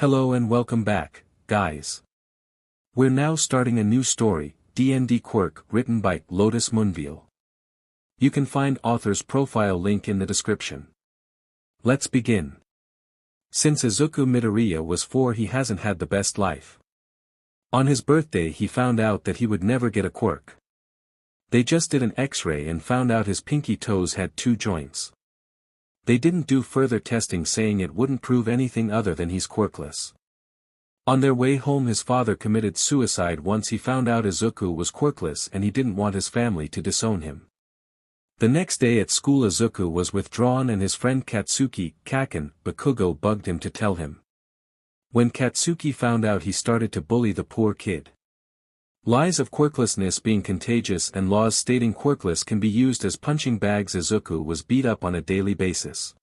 Hello and welcome back, guys. We're now starting a new story, DND Quirk, written by Lotus Munviel. You can find author's profile link in the description. Let's begin. Since Izuku Midoriya was 4, he hasn't had the best life. On his birthday he found out that he would never get a quirk. They just did an X-ray and found out his pinky toes had 2 joints. They didn't do further testing, saying it wouldn't prove anything other than he's quirkless. On their way home his father committed suicide once he found out Izuku was quirkless, and he didn't want his family to disown him. The next day at school Izuku was withdrawn and his friend Katsuki, Kaken, Bakugo bugged him to tell him. When Katsuki found out, he started to bully the poor kid. Lies of quirklessness being contagious and laws stating quirkless can be used as punching bags. Izuku was beat up on a daily basis.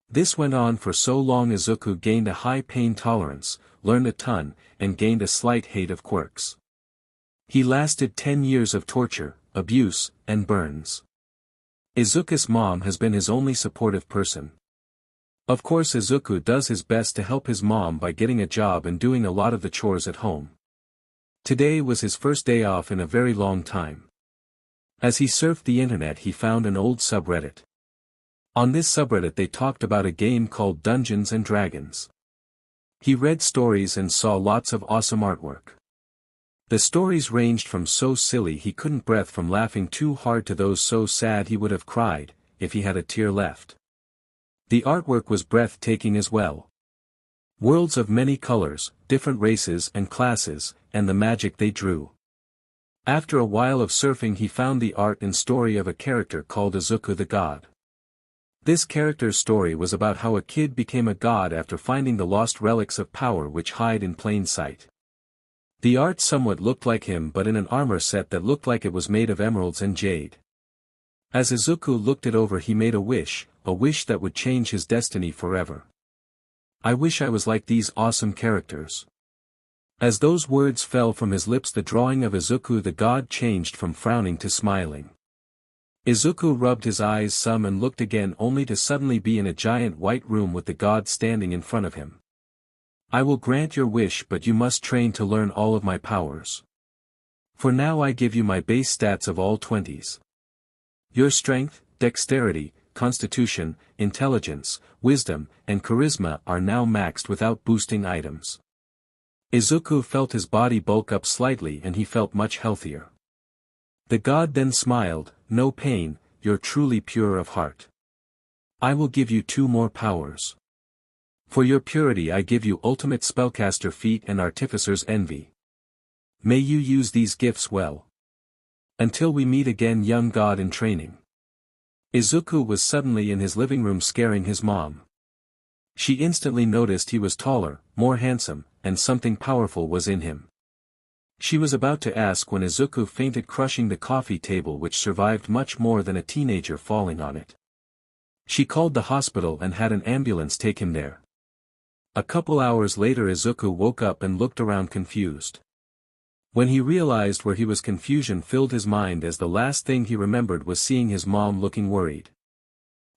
This went on for so long Izuku gained a high pain tolerance, learned a ton, and gained a slight hate of quirks. He lasted 10 years of torture, abuse, and burns. Izuku's mom has been his only supportive person. Of course Izuku does his best to help his mom by getting a job and doing a lot of the chores at home. Today was his first day off in a very long time. As he surfed the internet he found an old subreddit. On this subreddit they talked about a game called Dungeons and Dragons. He read stories and saw lots of awesome artwork. The stories ranged from so silly he couldn't breathe from laughing too hard to those so sad he would have cried, if he had a tear left. The artwork was breathtaking as well. Worlds of many colors, different races and classes, and the magic they drew. After a while of surfing he found the art and story of a character called Izuku the God. This character's story was about how a kid became a god after finding the lost relics of power which hide in plain sight. The art somewhat looked like him, but in an armor set that looked like it was made of emeralds and jade. As Izuku looked it over he made a wish that would change his destiny forever. I wish I was like these awesome characters. As those words fell from his lips the drawing of Izuku the God changed from frowning to smiling. Izuku rubbed his eyes some and looked again, only to suddenly be in a giant white room with the God standing in front of him. I will grant your wish, but you must train to learn all of my powers. For now I give you my base stats of all 20s. Your strength, dexterity, constitution, intelligence, wisdom, and charisma are now maxed without boosting items. Izuku felt his body bulk up slightly and he felt much healthier. The god then smiled, "No pain, you're truly pure of heart. I will give you 2 more powers. For your purity I give you ultimate spellcaster feat and artificer's envy. May you use these gifts well. Until we meet again, young god in training." Izuku was suddenly in his living room scaring his mom. She instantly noticed he was taller, more handsome, and something powerful was in him. She was about to ask when Izuku fainted, crushing the coffee table which survived much more than a teenager falling on it. She called the hospital and had an ambulance take him there. A couple hours later Izuku woke up and looked around confused. When he realized where he was, confusion filled his mind as the last thing he remembered was seeing his mom looking worried.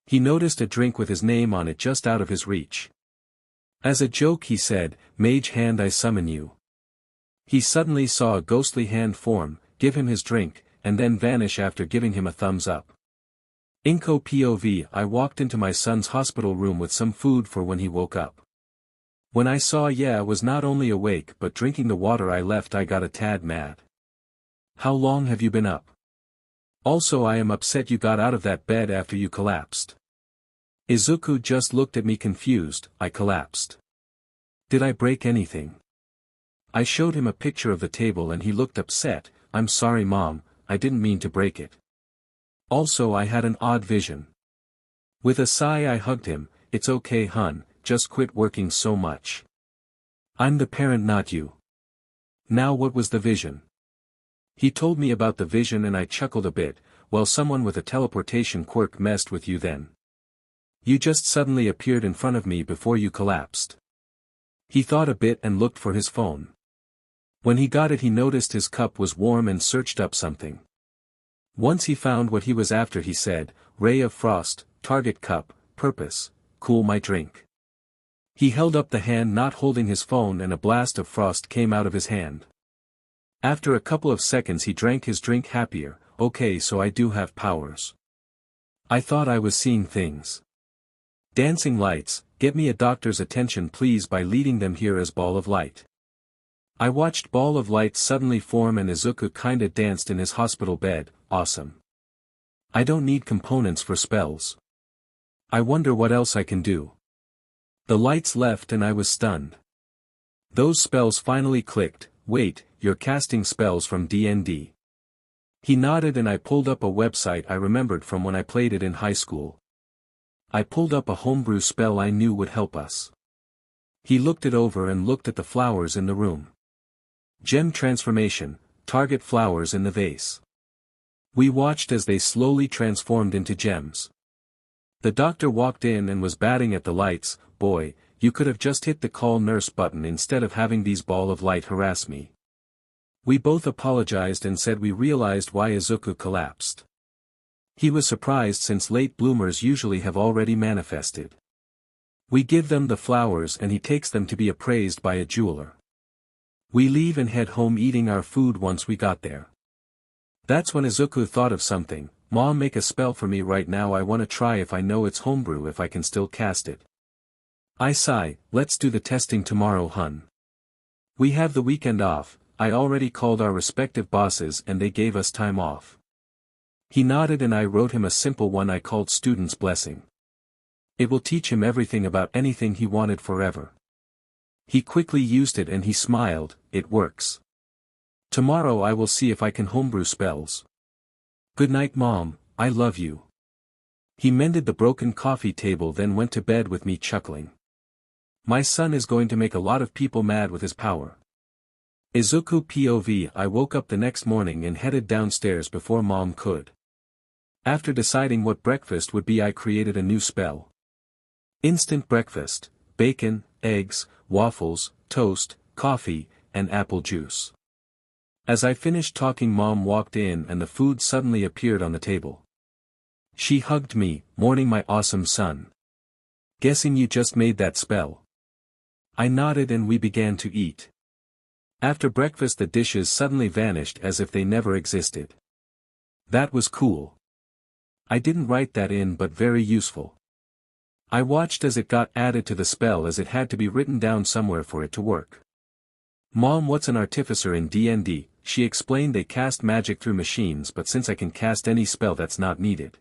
He noticed a drink with his name on it just out of his reach. As a joke he said, "Mage hand, I summon you." He suddenly saw a ghostly hand form, give him his drink, and then vanish after giving him a thumbs up. Inko POV, I walked into my son's hospital room with some food for when he woke up. When I saw I was not only awake but drinking the water I left, I got a tad mad. How long have you been up? Also I am upset you got out of that bed after you collapsed. Izuku just looked at me confused. I collapsed. Did I break anything? I showed him a picture of the table and he looked upset. I'm sorry mom, I didn't mean to break it. Also I had an odd vision. With a sigh I hugged him. It's okay hun, just quit working so much. I'm the parent, not you. Now what was the vision? He told me about the vision and I chuckled a bit. Well, someone with a teleportation quirk messed with you then. You just suddenly appeared in front of me before you collapsed. He thought a bit and looked for his phone. When he got it he noticed his cup was warm and searched up something. Once he found what he was after he said, "Ray of Frost, target cup, purpose, cool my drink." He held up the hand not holding his phone and a blast of frost came out of his hand. After a couple of seconds he drank his drink happier. Okay, so I do have powers. I thought I was seeing things. Dancing lights, get me a doctor's attention please by leading them here as ball of light. I watched ball of light suddenly form and Izuku kinda danced in his hospital bed. Awesome. I don't need components for spells. I wonder what else I can do. The lights left and I was stunned. Those spells finally clicked. Wait, you're casting spells from DND. He nodded and I pulled up a website I remembered from when I played it in high school. I pulled up a homebrew spell I knew would help us. He looked it over and looked at the flowers in the room. Gem transformation, target flowers in the vase. We watched as they slowly transformed into gems. The doctor walked in and was batting at the lights. Boy, you could have just hit the call nurse button instead of having these ball of light harass me. We both apologized and said we realized why Izuku collapsed. He was surprised since late bloomers usually have already manifested. We give them the flowers and he takes them to be appraised by a jeweler. We leave and head home eating our food once we got there. That's when Izuku thought of something. Mom, make a spell for me right now. I wanna try if I know it's homebrew if I can still cast it. I sigh, let's do the testing tomorrow, hun. We have the weekend off. I already called our respective bosses and they gave us time off. He nodded and I wrote him a simple one I called Student's Blessing. It will teach him everything about anything he wanted forever. He quickly used it and he smiled. It works. Tomorrow I will see if I can homebrew spells. Good night, Mom, I love you. He mended the broken coffee table then went to bed with me chuckling. My son is going to make a lot of people mad with his power. Izuku POV. I woke up the next morning and headed downstairs before Mom could. After deciding what breakfast would be I created a new spell. Instant breakfast, bacon, eggs, waffles, toast, coffee, and apple juice. As I finished talking Mom walked in and the food suddenly appeared on the table. She hugged me, "Morning my awesome son. Guessing you just made that spell." I nodded and we began to eat. After breakfast the dishes suddenly vanished as if they never existed. That was cool. I didn't write that in but very useful. I watched as it got added to the spell as it had to be written down somewhere for it to work. Mom, what's an artificer in DND? She explained they cast magic through machines but since I can cast any spell that's not needed.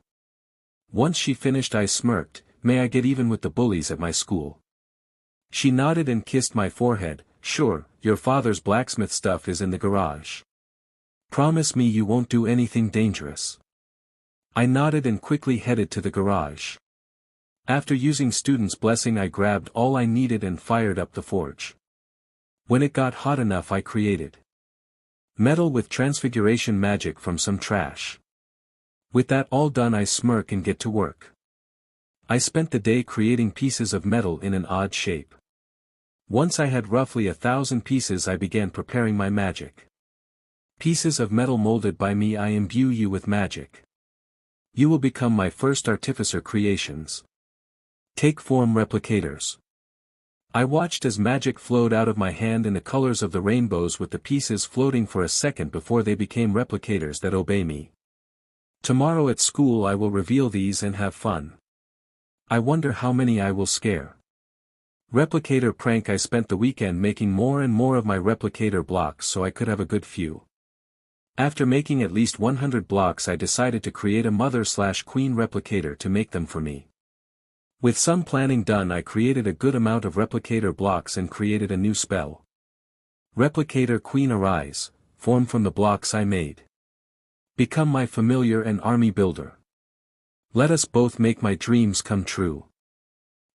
Once she finished I smirked, may I get even with the bullies at my school? She nodded and kissed my forehead. Sure, your father's blacksmith stuff is in the garage. Promise me you won't do anything dangerous. I nodded and quickly headed to the garage. After using Student's Blessing I grabbed all I needed and fired up the forge. When it got hot enough I created metal with transfiguration magic from some trash. With that all done I smirk and get to work. I spent the day creating pieces of metal in an odd shape. Once I had roughly 1,000 pieces I began preparing my magic. Pieces of metal molded by me, I imbue you with magic. You will become my first artificer creations. Take form replicators. I watched as magic flowed out of my hand in the colors of the rainbows with the pieces floating for a second before they became replicators that obey me. Tomorrow at school I will reveal these and have fun. I wonder how many I will scare. Replicator prank. I spent the weekend making more and more of my replicator blocks so I could have a good few. After making at least 100 blocks I decided to create a mother/queen replicator to make them for me. With some planning done I created a good amount of replicator blocks and created a new spell. Replicator Queen arise, form from the blocks I made. Become my familiar and army builder. Let us both make my dreams come true.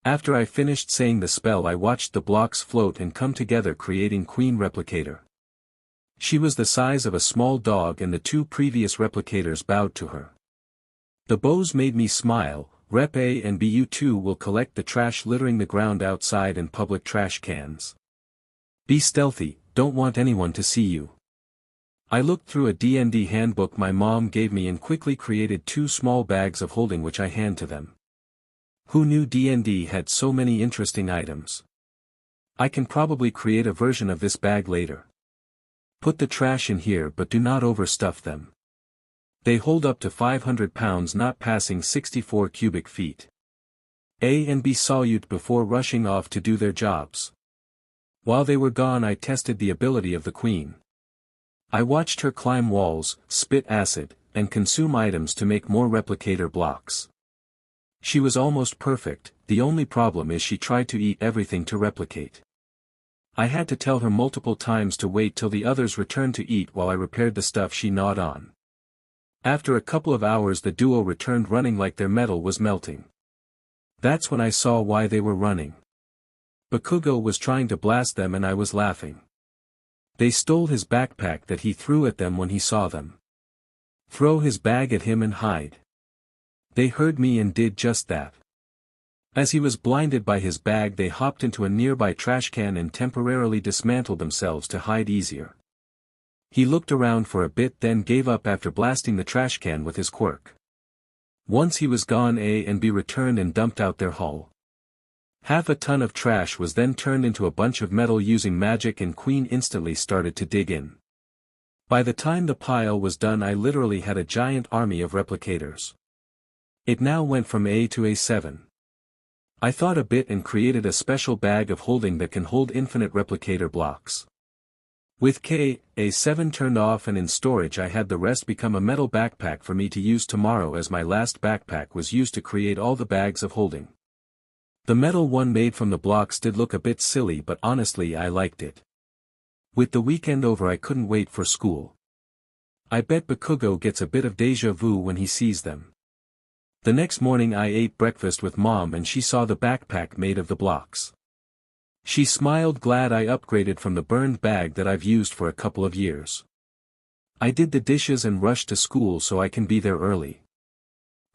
After I finished saying the spell I watched the blocks float and come together creating Queen Replicator. She was the size of a small dog and the two previous replicators bowed to her. The bows made me smile. Rep A and B, you two will collect the trash littering the ground outside and public trash cans. Be stealthy, don't want anyone to see you. I looked through a DND handbook my mom gave me and quickly created 2 small bags of holding which I hand to them. Who knew DND had so many interesting items? I can probably create a version of this bag later. Put the trash in here but do not overstuff them. They hold up to 500 pounds not passing 64 cubic feet. A and B salute before rushing off to do their jobs. While they were gone I tested the ability of the queen. I watched her climb walls, spit acid, and consume items to make more replicator blocks. She was almost perfect, the only problem is she tried to eat everything to replicate. I had to tell her multiple times to wait till the others returned to eat while I repaired the stuff she gnawed on. After a couple of hours the duo returned running like their metal was melting. That's when I saw why they were running. Bakugo was trying to blast them and I was laughing. They stole his backpack that he threw at them when he saw them. Throw his bag at him and hide. They heard me and did just that. As he was blinded by his bag they hopped into a nearby trash can and temporarily dismantled themselves to hide easier. He looked around for a bit then gave up after blasting the trash can with his quirk. Once he was gone A and B returned and dumped out their haul. Half a ton of trash was then turned into a bunch of metal using magic and Queen instantly started to dig in. By the time the pile was done I literally had a giant army of replicators. It now went from A to A7. I thought a bit and created a special bag of holding that can hold infinite replicator blocks. With A7 turned off and in storage I had the rest become a metal backpack for me to use tomorrow as my last backpack was used to create all the bags of holding. The metal one made from the blocks did look a bit silly but honestly I liked it. With the weekend over I couldn't wait for school. I bet Bakugo gets a bit of deja vu when he sees them. The next morning I ate breakfast with Mom and she saw the backpack made of the blocks. She smiled glad I upgraded from the burned bag that I've used for a couple of years. I did the dishes and rushed to school so I can be there early.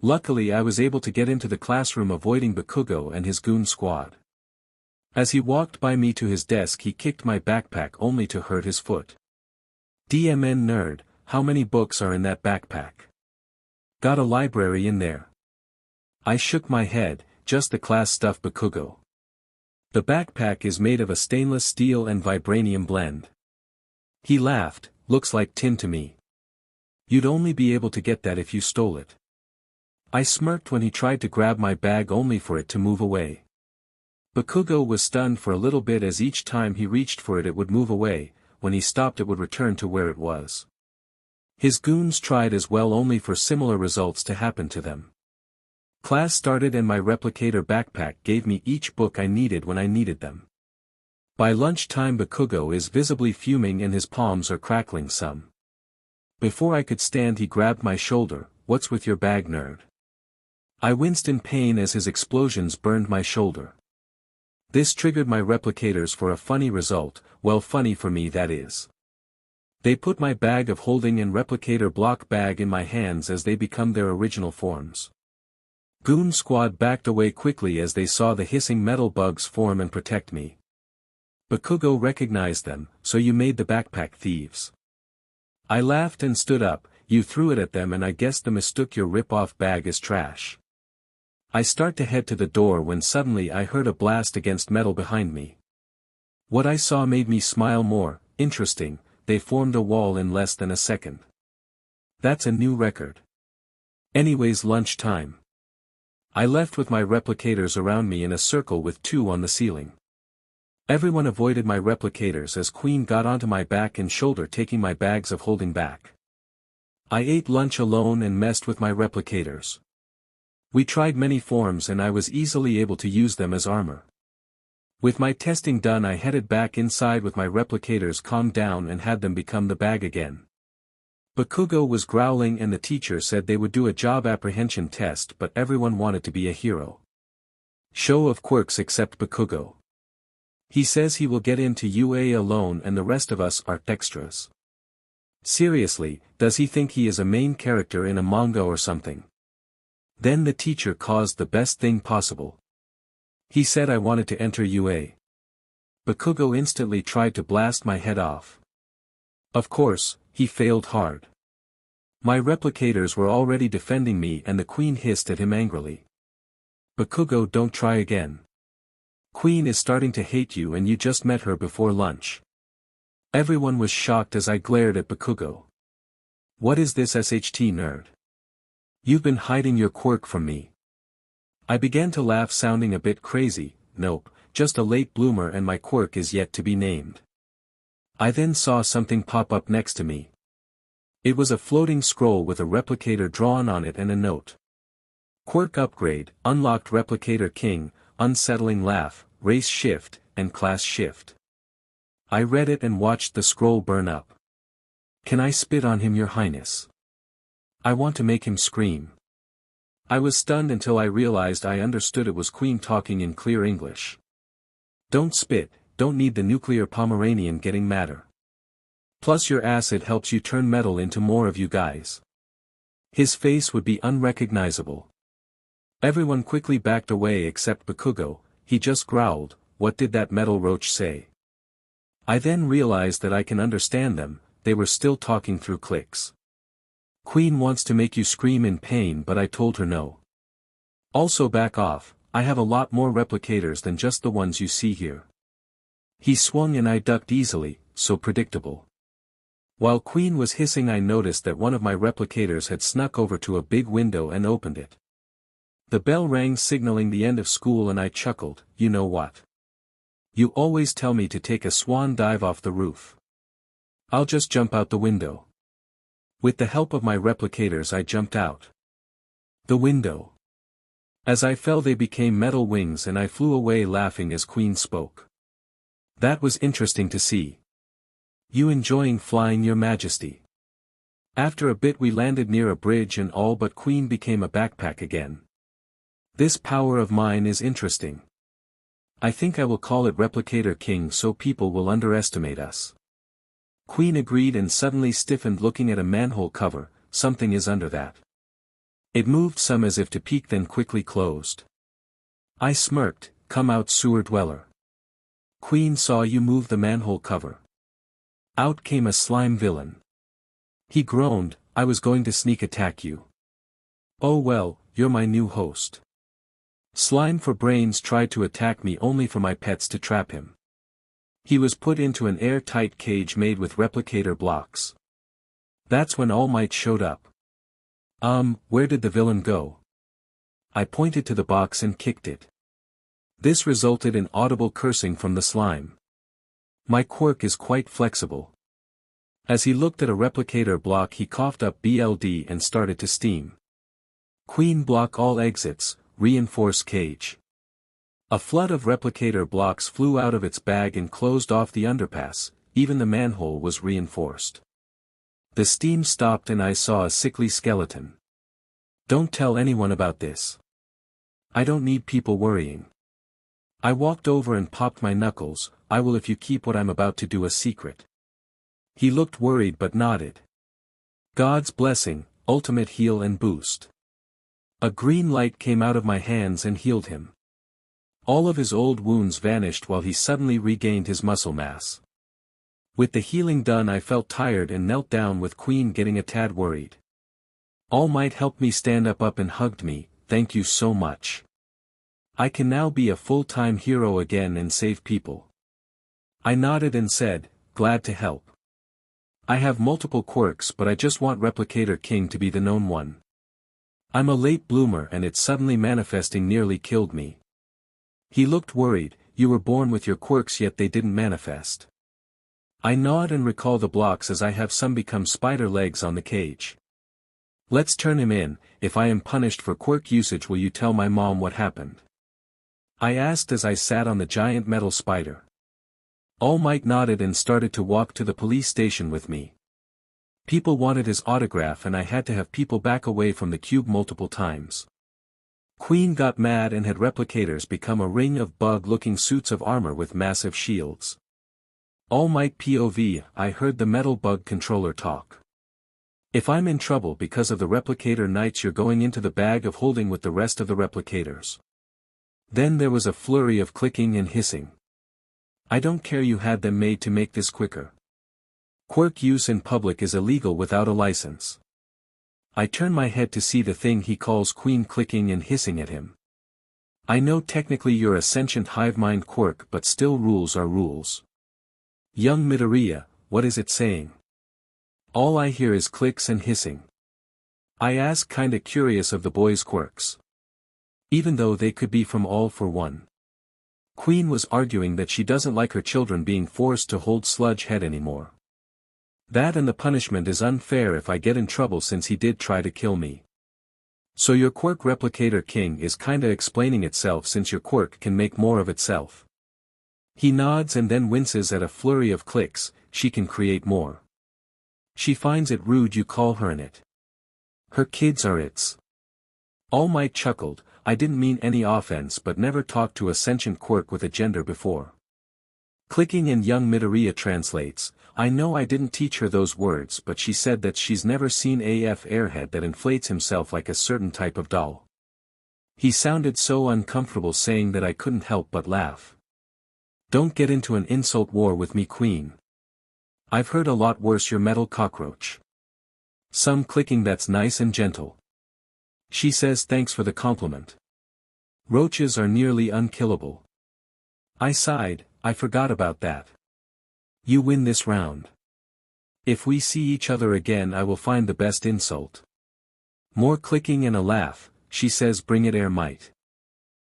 Luckily I was able to get into the classroom avoiding Bakugo and his goon squad. As he walked by me to his desk he kicked my backpack only to hurt his foot. DMN nerd, how many books are in that backpack? Got a library in there. I shook my head, just the class stuff Bakugo. The backpack is made of a stainless steel and vibranium blend. He laughed, looks like tin to me. You'd only be able to get that if you stole it. I smirked when he tried to grab my bag only for it to move away. Bakugo was stunned for a little bit as each time he reached for it would move away, when he stopped it would return to where it was. His goons tried as well only for similar results to happen to them. Class started and my replicator backpack gave me each book I needed when I needed them. By lunchtime Bakugo is visibly fuming and his palms are crackling some. Before I could stand he grabbed my shoulder, "What's with your bag, nerd?" I winced in pain as his explosions burned my shoulder. This triggered my replicators for a funny result, well funny for me that is. They put my bag of holding and replicator block bag in my hands as they become their original forms. Goon Squad backed away quickly as they saw the hissing metal bugs form and protect me. Bakugo recognized them, "So you made the backpack thieves." I laughed and stood up, "You threw it at them and I guess they mistook your rip-off bag as trash." I start to head to the door when suddenly I heard a blast against metal behind me. What I saw made me smile more. Interesting, they formed a wall in less than a second. That's a new record. Anyways, lunchtime. I left with my replicators around me in a circle with two on the ceiling. Everyone avoided my replicators as Queen got onto my back and shoulder taking my bags of holding back. I ate lunch alone and messed with my replicators. We tried many forms and I was easily able to use them as armor. With my testing done I headed back inside with my replicators calmed down and had them become the bag again. Bakugo was growling and the teacher said they would do a job apprehension test but everyone wanted to be a hero. Show of quirks except Bakugo. He says he will get into UA alone and the rest of us are extras. Seriously, does he think he is a main character in a manga or something? Then the teacher caused the best thing possible. He said I wanted to enter UA. Bakugo instantly tried to blast my head off. Of course, he failed hard. My replicators were already defending me and the Queen hissed at him angrily. Bakugo, don't try again. Queen is starting to hate you and you just met her before lunch. Everyone was shocked as I glared at Bakugo. What is this SHT nerd? You've been hiding your quirk from me. I began to laugh, sounding a bit crazy. Nope, just a late bloomer and my quirk is yet to be named. I then saw something pop up next to me. It was a floating scroll with a replicator drawn on it and a note. Quirk upgrade, unlocked replicator king, unsettling laugh, race shift, and class shift. I read it and watched the scroll burn up. Can I spit on him, your highness? I want to make him scream. I was stunned until I realized I understood it was Queen talking in clear English. Don't spit, don't need the nuclear Pomeranian getting madder. Plus your acid helps you turn metal into more of you guys. His face would be unrecognizable. Everyone quickly backed away except Bakugo. He just growled, what did that metal roach say? I then realized that I can understand them, they were still talking through clicks. Queen wants to make you scream in pain, but I told her no. Also back off, I have a lot more replicators than just the ones you see here. He swung and I ducked easily, so predictable. While Queen was hissing, I noticed that one of my replicators had snuck over to a big window and opened it. The bell rang signaling the end of school and I chuckled, you know what? You always tell me to take a swan dive off the roof. I'll just jump out the window. With the help of my replicators I jumped out the window. As I fell they became metal wings and I flew away laughing as Queen spoke. That was interesting to see. You enjoying flying, your majesty? After a bit we landed near a bridge and all but Queen became a backpack again. This power of mine is interesting. I think I will call it Replicator King so people will underestimate us. Queen agreed and suddenly stiffened, looking at a manhole cover. Something is under that. It moved some as if to peek then quickly closed. I smirked, come out sewer dweller. Queen saw you move the manhole cover. Out came a slime villain. He groaned, I was going to sneak attack you. Oh well, you're my new host. Slime for Brains tried to attack me only for my pets to trap him. He was put into an airtight cage made with replicator blocks. That's when All Might showed up. Where did the villain go? I pointed to the box and kicked it. This resulted in audible cursing from the slime. My quirk is quite flexible. As he looked at a replicator block he coughed up BLD and started to steam. Queen block all exits, reinforce cage. A flood of replicator blocks flew out of its bag and closed off the underpass, even the manhole was reinforced. The steam stopped and I saw a sickly skeleton. Don't tell anyone about this. I don't need people worrying. I walked over and popped my knuckles, I will if you keep what I'm about to do a secret. He looked worried but nodded. God's blessing, ultimate heal and boost. A green light came out of my hands and healed him. All of his old wounds vanished while he suddenly regained his muscle mass. With the healing done I felt tired and knelt down with Queen getting a tad worried. All Might helped me stand up and hugged me, thank you so much. I can now be a full-time hero again and save people. I nodded and said, glad to help. I have multiple quirks but I just want Replicator King to be the known one. I'm a late bloomer and it suddenly manifesting nearly killed me. He looked worried, you were born with your quirks yet they didn't manifest. I nod and recall the blocks as I have some become spider legs on the cage. Let's turn him in, if I am punished for quirk usage will you tell my mom what happened? I asked as I sat on the giant metal spider. All Might nodded and started to walk to the police station with me. People wanted his autograph and I had to have people back away from the cube multiple times. Queen got mad and had replicators become a ring of bug-looking suits of armor with massive shields. All Might POV, I heard the metal bug controller talk. If I'm in trouble because of the replicator knights you're going into the bag of holding with the rest of the replicators. Then there was a flurry of clicking and hissing. I don't care, you had them made to make this quicker. Quirk use in public is illegal without a license. I turn my head to see the thing he calls Queen clicking and hissing at him. I know technically you're a sentient hive mind quirk, but still rules are rules. Young Midoriya, what is it saying? All I hear is clicks and hissing. I ask, kinda curious of the boys' quirks. Even though they could be from All for One. Queen was arguing that she doesn't like her children being forced to hold Sludge Head anymore. That and the punishment is unfair if I get in trouble since he did try to kill me. So your quirk Replicator King is kinda explaining itself since your quirk can make more of itself. He nods and then winces at a flurry of clicks, she can create more. She finds it rude you call her an it. Her kids are its. All Might chuckled, I didn't mean any offense but never talked to a sentient quirk with a gender before. Clicking and young Midoriya translates, I know I didn't teach her those words but she said that she's never seen AF airhead that inflates himself like a certain type of doll. He sounded so uncomfortable saying that I couldn't help but laugh. Don't get into an insult war with me, Queen. I've heard a lot worse, your metal cockroach. Some clicking, that's nice and gentle. She says thanks for the compliment. Roaches are nearly unkillable. I sighed, I forgot about that. You win this round. If we see each other again I will find the best insult. More clicking and a laugh, she says bring it Air Might.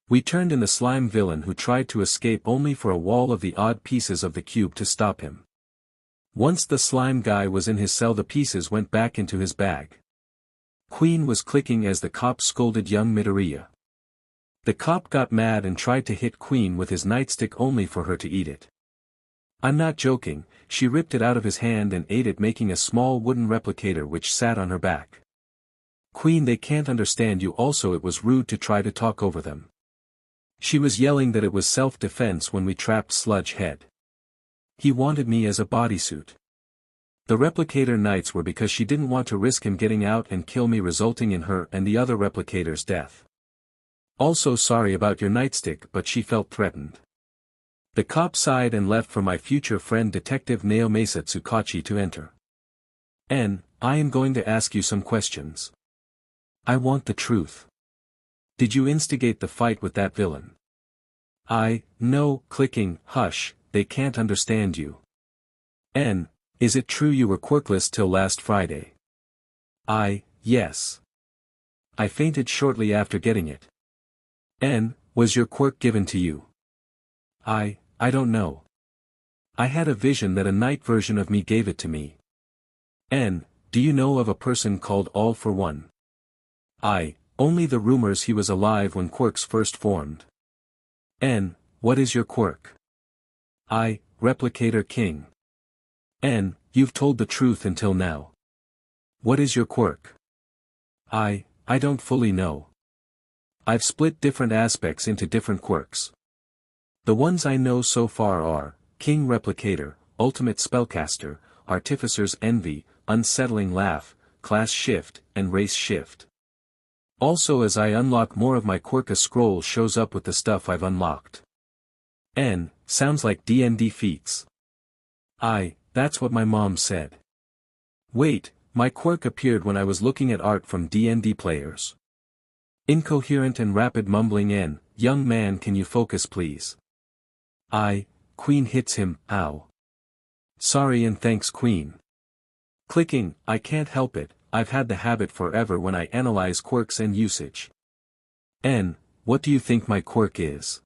We turned in the slime villain who tried to escape only for a wall of the odd pieces of the cube to stop him. Once the slime guy was in his cell the pieces went back into his bag. Queen was clicking as the cop scolded young Midoriya. The cop got mad and tried to hit Queen with his nightstick only for her to eat it. I'm not joking, she ripped it out of his hand and ate it, making a small wooden replicator which sat on her back. Queen, they can't understand you. Also it was rude to try to talk over them. She was yelling that it was self-defense when we trapped Sludge Head. He wanted me as a bodysuit. The replicator nights were because she didn't want to risk him getting out and kill me, resulting in her and the other replicator's death. Also sorry about your nightstick, but she felt threatened. The cop sighed and left for my future friend Detective Naomasa Tsukachi to enter. I am going to ask you some questions. I want the truth. Did you instigate the fight with that villain? No, clicking, hush, they can't understand you. Is it true you were quirkless till last Friday? Yes. I fainted shortly after getting it. Was your quirk given to you? I don't know. I had a vision that a night version of me gave it to me. Do you know of a person called All for One? Only the rumors he was alive when quirks first formed. What is your quirk? Replicator King. You've told the truth until now. What is your quirk? I don't fully know. I've split different aspects into different quirks. The ones I know so far are, King Replicator, Ultimate Spellcaster, Artificer's Envy, Unsettling Laugh, Class Shift, and Race Shift. Also as I unlock more of my quirk a scroll shows up with the stuff I've unlocked. Sounds like DND feats. That's what my mom said. Wait, my quirk appeared when I was looking at art from DND players. Incoherent and rapid mumbling. Young man, can you focus please? Queen hits him, ow. Sorry and thanks Queen. Clicking, I can't help it, I've had the habit forever when I analyze quirks and usage. What do you think my quirk is?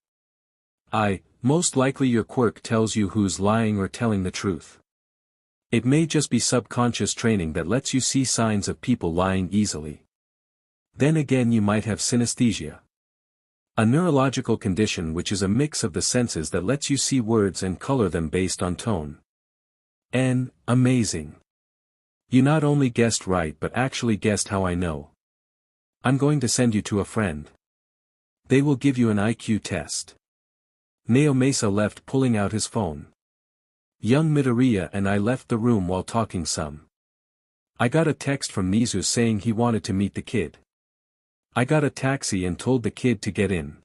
Most likely your quirk tells you who's lying or telling the truth. It may just be subconscious training that lets you see signs of people lying easily. Then again you might have synesthesia. A neurological condition which is a mix of the senses that lets you see words and color them based on tone. Amazing. You not only guessed right but actually guessed how I know. I'm going to send you to a friend. They will give you an IQ test. Naomasa left pulling out his phone. Young Midoriya and I left the room while talking some. I got a text from Nizu saying he wanted to meet the kid. I got a taxi and told the kid to get in.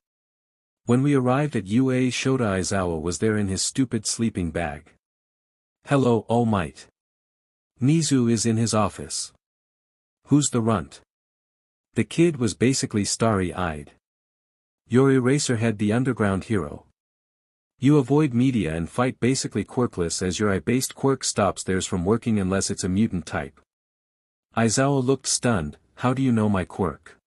When we arrived at UA, Shota Aizawa was there in his stupid sleeping bag. Hello All Might. Nizu is in his office. Who's the runt? The kid was basically starry-eyed. You're Eraserhead, the underground hero. You avoid media and fight basically quirkless as your eye-based quirk stops theirs from working unless it's a mutant type. Aizawa looked stunned. How do you know my quirk?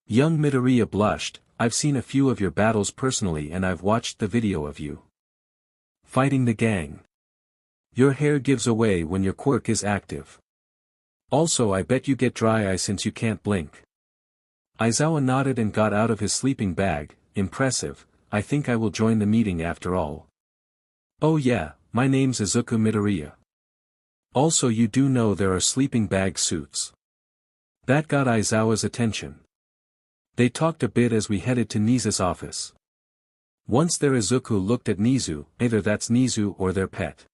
Young Midoriya blushed. I've seen a few of your battles personally and I've watched the video of you fighting the gang. Your hair gives away when your quirk is active. Also, I bet you get dry eye since you can't blink. Aizawa nodded and got out of his sleeping bag. Impressive. I think I will join the meeting after all. Oh yeah, my name's Izuku Midoriya. Also, you do know there are sleeping bag suits. That got Aizawa's attention. They talked a bit as we headed to Nizu's office. Once there, Izuku looked at Nizu. Either that's Nizu or their pet.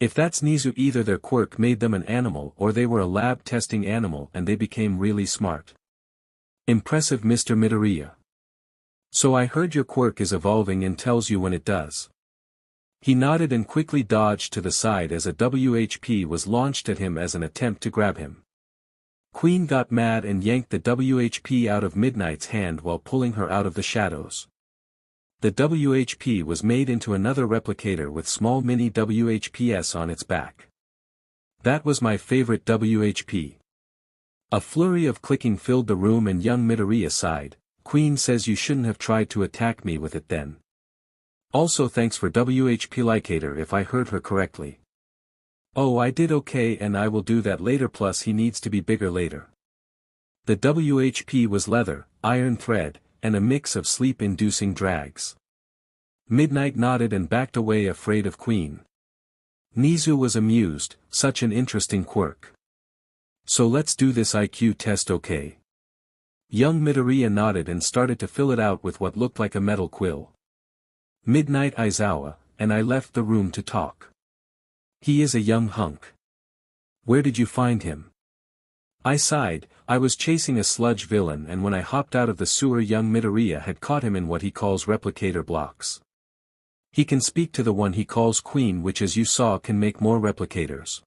If that's Nizu, either their quirk made them an animal or they were a lab testing animal and they became really smart. Impressive, Mr. Midoriya. So I heard your quirk is evolving and tells you when it does. He nodded and quickly dodged to the side as a WHP was launched at him as an attempt to grab him. Queen got mad and yanked the WHP out of Midnight's hand while pulling her out of the shadows. The WHP was made into another replicator with small mini WHPs on its back. That was my favorite WHP. A flurry of clicking filled the room and young Midoriya sighed. Queen says you shouldn't have tried to attack me with it then. Also, thanks for replicator if I heard her correctly. Oh, I did okay and I will do that later, plus he needs to be bigger later. The WHP was leather, iron thread, and a mix of sleep-inducing drags. Midnight nodded and backed away afraid of Queen. Nizu was amused. Such an interesting quirk. So let's do this IQ test, okay? Young Midoriya nodded and started to fill it out with what looked like a metal quill. Midnight, Aizawa, and I left the room to talk. He is a young hunk. Where did you find him? I sighed. I was chasing a sludge villain and when I hopped out of the sewer, young Midoriya had caught him in what he calls replicator blocks. He can speak to the one he calls Queen, which as you saw can make more replicators.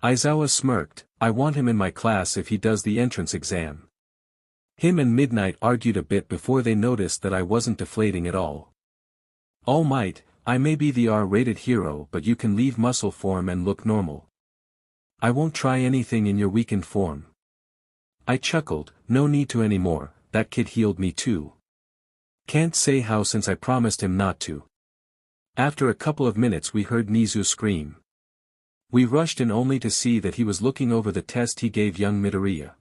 Aizawa smirked. I want him in my class if he does the entrance exam. Him and Midnight argued a bit before they noticed that I wasn't deflating at all. All Might, I may be the R-rated hero but you can leave muscle form and look normal. I won't try anything in your weakened form. I chuckled. No need to anymore, that kid healed me too. Can't say how since I promised him not to. After a couple of minutes we heard Nizu scream. We rushed in only to see that he was looking over the test he gave young Midoriya.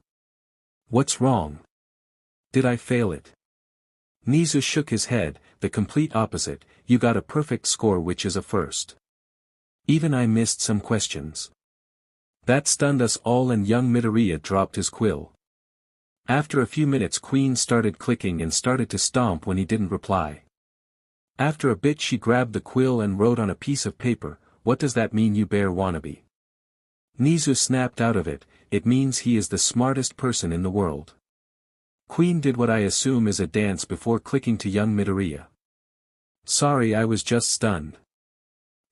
What's wrong? Did I fail it? Nizu shook his head. The complete opposite. You got a perfect score, which is a first. Even I missed some questions. That stunned us all and young Midoriya dropped his quill. After a few minutes Queen started clicking and started to stomp when he didn't reply. After a bit she grabbed the quill and wrote on a piece of paper, "What does that mean, you bear wannabe?" Nizu snapped out of it. It means he is the smartest person in the world. Queen did what I assume is a dance before clicking to young Midoriya. Sorry, I was just stunned.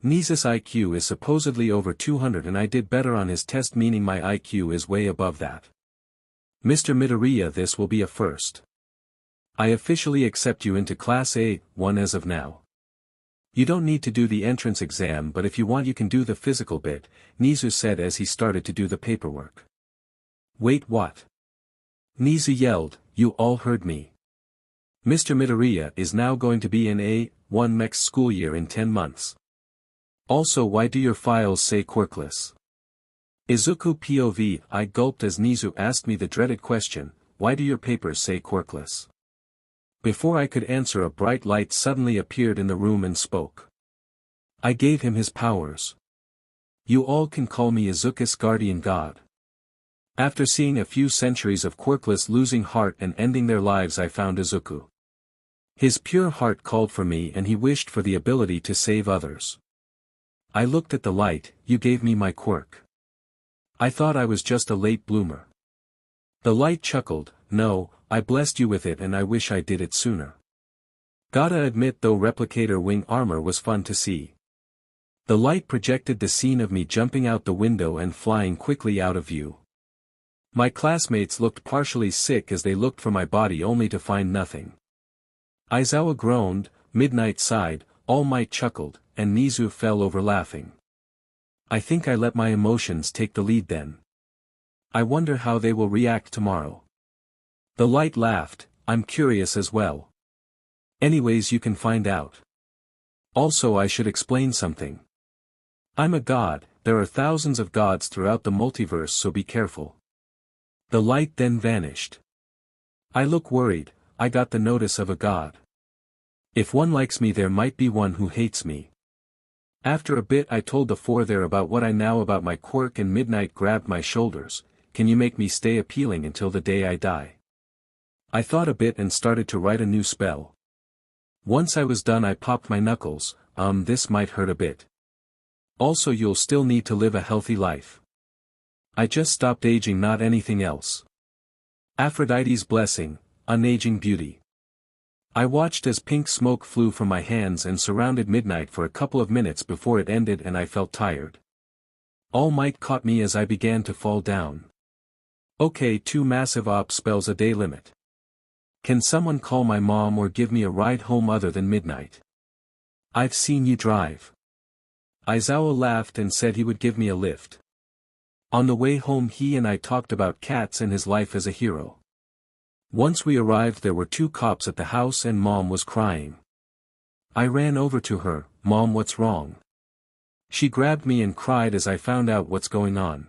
Nizu's IQ is supposedly over 200 and I did better on his test, meaning my IQ is way above that. Mr. Midoriya, this will be a first. I officially accept you into Class A1 as of now. You don't need to do the entrance exam, but if you want you can do the physical bit, Nizu said as he started to do the paperwork. Wait, what? Nizu yelled. You all heard me. Mr. Midoriya is now going to be in A1 next school year in 10 months. Also, why do your files say quirkless? Izuku POV. I gulped as Nizu asked me the dreaded question, why do your papers say quirkless? Before I could answer, a bright light suddenly appeared in the room and spoke. I gave him his powers. You all can call me Izuku's guardian god. After seeing a few centuries of quirkless losing heart and ending their lives, I found Izuku. His pure heart called for me and he wished for the ability to save others. I looked at the light. You gave me my quirk. I thought I was just a late bloomer. The light chuckled. No, I blessed you with it and I wish I did it sooner. Gotta admit though, replicator wing armor was fun to see. The light projected the scene of me jumping out the window and flying quickly out of view. My classmates looked partially sick as they looked for my body only to find nothing. Aizawa groaned, Midnight sighed, All Might chuckled, and Nizu fell over laughing. I think I let my emotions take the lead then. I wonder how they will react tomorrow. The Light laughed, I'm curious as well. Anyways, you can find out. Also, I should explain something. I'm a god, there are thousands of gods throughout the multiverse, so be careful. The Light then vanished. I look worried, I got the notice of a god. If one likes me, there might be one who hates me. After a bit, I told the four there about what I know about my quirk, and Midnight grabbed my shoulders. Can you make me stay appealing until the day I die? I thought a bit and started to write a new spell. Once I was done, I popped my knuckles. This might hurt a bit. Also, you'll still need to live a healthy life. I just stopped aging, not anything else. Aphrodite's blessing, unaging beauty. I watched as pink smoke flew from my hands and surrounded Midnight for a couple of minutes before it ended, and I felt tired. All Might caught me as I began to fall down. Okay, 2 massive op spells a day limit. Can someone call my mom or give me a ride home other than Midnight? I've seen you drive. Aizawa laughed and said he would give me a lift. On the way home, he and I talked about cats and his life as a hero. Once we arrived, there were 2 cops at the house and Mom was crying. I ran over to her. Mom, what's wrong? She grabbed me and cried as I found out what's going on.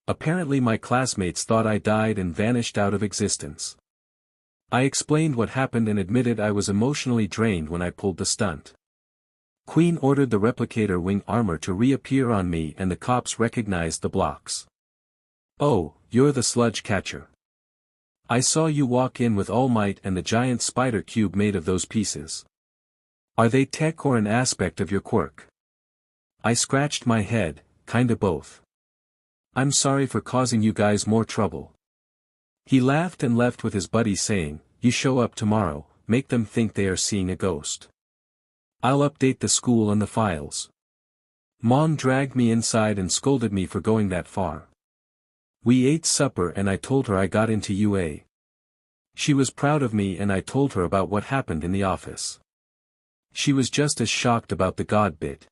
Apparently my classmates thought I died and vanished out of existence. I explained what happened and admitted I was emotionally drained when I pulled the stunt. Queen ordered the replicator wing armor to reappear on me, and the cops recognized the blocks. Oh, you're the sludge catcher. I saw you walk in with All Might and the giant spider cube made of those pieces. Are they tech or an aspect of your quirk? I scratched my head, kinda both. I'm sorry for causing you guys more trouble. He laughed and left with his buddy saying, you show up tomorrow, make them think they are seeing a ghost. I'll update the school on the files. Mom dragged me inside and scolded me for going that far. We ate supper and I told her I got into UA. She was proud of me and I told her about what happened in the office. She was just as shocked about the god bit.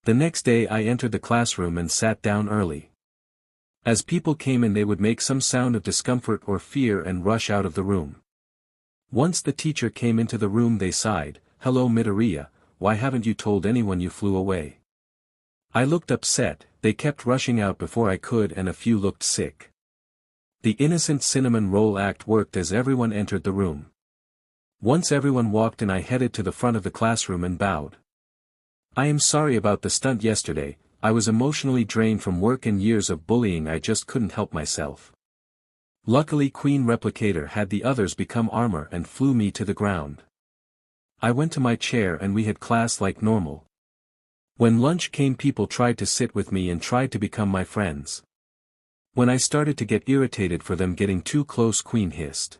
The next day I entered the classroom and sat down early. As people came in, they would make some sound of discomfort or fear and rush out of the room. Once the teacher came into the room, they sighed, hello Midoriya, why haven't you told anyone you flew away? I looked upset. They kept rushing out before I could, and a few looked sick. The innocent cinnamon roll act worked as everyone entered the room. Once everyone walked in, I headed to the front of the classroom and bowed. I am sorry about the stunt yesterday. I was emotionally drained from work and years of bullying. I just couldn't help myself. Luckily, Queen Replicator had the others become armor and flew me to the ground. I went to my chair and we had class like normal. When lunch came, people tried to sit with me and tried to become my friends. When I started to get irritated for them getting too close, Queen hissed.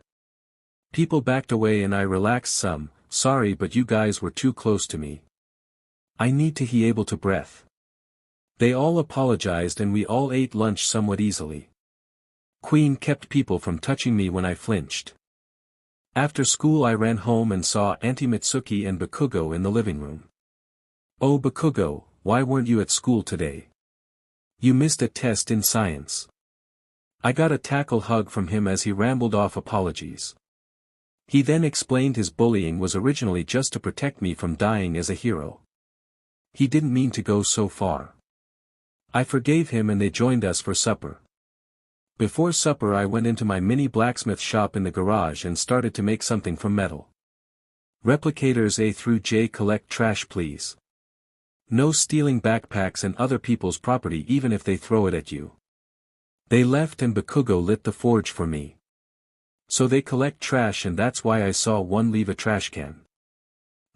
People backed away and I relaxed some. Sorry, but you guys were too close to me. I need to be able to breath. They all apologized and we all ate lunch somewhat easily. Queen kept people from touching me when I flinched. After school I ran home and saw Auntie Mitsuki and Bakugo in the living room. Oh Bakugo, why weren't you at school today? You missed a test in science. I got a tackle hug from him as he rambled off apologies. He then explained his bullying was originally just to protect me from dying as a hero. He didn't mean to go so far. I forgave him and they joined us for supper. Before supper I went into my mini blacksmith shop in the garage and started to make something from metal. Replicators A through J, collect trash please. No stealing backpacks and other people's property even if they throw it at you. They left and Bakugo lit the forge for me. So they collect trash, and that's why I saw one leave a trash can.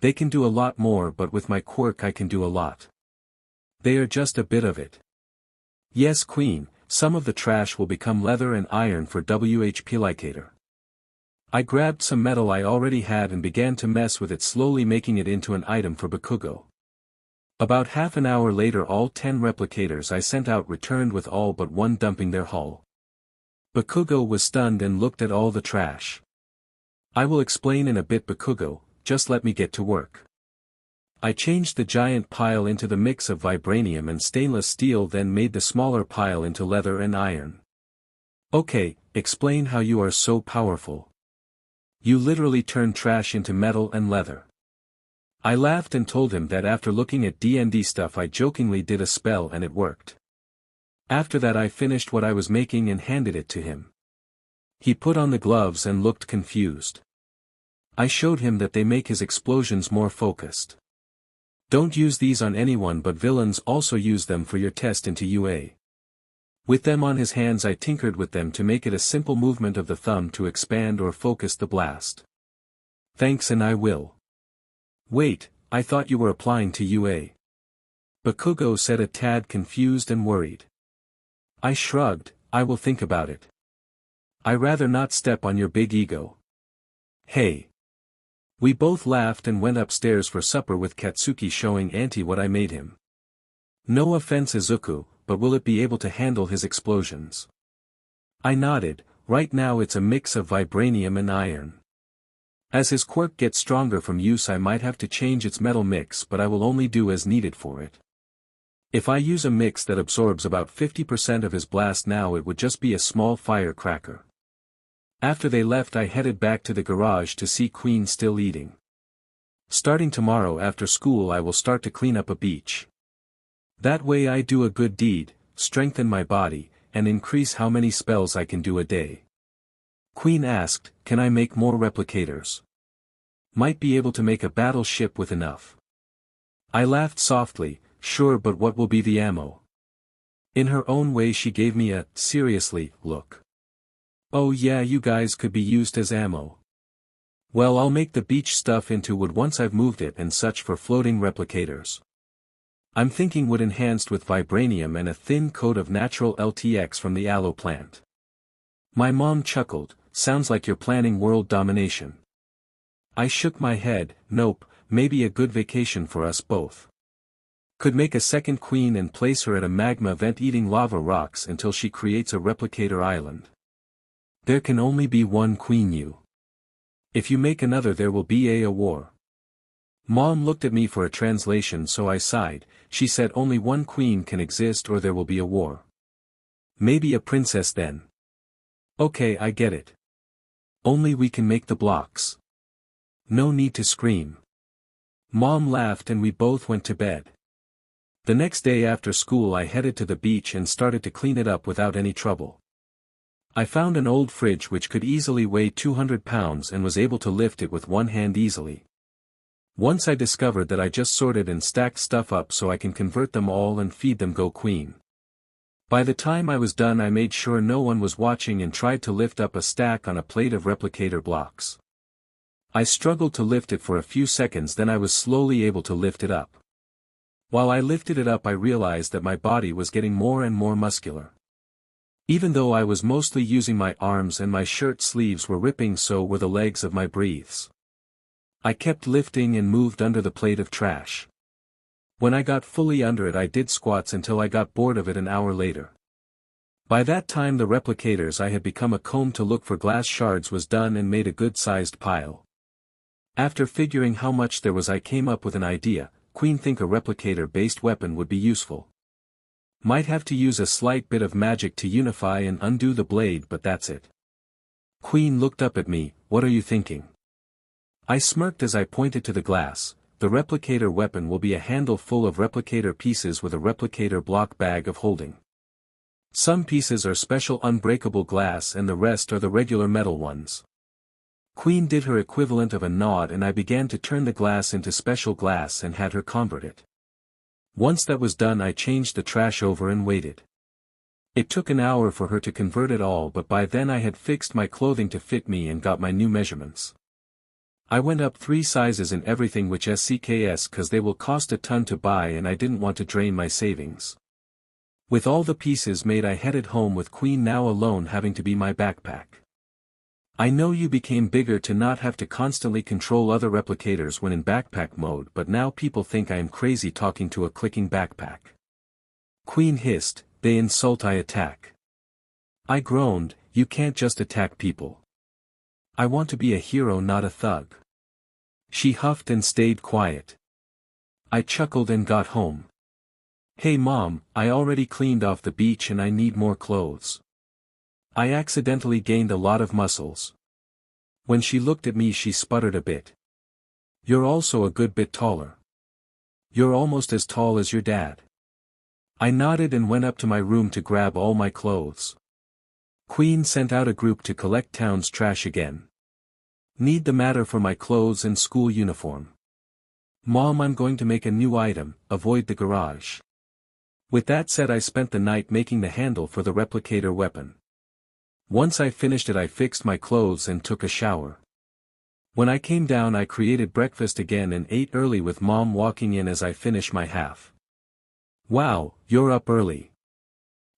They can do a lot more, but with my quirk I can do a lot. They are just a bit of it. Yes Queen, some of the trash will become leather and iron for replicator. I grabbed some metal I already had and began to mess with it, slowly making it into an item for Bakugo. About half an hour later all 10 replicators I sent out returned with all but one dumping their haul. Bakugo was stunned and looked at all the trash. I will explain in a bit Bakugo, just let me get to work. I changed the giant pile into the mix of vibranium and stainless steel, then made the smaller pile into leather and iron. Okay, explain how you are so powerful. You literally turn trash into metal and leather. I laughed and told him that after looking at D&D stuff I jokingly did a spell and it worked. After that I finished what I was making and handed it to him. He put on the gloves and looked confused. I showed him that they make his explosions more focused. Don't use these on anyone, but villains also use them for your test into UA. With them on his hands I tinkered with them to make it a simple movement of the thumb to expand or focus the blast. Thanks, and I will. Wait, I thought you were applying to UA. Bakugo said, a tad confused and worried. I shrugged, I will think about it. I rather not step on your big ego. Hey. We both laughed and went upstairs for supper with Katsuki showing Auntie what I made him. No offense Izuku, but will it be able to handle his explosions? I nodded. Right now it's a mix of vibranium and iron. As his quirk gets stronger from use I might have to change its metal mix, but I will only do as needed for it. If I use a mix that absorbs about 50% of his blast now it would just be a small firecracker. After they left I headed back to the garage to see Queen still eating. Starting tomorrow after school I will start to clean up a beach. That way I do a good deed, strengthen my body, and increase how many spells I can do a day. Queen asked, can I make more replicators? Might be able to make a battleship with enough. I laughed softly, sure, but what will be the ammo? In her own way she gave me a, seriously, look. Oh yeah, you guys could be used as ammo. Well, I'll make the beach stuff into wood once I've moved it and such for floating replicators. I'm thinking wood enhanced with vibranium and a thin coat of natural LTX from the aloe plant. My mom chuckled, sounds like you're planning world domination. I shook my head, nope, maybe a good vacation for us both. Could make a second queen and place her at a magma vent eating lava rocks until she creates a replicator island. There can only be one queen you. If you make another there will be a war. Mom looked at me for a translation so I sighed, she said only one queen can exist or there will be a war. Maybe a princess then. Okay, I get it. Only we can make the blocks. No need to scream. Mom laughed and we both went to bed. The next day after school I headed to the beach and started to clean it up without any trouble. I found an old fridge which could easily weigh 200 pounds and was able to lift it with one hand easily. Once I discovered that I just sorted and stacked stuff up so I can convert them all and feed them go queen. By the time I was done I made sure no one was watching and tried to lift up a stack on a plate of replicator blocks. I struggled to lift it for a few seconds, then I was slowly able to lift it up. While I lifted it up I realized that my body was getting more and more muscular. Even though I was mostly using my arms and my shirt sleeves were ripping, so were the legs of my breaths. I kept lifting and moved under the plate of trash. When I got fully under it I did squats until I got bored of it an hour later. By that time the replicators I had become a comb to look for glass shards was done and made a good-sized pile. After figuring how much there was I came up with an idea. Queen think a replicator-based weapon would be useful. Might have to use a slight bit of magic to unify and undo the blade, but that's it. Queen looked up at me, what are you thinking? I smirked as I pointed to the glass. The replicator weapon will be a handle full of replicator pieces with a replicator block bag of holding. Some pieces are special unbreakable glass and the rest are the regular metal ones. Queen did her equivalent of a nod and I began to turn the glass into special glass and had her convert it. Once that was done I changed the trash over and waited. It took an hour for her to convert it all, but by then I had fixed my clothing to fit me and got my new measurements. I went up 3 sizes in everything which SCKS cause they will cost a ton to buy and I didn't want to drain my savings. With all the pieces made I headed home with Queen now alone having to be my backpack. I know you became bigger to not have to constantly control other replicators when in backpack mode, but now people think I am crazy talking to a clicking backpack. Queen hissed, they insult I attack. I groaned, you can't just attack people. I want to be a hero, not a thug. She huffed and stayed quiet. I chuckled and got home. Hey Mom, I already cleaned off the beach and I need more clothes. I accidentally gained a lot of muscles. When she looked at me she sputtered a bit. You're also a good bit taller. You're almost as tall as your dad. I nodded and went up to my room to grab all my clothes. Queen sent out a group to collect town's trash again. Need the matter for my clothes and school uniform. Mom, I'm going to make a new item, avoid the garage. With that said, I spent the night making the handle for the replicator weapon. Once I finished it I fixed my clothes and took a shower. When I came down I created breakfast again and ate early with Mom walking in as I finished my half. Wow, you're up early.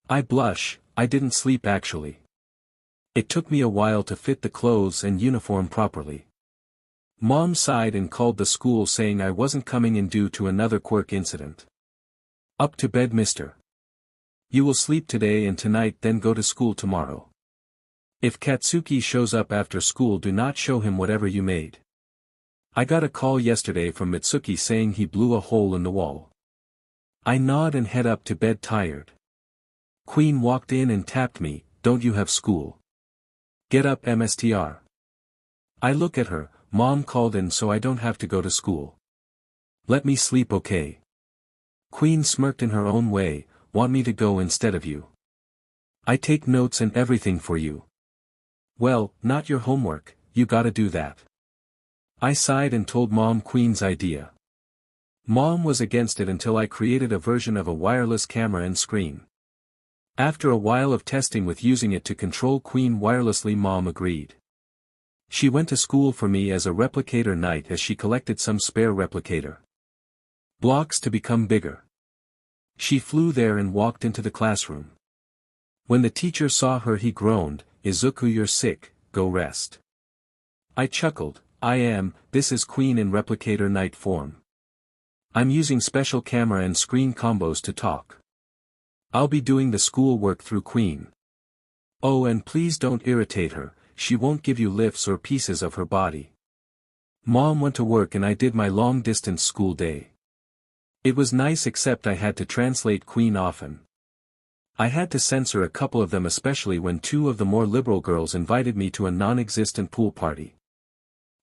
I blush, I didn't sleep actually. It took me a while to fit the clothes and uniform properly. Mom sighed and called the school saying I wasn't coming in due to another quirk incident. Up to bed, mister. You will sleep today and tonight, then go to school tomorrow. If Katsuki shows up after school, do not show him whatever you made. I got a call yesterday from Mitsuki saying he blew a hole in the wall. I nod and head up to bed tired. Queen walked in and tapped me, don't you have school? Get up, MSTR. I look at her, Mom called in so I don't have to go to school. Let me sleep, okay? Queen smirked in her own way, want me to go instead of you? I take notes and everything for you. Well, not your homework, you gotta do that. I sighed and told Mom Queen's idea. Mom was against it until I created a version of a wireless camera and screen. After a while of testing with using it to control Queen wirelessly, Mom agreed. She went to school for me as a replicator knight as she collected some spare replicator blocks to become bigger. She flew there and walked into the classroom. When the teacher saw her he groaned, Izuku, you're sick, go rest. I chuckled, I am, this is Queen in replicator knight form. I'm using special camera and screen combos to talk. I'll be doing the school work through Queen. Oh, and please don't irritate her, she won't give you lifts or pieces of her body. Mom went to work and I did my long-distance school day. It was nice except I had to translate Queen often. I had to censor a couple of them, especially when two of the more liberal girls invited me to a non-existent pool party.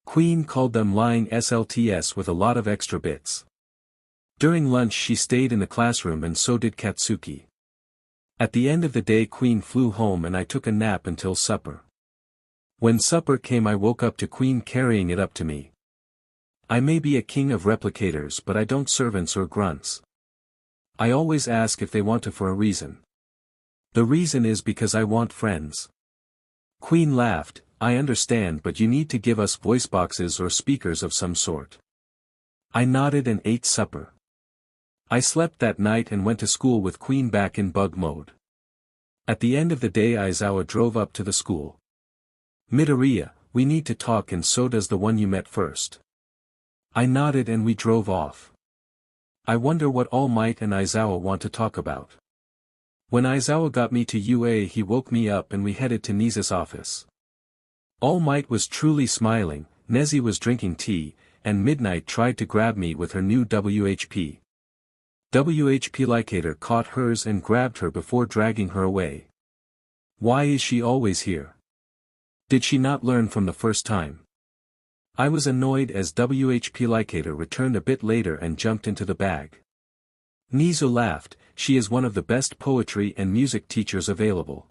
Queen called them lying SLTS with a lot of extra bits. During lunch she stayed in the classroom and so did Katsuki. At the end of the day Queen flew home and I took a nap until supper. When supper came I woke up to Queen carrying it up to me. I may be a king of replicators but I don't servants or grunts. I always ask if they want to for a reason. The reason is because I want friends. Queen laughed, I understand, but you need to give us voice boxes or speakers of some sort. I nodded and ate supper. I slept that night and went to school with Queen back in bug mode. At the end of the day Aizawa drove up to the school. Midoriya, we need to talk, and so does the one you met first. I nodded and we drove off. I wonder what All Might and Aizawa want to talk about. When Aizawa got me to UA he woke me up and we headed to Nisa's office. All Might was truly smiling, Nezzy was drinking tea, and Midnight tried to grab me with her new WHP. Replicator caught hers and grabbed her before dragging her away. Why is she always here? Did she not learn from the first time? I was annoyed as Replicator returned a bit later and jumped into the bag. Nizu laughed, she is one of the best poetry and music teachers available.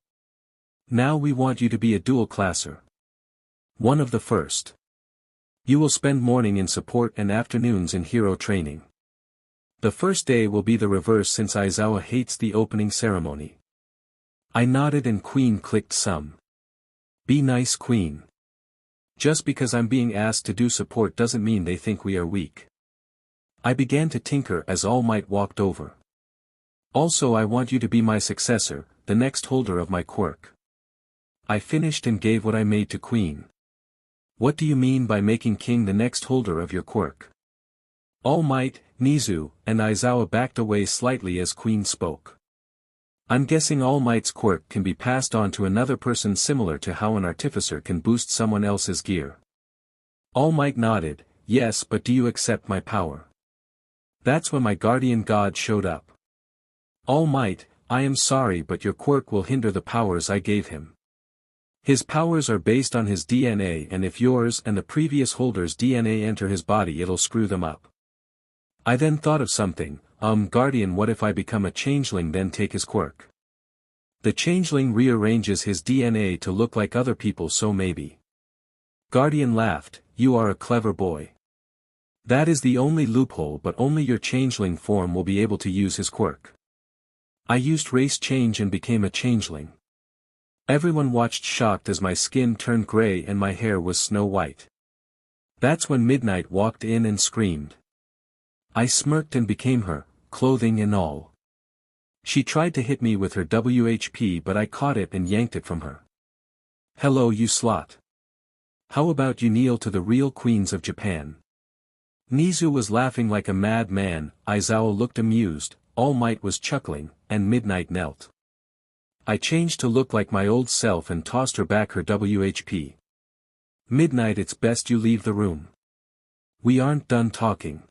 Now we want you to be a dual classer. One of the first. You will spend morning in support and afternoons in hero training. The first day will be the reverse since Aizawa hates the opening ceremony. I nodded and Queen clicked some. Be nice, Queen. Just because I'm being asked to do support doesn't mean they think we are weak. I began to tinker as All Might walked over. Also, I want you to be my successor, the next holder of my quirk. I finished and gave what I made to Queen. What do you mean by making King the next holder of your quirk? All Might, Nizu, and Aizawa backed away slightly as Queen spoke. I'm guessing All Might's quirk can be passed on to another person similar to how an artificer can boost someone else's gear. All Might nodded, yes, but do you accept my power? That's when my guardian god showed up. All Might, I am sorry but your quirk will hinder the powers I gave him. His powers are based on his DNA and if yours and the previous holder's DNA enter his body it'll screw them up. I then thought of something, Guardian, what if I become a changeling then take his quirk? The changeling rearranges his DNA to look like other people so maybe. Guardian laughed, you are a clever boy. That is the only loophole but only your changeling form will be able to use his quirk. I used race change and became a changeling. Everyone watched shocked as my skin turned gray and my hair was snow white. That's when Midnight walked in and screamed. I smirked and became her, clothing and all. She tried to hit me with her WHP but I caught it and yanked it from her. Hello you slut. How about you kneel to the real queens of Japan? Nizu was laughing like a mad man, Izuku looked amused, All Might was chuckling, and Midnight knelt. I changed to look like my old self and tossed her back her WHP. Midnight, it's best you leave the room. We aren't done talking.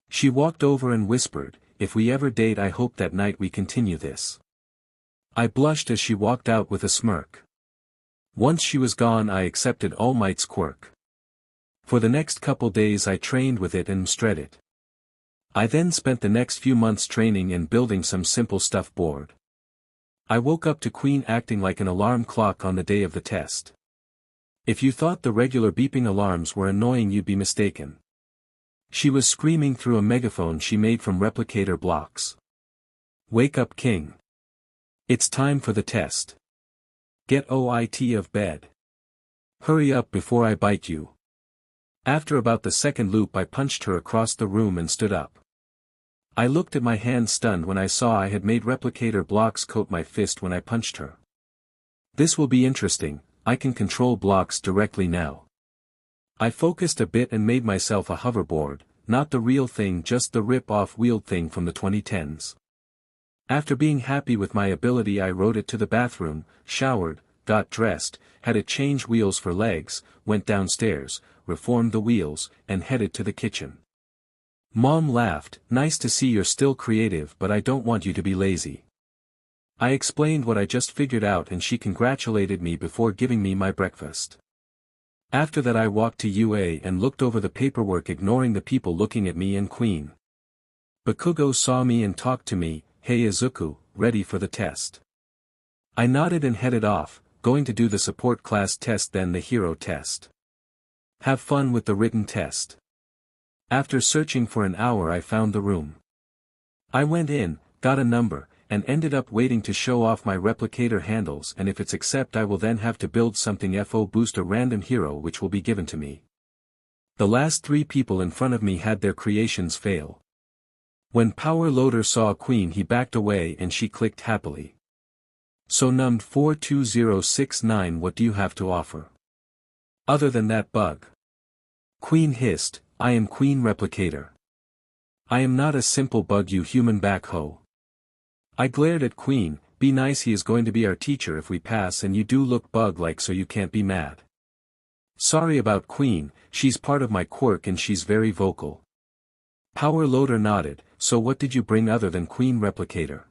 She walked over and whispered, if we ever date I hope that night we continue this. I blushed as she walked out with a smirk. Once she was gone I accepted All Might's quirk. For the next couple days I trained with it and mastered it. I then spent the next few months training and building some simple stuff board. I woke up to Queen acting like an alarm clock on the day of the test. If you thought the regular beeping alarms were annoying you'd be mistaken. She was screaming through a megaphone she made from replicator blocks. Wake up King. It's time for the test. Get out of bed. Hurry up before I bite you. After about the second loop I punched her across the room and stood up. I looked at my hand stunned when I saw I had made replicator blocks coat my fist when I punched her. This will be interesting, I can control blocks directly now. I focused a bit and made myself a hoverboard, not the real thing just the rip-off wheeled thing from the 2010s. After being happy with my ability I rode it to the bathroom, showered, got dressed, had it change wheels for legs, went downstairs, reformed the wheels, and headed to the kitchen. Mom laughed, nice to see you're still creative but I don't want you to be lazy. I explained what I just figured out and she congratulated me before giving me my breakfast. After that I walked to UA and looked over the paperwork ignoring the people looking at me and Queen. Bakugo saw me and talked to me, hey Izuku, ready for the test. I nodded and headed off, going to do the support class test then the hero test. Have fun with the written test. After searching for an hour I found the room. I went in, got a number, and ended up waiting to show off my replicator handles and if it's accept I will then have to build something FO boost a random hero which will be given to me. The last 3 people in front of me had their creations fail. When Power Loader saw Queen he backed away and she clicked happily. So numbed 42069 what do you have to offer? Other than that bug. Queen hissed, I am Queen Replicator. I am not a simple bug you human backhoe. I glared at Queen, be nice he is going to be our teacher if we pass and you do look bug-like so you can't be mad. Sorry about Queen, she's part of my quirk and she's very vocal. Power Loader nodded, so what did you bring other than Queen Replicator?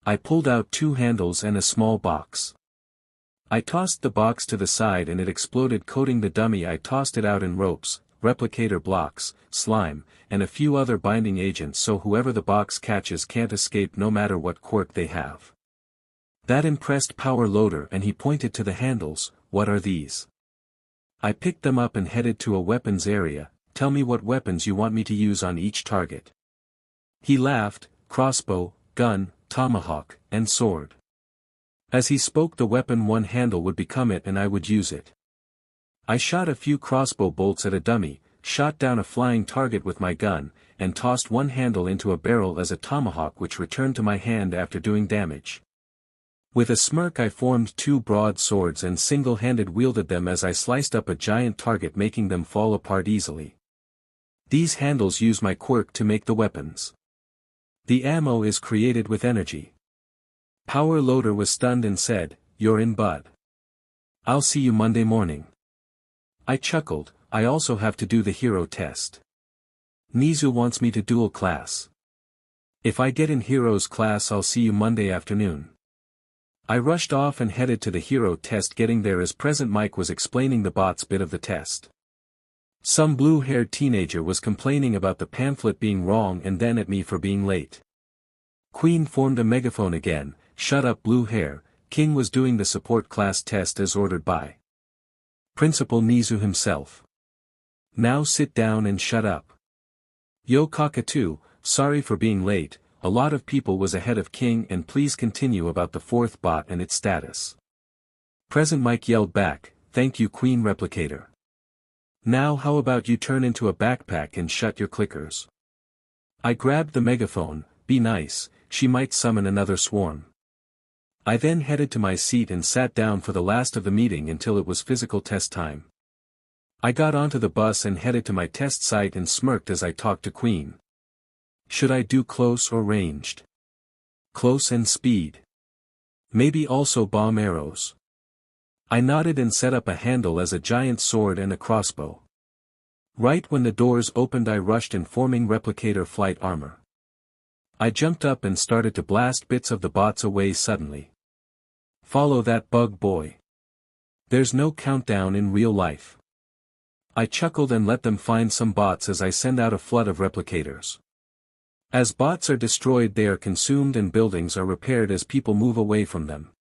I pulled out 2 handles and a small box. I tossed the box to the side and it exploded coating the dummy. I tossed it out in ropes, replicator blocks, slime, and a few other binding agents so whoever the box catches can't escape no matter what quirk they have. That impressed Power Loader and he pointed to the handles, what are these? I picked them up and headed to a weapons area, tell me what weapons you want me to use on each target. He laughed, crossbow, gun, tomahawk, and sword. As he spoke the weapon one handle would become it and I would use it. I shot a few crossbow bolts at a dummy, shot down a flying target with my gun, and tossed one handle into a barrel as a tomahawk which returned to my hand after doing damage. With a smirk I formed 2 broad swords and single-handed wielded them as I sliced up a giant target making them fall apart easily. These handles use my quirk to make the weapons. The ammo is created with energy. Power Loader was stunned and said, "You're in, bud. I'll see you Monday morning." I chuckled, I also have to do the hero test. Nizu wants me to dual class. If I get in heroes class I'll see you Monday afternoon. I rushed off and headed to the hero test. Getting there as present Mike was explaining the bots bit of the test. Some blue-haired teenager was complaining about the pamphlet being wrong and then at me for being late. Queen formed a megaphone again, "Shut up blue hair." King was doing the support class test as ordered by Principal Nizu himself. "Now sit down and shut up." Yo Cockatoo, sorry for being late, a lot of people was ahead of King and please continue about the fourth bot and its status. Present Mike yelled back, "Thank you Queen Replicator. Now how about you turn into a backpack and shut your clickers?" I grabbed the megaphone, "Be nice, she might summon another swarm." I then headed to my seat and sat down for the last of the meeting until it was physical test time. I got onto the bus and headed to my test site and smirked as I talked to Queen. Should I do close or ranged? Close and speed. Maybe also bomb arrows. I nodded and set up a handle as a giant sword and a crossbow. Right when the doors opened I rushed in forming replicator flight armor. I jumped up and started to blast bits of the bots away suddenly. Follow that bug boy. There's no countdown in real life. I chuckled and let them find some bots as I send out a flood of replicators. As bots are destroyed they are consumed and buildings are repaired as people move away from them.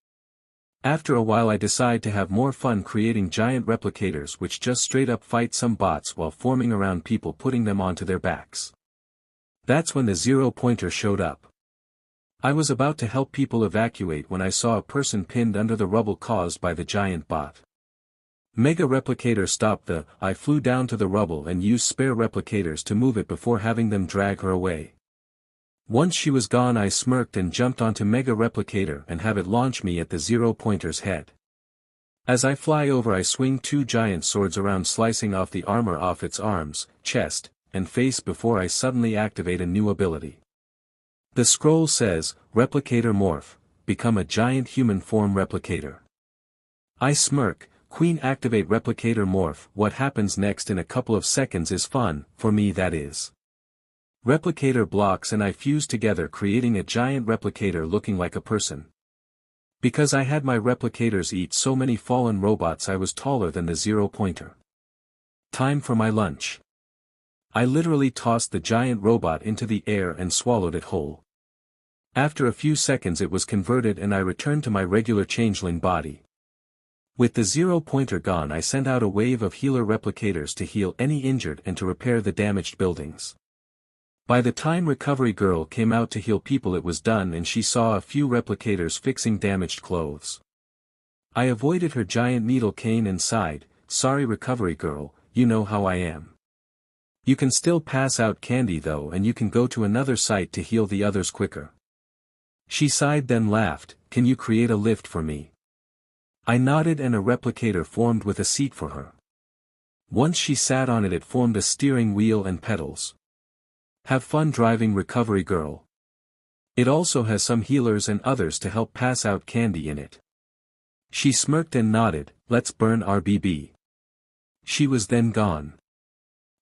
After a while I decide to have more fun creating giant replicators which just straight up fight some bots while forming around people putting them onto their backs. That's when the 0-pointer showed up. I was about to help people evacuate when I saw a person pinned under the rubble caused by the giant bot. Mega Replicator stopped I flew down to the rubble and used spare replicators to move it before having them drag her away. Once she was gone I smirked and jumped onto Mega Replicator and have it launch me at the 0-pointer's head. As I fly over I swing two giant swords around slicing off the armor off its arms, chest, and face before I suddenly activate a new ability. The scroll says, "Replicator Morph, become a giant human form replicator." I smirk, Queen activate Replicator Morph. What happens next in a couple of seconds is fun, for me that is. Replicator blocks and I fuse together creating a giant replicator looking like a person. Because I had my replicators eat so many fallen robots I was taller than the 0-pointer. Time for my lunch. I literally tossed the giant robot into the air and swallowed it whole. After a few seconds it was converted and I returned to my regular changeling body. With the 0-pointer gone I sent out a wave of healer replicators to heal any injured and to repair the damaged buildings. By the time Recovery Girl came out to heal people it was done and she saw a few replicators fixing damaged clothes. I avoided her giant needle cane and sighed, "Sorry Recovery Girl, you know how I am. You can still pass out candy though and you can go to another site to heal the others quicker." She sighed then laughed, "Can you create a lift for me?" I nodded and a replicator formed with a seat for her. Once she sat on it formed a steering wheel and pedals. Have fun driving Recovery Girl. It also has some healers and others to help pass out candy in it. She smirked and nodded, "Let's burn RBB." She was then gone.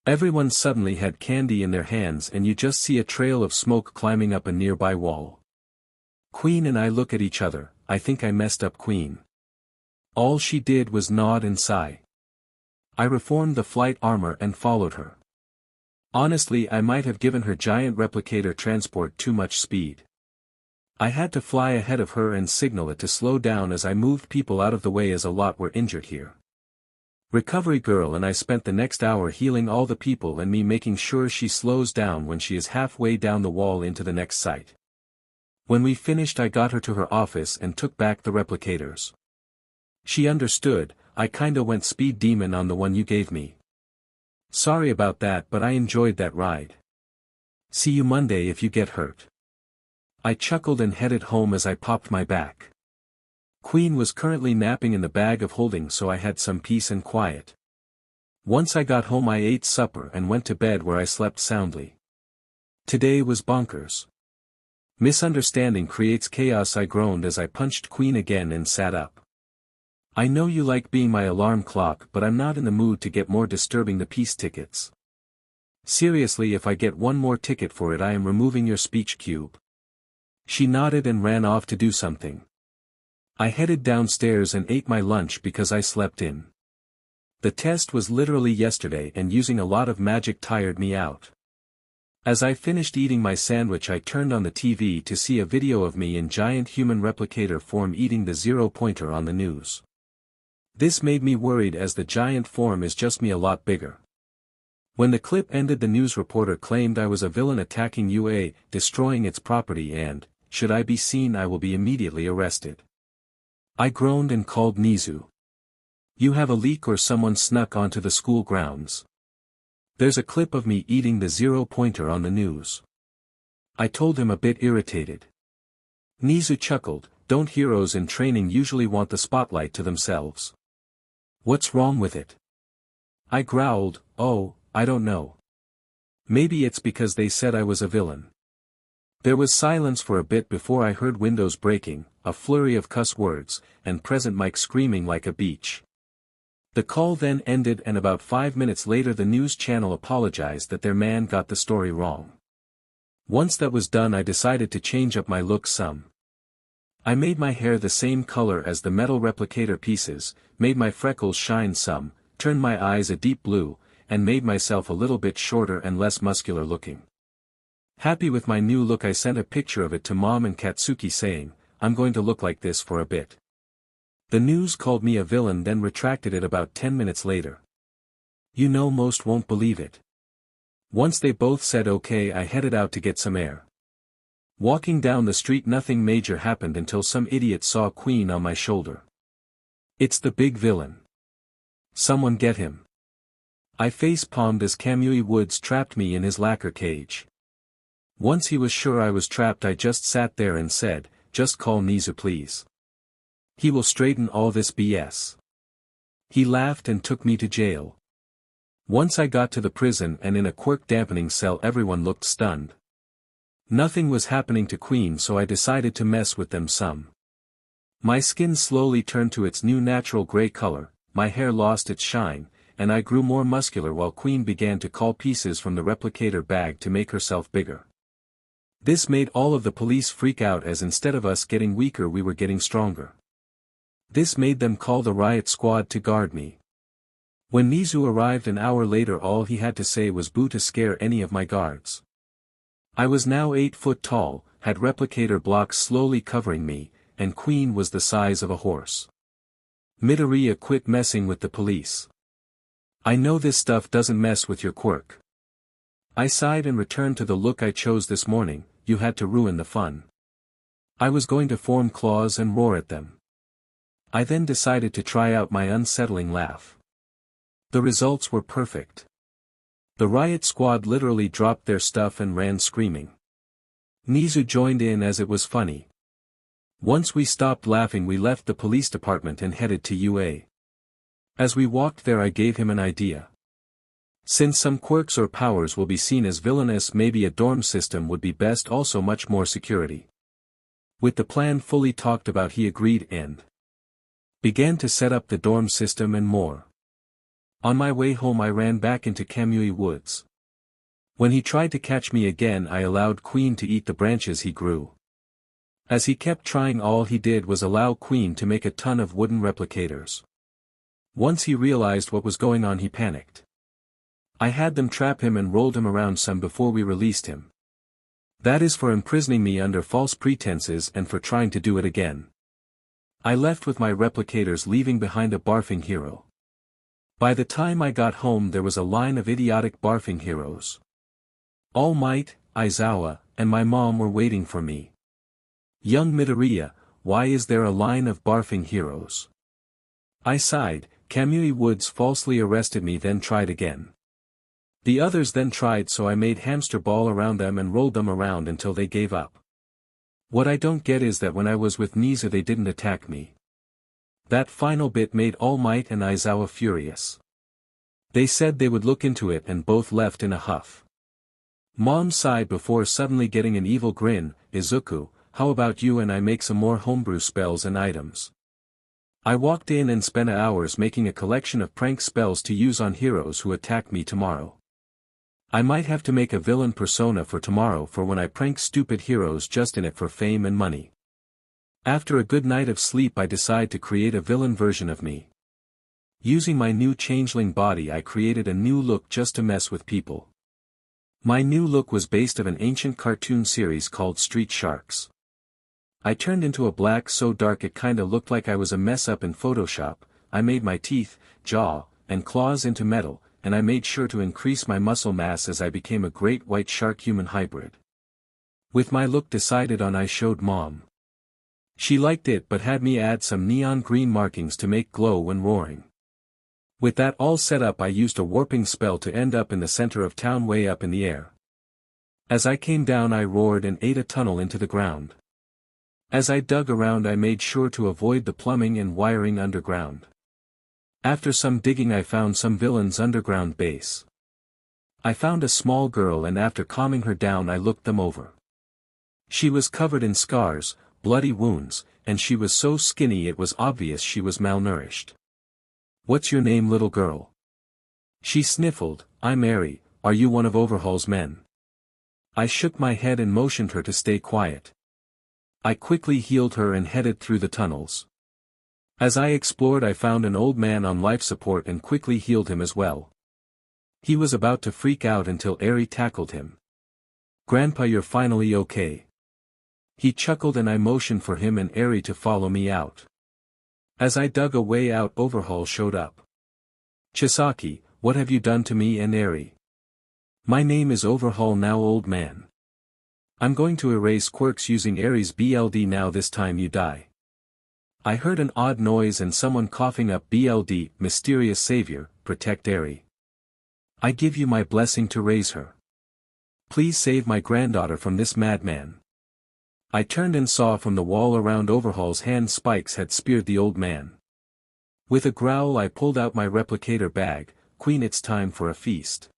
Everyone suddenly had candy in their hands and you just see a trail of smoke climbing up a nearby wall. Queen and I look at each other, I think I messed up Queen. All she did was nod and sigh. I reformed the flight armor and followed her. Honestly I might have given her giant replicator transport too much speed. I had to fly ahead of her and signal it to slow down as I moved people out of the way as a lot were injured here. Recovery Girl and I spent the next hour healing all the people and me making sure she slows down when she is halfway down the wall into the next site. When we finished I got her to her office and took back the replicators. She understood, "I kinda went speed demon on the one you gave me. Sorry about that but I enjoyed that ride. See you Monday if you get hurt." I chuckled and headed home as I popped my back. Queen was currently napping in the bag of holding so I had some peace and quiet. Once I got home I ate supper and went to bed where I slept soundly. Today was bonkers. Misunderstanding creates chaos, I groaned as I punched Queen again and sat up. I know you like being my alarm clock, but I'm not in the mood to get more disturbing the peace tickets. Seriously, if I get one more ticket for it I am removing your speech cube. She nodded and ran off to do something. I headed downstairs and ate my lunch because I slept in. The test was literally yesterday and using a lot of magic tired me out. As I finished eating my sandwich I turned on the TV to see a video of me in giant human replicator form eating the zero-pointer on the news. This made me worried as the giant form is just me a lot bigger. When the clip ended the news reporter claimed I was a villain attacking UA, destroying its property and, should I be seen I will be immediately arrested. I groaned and called Nizu. You have a leak or someone snuck onto the school grounds. There's a clip of me eating the zero-pointer on the news. I told him a bit irritated. Nizu chuckled, don't heroes in training usually want the spotlight to themselves? What's wrong with it? I growled, oh, I don't know. Maybe it's because they said I was a villain. There was silence for a bit before I heard windows breaking, a flurry of cuss words, and Present Mike screaming like a beach. The call then ended and about 5 minutes later the news channel apologized that their man got the story wrong. Once that was done I decided to change up my look some. I made my hair the same color as the metal replicator pieces, made my freckles shine some, turned my eyes a deep blue, and made myself a little bit shorter and less muscular looking. Happy with my new look I sent a picture of it to Mom and Katsuki saying, I'm going to look like this for a bit. The news called me a villain then retracted it about 10 minutes later. You know most won't believe it. Once they both said okay I headed out to get some air. Walking down the street nothing major happened until some idiot saw Queen on my shoulder. It's the big villain. Someone get him. I face-palmed as Kamui Woods trapped me in his lacquer cage. Once he was sure I was trapped I just sat there and said, just call Nizu please. He will straighten all this BS. He laughed and took me to jail. Once I got to the prison and in a quirk dampening cell everyone looked stunned. Nothing was happening to Queen so I decided to mess with them some. My skin slowly turned to its new natural gray color, my hair lost its shine, and I grew more muscular while Queen began to call pieces from the replicator bag to make herself bigger. This made all of the police freak out as instead of us getting weaker we were getting stronger. This made them call the riot squad to guard me. When Nizu arrived an hour later all he had to say was boo to scare any of my guards. I was now 8 foot tall, had replicator blocks slowly covering me, and Queen was the size of a horse. Midoriya quit messing with the police. I know this stuff doesn't mess with your quirk. I sighed and returned to the look I chose this morning, you had to ruin the fun. I was going to form claws and roar at them. I then decided to try out my unsettling laugh. The results were perfect. The riot squad literally dropped their stuff and ran screaming. Nizu joined in as it was funny. Once we stopped laughing we left the police department and headed to UA. As we walked there I gave him an idea. Since some quirks or powers will be seen as villainous maybe a dorm system would be best, also much more security. With the plan fully talked about he agreed and began to set up the dorm system and more. On my way home I ran back into Kamui Woods. When he tried to catch me again I allowed Queen to eat the branches he grew. As he kept trying all he did was allow Queen to make a ton of wooden replicators. Once he realized what was going on he panicked. I had them trap him and rolled him around some before we released him. That is for imprisoning me under false pretenses and for trying to do it again. I left with my replicators leaving behind a barfing hero. By the time I got home there was a line of idiotic barfing heroes. All Might, Aizawa, and my mom were waiting for me. Young Midoriya, why is there a line of barfing heroes? I sighed, Kamui Woods falsely arrested me then tried again. The others then tried so I made hamster ball around them and rolled them around until they gave up. What I don't get is that when I was with Nizu they didn't attack me. That final bit made All Might and Aizawa furious. They said they would look into it and both left in a huff. Mom sighed before suddenly getting an evil grin. Izuku, how about you and I make some more homebrew spells and items? I walked in and spent hours making a collection of prank spells to use on heroes who attack me tomorrow. I might have to make a villain persona for tomorrow for when I prank stupid heroes just in it for fame and money. After a good night of sleep I decide to create a villain version of me. Using my new changeling body I created a new look just to mess with people. My new look was based on an ancient cartoon series called Street Sharks. I turned into a black so dark it kinda looked like I was a mess up in Photoshop. I made my teeth, jaw, and claws into metal, and I made sure to increase my muscle mass as I became a great white shark human hybrid. With my look decided on I showed Mom. She liked it but had me add some neon green markings to make glow when roaring. With that all set up I used a warping spell to end up in the center of town way up in the air. As I came down I roared and ate a tunnel into the ground. As I dug around I made sure to avoid the plumbing and wiring underground. After some digging I found some villain's underground base. I found a small girl and after calming her down I looked them over. She was covered in scars, bloody wounds, and she was so skinny it was obvious she was malnourished. What's your name, little girl? She sniffled. I'm Mary. Are you one of Overhaul's men? I shook my head and motioned her to stay quiet. I quickly healed her and headed through the tunnels. As I explored I found an old man on life support and quickly healed him as well. He was about to freak out until Eri tackled him. Grandpa, you're finally okay. He chuckled and I motioned for him and Eri to follow me out. As I dug a way out Overhaul showed up. Chisaki, what have you done to me and Eri? My name is Overhaul now, old man. I'm going to erase quirks using Eri's BLD now, this time you die. I heard an odd noise and someone coughing up. BLD, mysterious savior, protect Eri. I give you my blessing to raise her. Please save my granddaughter from this madman. I turned and saw from the wall around Overhaul's hand spikes had speared the old man. With a growl I pulled out my replicator bag. Queen, it's time for a feast.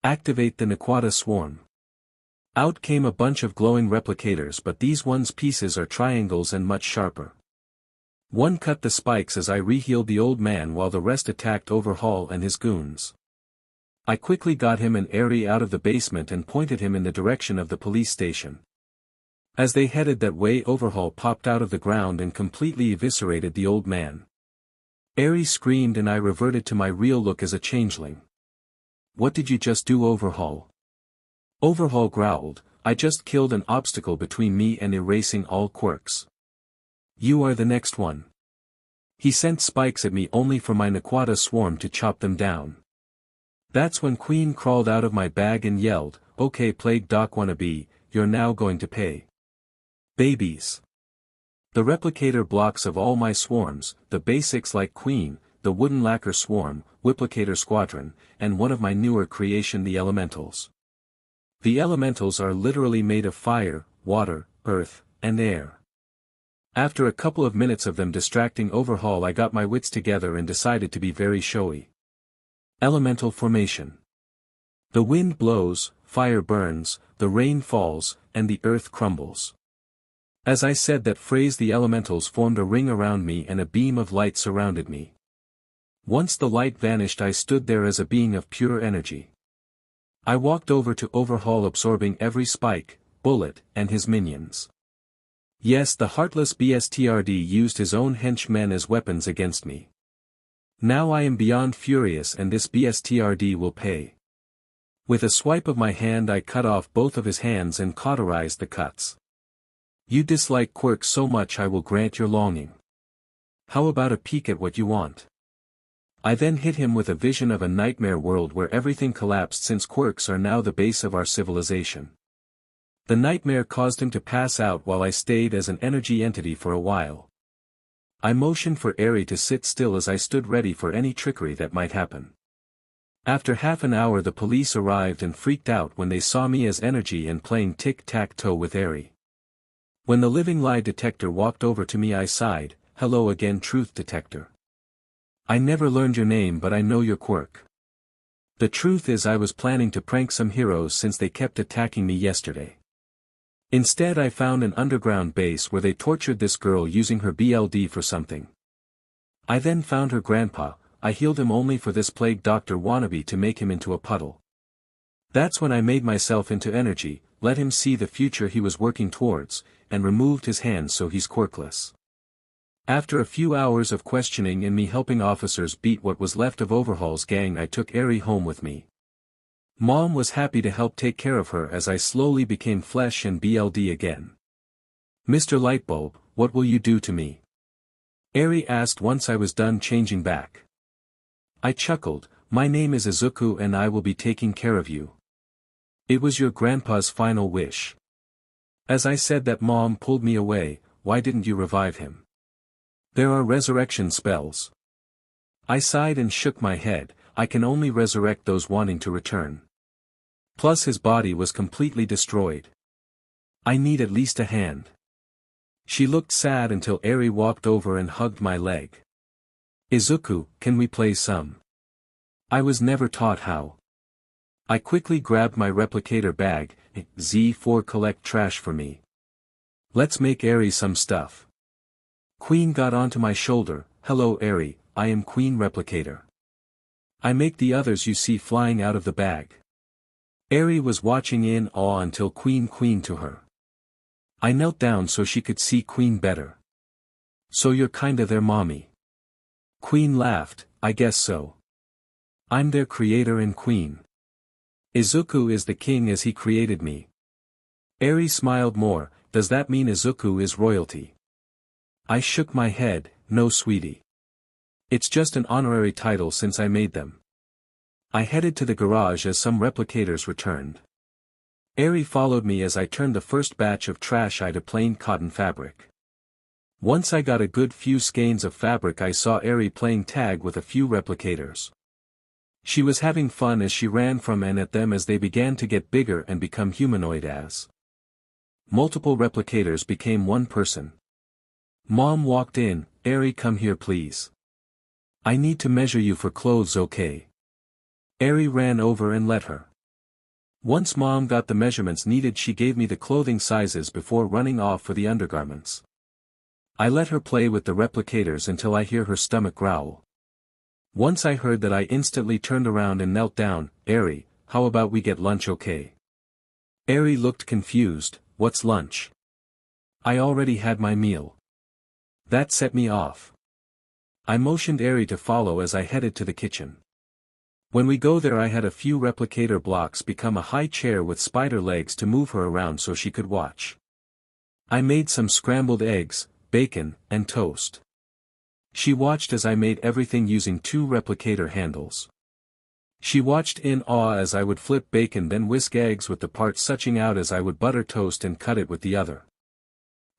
Activate the Naquata swarm. Out came a bunch of glowing replicators, but these one's pieces are triangles and much sharper. One cut the spikes as I re-healed the old man while the rest attacked Overhaul and his goons. I quickly got him and Eri out of the basement and pointed him in the direction of the police station. As they headed that way Overhaul popped out of the ground and completely eviscerated the old man. Eri screamed and I reverted to my real look as a changeling. What did you just do, Overhaul? Overhaul growled, I just killed an obstacle between me and erasing all quirks. You are the next one. He sent spikes at me only for my Naquata swarm to chop them down. That's when Queen crawled out of my bag and yelled, okay Plague Doc wannabe, you're now going to pay. Babies. The replicator blocks of all my swarms, the basics like Queen, the wooden lacquer swarm, replicator squadron, and one of my newer creation, the elementals. The elementals are literally made of fire, water, earth, and air. After a couple of minutes of them distracting Overhaul I got my wits together and decided to be very showy. Elemental formation. The wind blows, fire burns, the rain falls, and the earth crumbles. As I said that phrase the elementals formed a ring around me and a beam of light surrounded me. Once the light vanished I stood there as a being of pure energy. I walked over to Overhaul absorbing every spike, bullet, and his minions. Yes, the heartless BSTRD used his own henchmen as weapons against me. Now I am beyond furious and this BSTRD will pay. With a swipe of my hand I cut off both of his hands and cauterized the cuts. You dislike quirks so much I will grant your longing. How about a peek at what you want? I then hit him with a vision of a nightmare world where everything collapsed since quirks are now the base of our civilization. The nightmare caused him to pass out while I stayed as an energy entity for a while. I motioned for Eri to sit still as I stood ready for any trickery that might happen. After half an hour the police arrived and freaked out when they saw me as energy and playing tic-tac-toe with Eri. When the living lie detector walked over to me I sighed, hello again truth detector. I never learned your name but I know your quirk. The truth is I was planning to prank some heroes since they kept attacking me yesterday. Instead I found an underground base where they tortured this girl using her BLD for something. I then found her grandpa, I healed him only for this plague doctor wannabe to make him into a puddle. That's when I made myself into energy, let him see the future he was working towards, and removed his hands so he's quirkless. After a few hours of questioning and me helping officers beat what was left of Overhaul's gang, I took Eri home with me. Mom was happy to help take care of her as I slowly became flesh and BLD again. "Mr. Lightbulb, what will you do to me?" Eri asked once I was done changing back. I chuckled, "My name is Izuku and I will be taking care of you." It was your grandpa's final wish. As I said that, Mom pulled me away. "Why didn't you revive him? There are resurrection spells." I sighed and shook my head. I can only resurrect those wanting to return. Plus his body was completely destroyed. I need at least a hand. She looked sad until Eri walked over and hugged my leg. "Izuku, can we play some? I was never taught how." I quickly grabbed my replicator bag. Z4 collect trash for me. Let's make Eri some stuff. Queen got onto my shoulder. "Hello Eri, I am Queen Replicator. I make the others you see flying out of the bag." Eri was watching in awe until Queen to her. I knelt down so she could see Queen better. "So you're kinda their mommy?" Queen laughed. "I guess so. I'm their creator and queen. Izuku is the king as he created me." Eri smiled more. "Does that mean Izuku is royalty?" I shook my head. "No sweetie. It's just an honorary title since I made them." I headed to the garage as some replicators returned. Eri followed me as I turned the first batch of trash into plain cotton fabric. Once I got a good few skeins of fabric, I saw Eri playing tag with a few replicators. She was having fun as she ran from and at them as they began to get bigger and become humanoid as multiple replicators became one person. Mom walked in. "Eri, come here please. I need to measure you for clothes, okay?" Eri ran over and let her. Once Mom got the measurements needed, she gave me the clothing sizes before running off for the undergarments. I let her play with the replicators until I hear her stomach growl. Once I heard that, I instantly turned around and knelt down. "Eri, how about we get lunch, okay?" Eri looked confused. "What's lunch? I already had my meal." That set me off. I motioned Eri to follow as I headed to the kitchen. When we go there, I had a few replicator blocks become a high chair with spider legs to move her around so she could watch. I made some scrambled eggs, bacon, and toast. She watched as I made everything using 2 replicator handles. She watched in awe as I would flip bacon, then whisk eggs with the part suching out as I would butter toast and cut it with the other.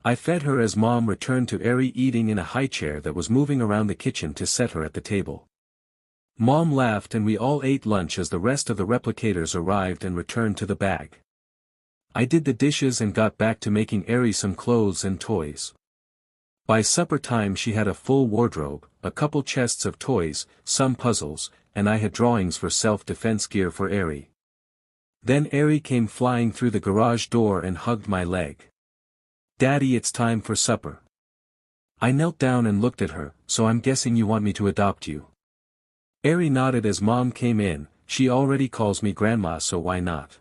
I fed her as Mom returned to Eri eating in a high chair that was moving around the kitchen to set her at the table. Mom laughed and we all ate lunch as the rest of the replicators arrived and returned to the bag. I did the dishes and got back to making Eri some clothes and toys. By supper time she had a full wardrobe, a couple chests of toys, some puzzles, and I had drawings for self-defense gear for Eri. Then Eri came flying through the garage door and hugged my leg. "Daddy, it's time for supper." I knelt down and looked at her. "So I'm guessing you want me to adopt you?" Eri nodded as Mom came in. "She already calls me grandma, so why not?"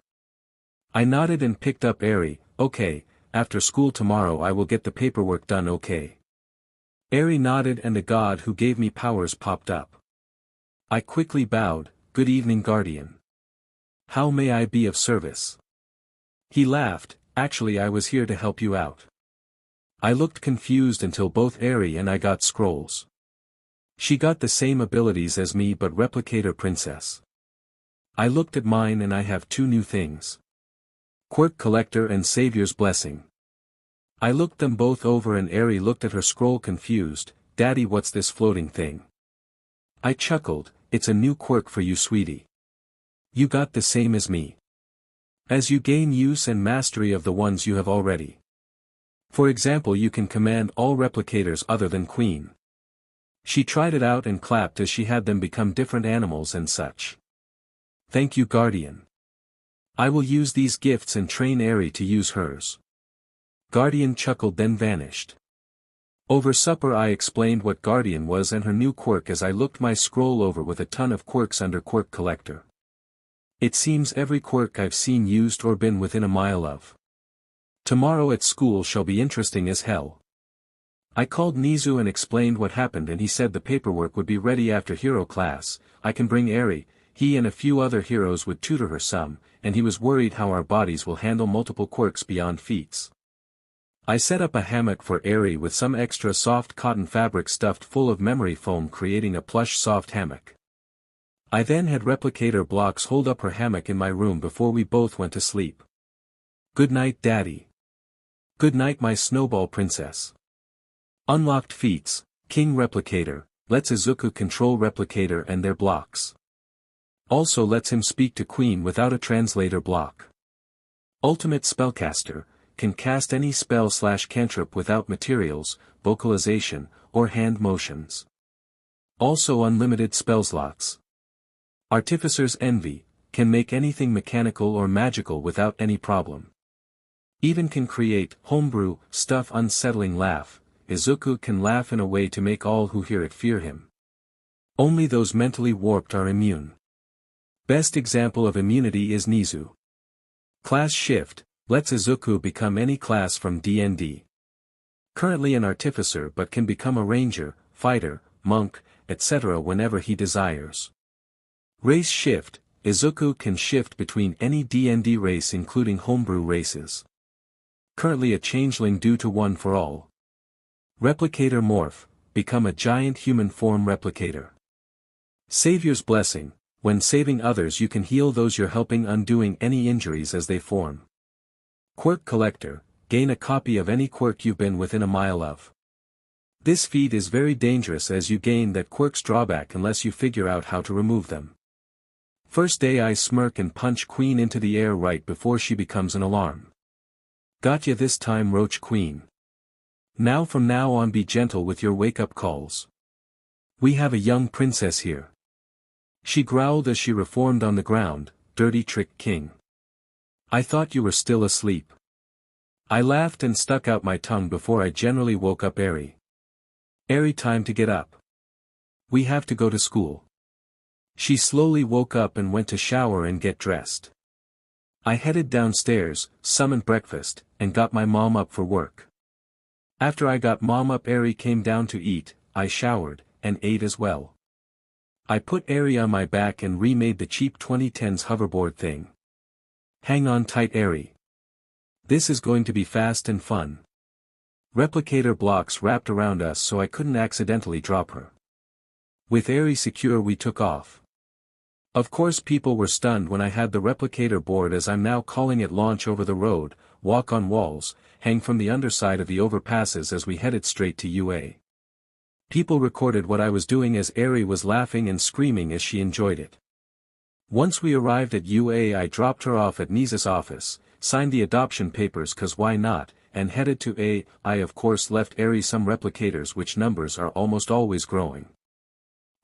I nodded and picked up Eri. "Okay, after school tomorrow I will get the paperwork done, okay?" Eri nodded and the god who gave me powers popped up. I quickly bowed. "Good evening, guardian. How may I be of service?" He laughed. "Actually, I was here to help you out." I looked confused until both Eri and I got scrolls. She got the same abilities as me but replicator princess. I looked at mine and I have 2 new things. Quirk Collector and Savior's Blessing. I looked them both over and Eri looked at her scroll confused. "Daddy, what's this floating thing?" I chuckled. "It's a new quirk for you, sweetie. You got the same as me. As you gain use and mastery of the ones you have already. For example, you can command all replicators other than Queen." She tried it out and clapped as she had them become different animals and such. Thank you, Guardian. I will use these gifts and train Eri to use hers. Guardian chuckled then vanished. Over supper I explained what Guardian was and her new quirk as I looked my scroll over with a ton of quirks under Quirk Collector. It seems every quirk I've seen used or been within a mile of. Tomorrow at school shall be interesting as hell. I called Nizu and explained what happened and he said the paperwork would be ready after hero class. I can bring Eri, he and a few other heroes would tutor her some, and he was worried how our bodies will handle multiple quirks beyond feats. I set up a hammock for Eri with some extra soft cotton fabric stuffed full of memory foam, creating a plush soft hammock. I then had replicator blocks hold up her hammock in my room before we both went to sleep. Good night, Daddy. Good night, my snowball princess. Unlocked feats, King Replicator, lets Izuku control Replicator and their blocks. Also lets him speak to Queen without a translator block. Ultimate Spellcaster, can cast any spell/cantrip without materials, vocalization, or hand motions. Also unlimited spell slots. Artificer's Envy, can make anything mechanical or magical without any problem. Even can create homebrew stuff. Unsettling Laugh, Izuku can laugh in a way to make all who hear it fear him. Only those mentally warped are immune. Best example of immunity is Nizu. Class Shift, lets Izuku become any class from DND. Currently an artificer but can become a ranger, fighter, monk, etc. whenever he desires. Race Shift, Izuku can shift between any DND race including homebrew races. Currently a changeling due to One for All. Replicator Morph, become a giant human form replicator. Savior's Blessing, when saving others you can heal those you're helping, undoing any injuries as they form. Quirk Collector, gain a copy of any quirk you've been within a mile of. This feat is very dangerous as you gain that quirk's drawback unless you figure out how to remove them. First day I smirk and punch Queen into the air right before she becomes an alarm. Gotcha this time, Roach Queen. Now from now on be gentle with your wake-up calls. We have a young princess here. She growled as she reformed on the ground, dirty trick king. I thought you were still asleep. I laughed and stuck out my tongue before I generally woke up Eri. Eri, time to get up. We have to go to school. She slowly woke up and went to shower and get dressed. I headed downstairs, summoned breakfast, and got my mom up for work. After I got mom up Eri came down to eat, I showered, and ate as well. I put Eri on my back and remade the cheap 2010s hoverboard thing. Hang on tight, Eri. This is going to be fast and fun. Replicator blocks wrapped around us so I couldn't accidentally drop her. With Eri secure we took off. Of course people were stunned when I had the replicator board, as I'm now calling it, launch over the road, walk on walls, hang from the underside of the overpasses as we headed straight to UA. People recorded what I was doing as Eri was laughing and screaming as she enjoyed it. Once we arrived at UA I dropped her off at Nisa's office, signed the adoption papers cause why not, and headed to A. I of course left Eri some replicators which numbers are almost always growing.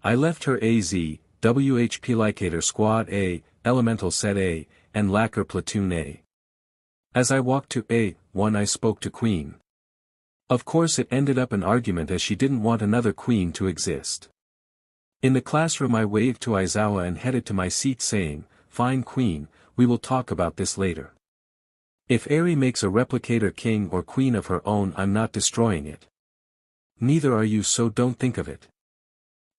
I left her AZ, WHP Replicator Squad A, Elemental Set A, and Lacquer Platoon A. As I walked to A1 I spoke to Queen. Of course it ended up an argument as she didn't want another queen to exist. In the classroom I waved to Aizawa and headed to my seat saying, "Fine Queen, we will talk about this later. If Eri makes a replicator king or queen of her own I'm not destroying it. Neither are you, so don't think of it."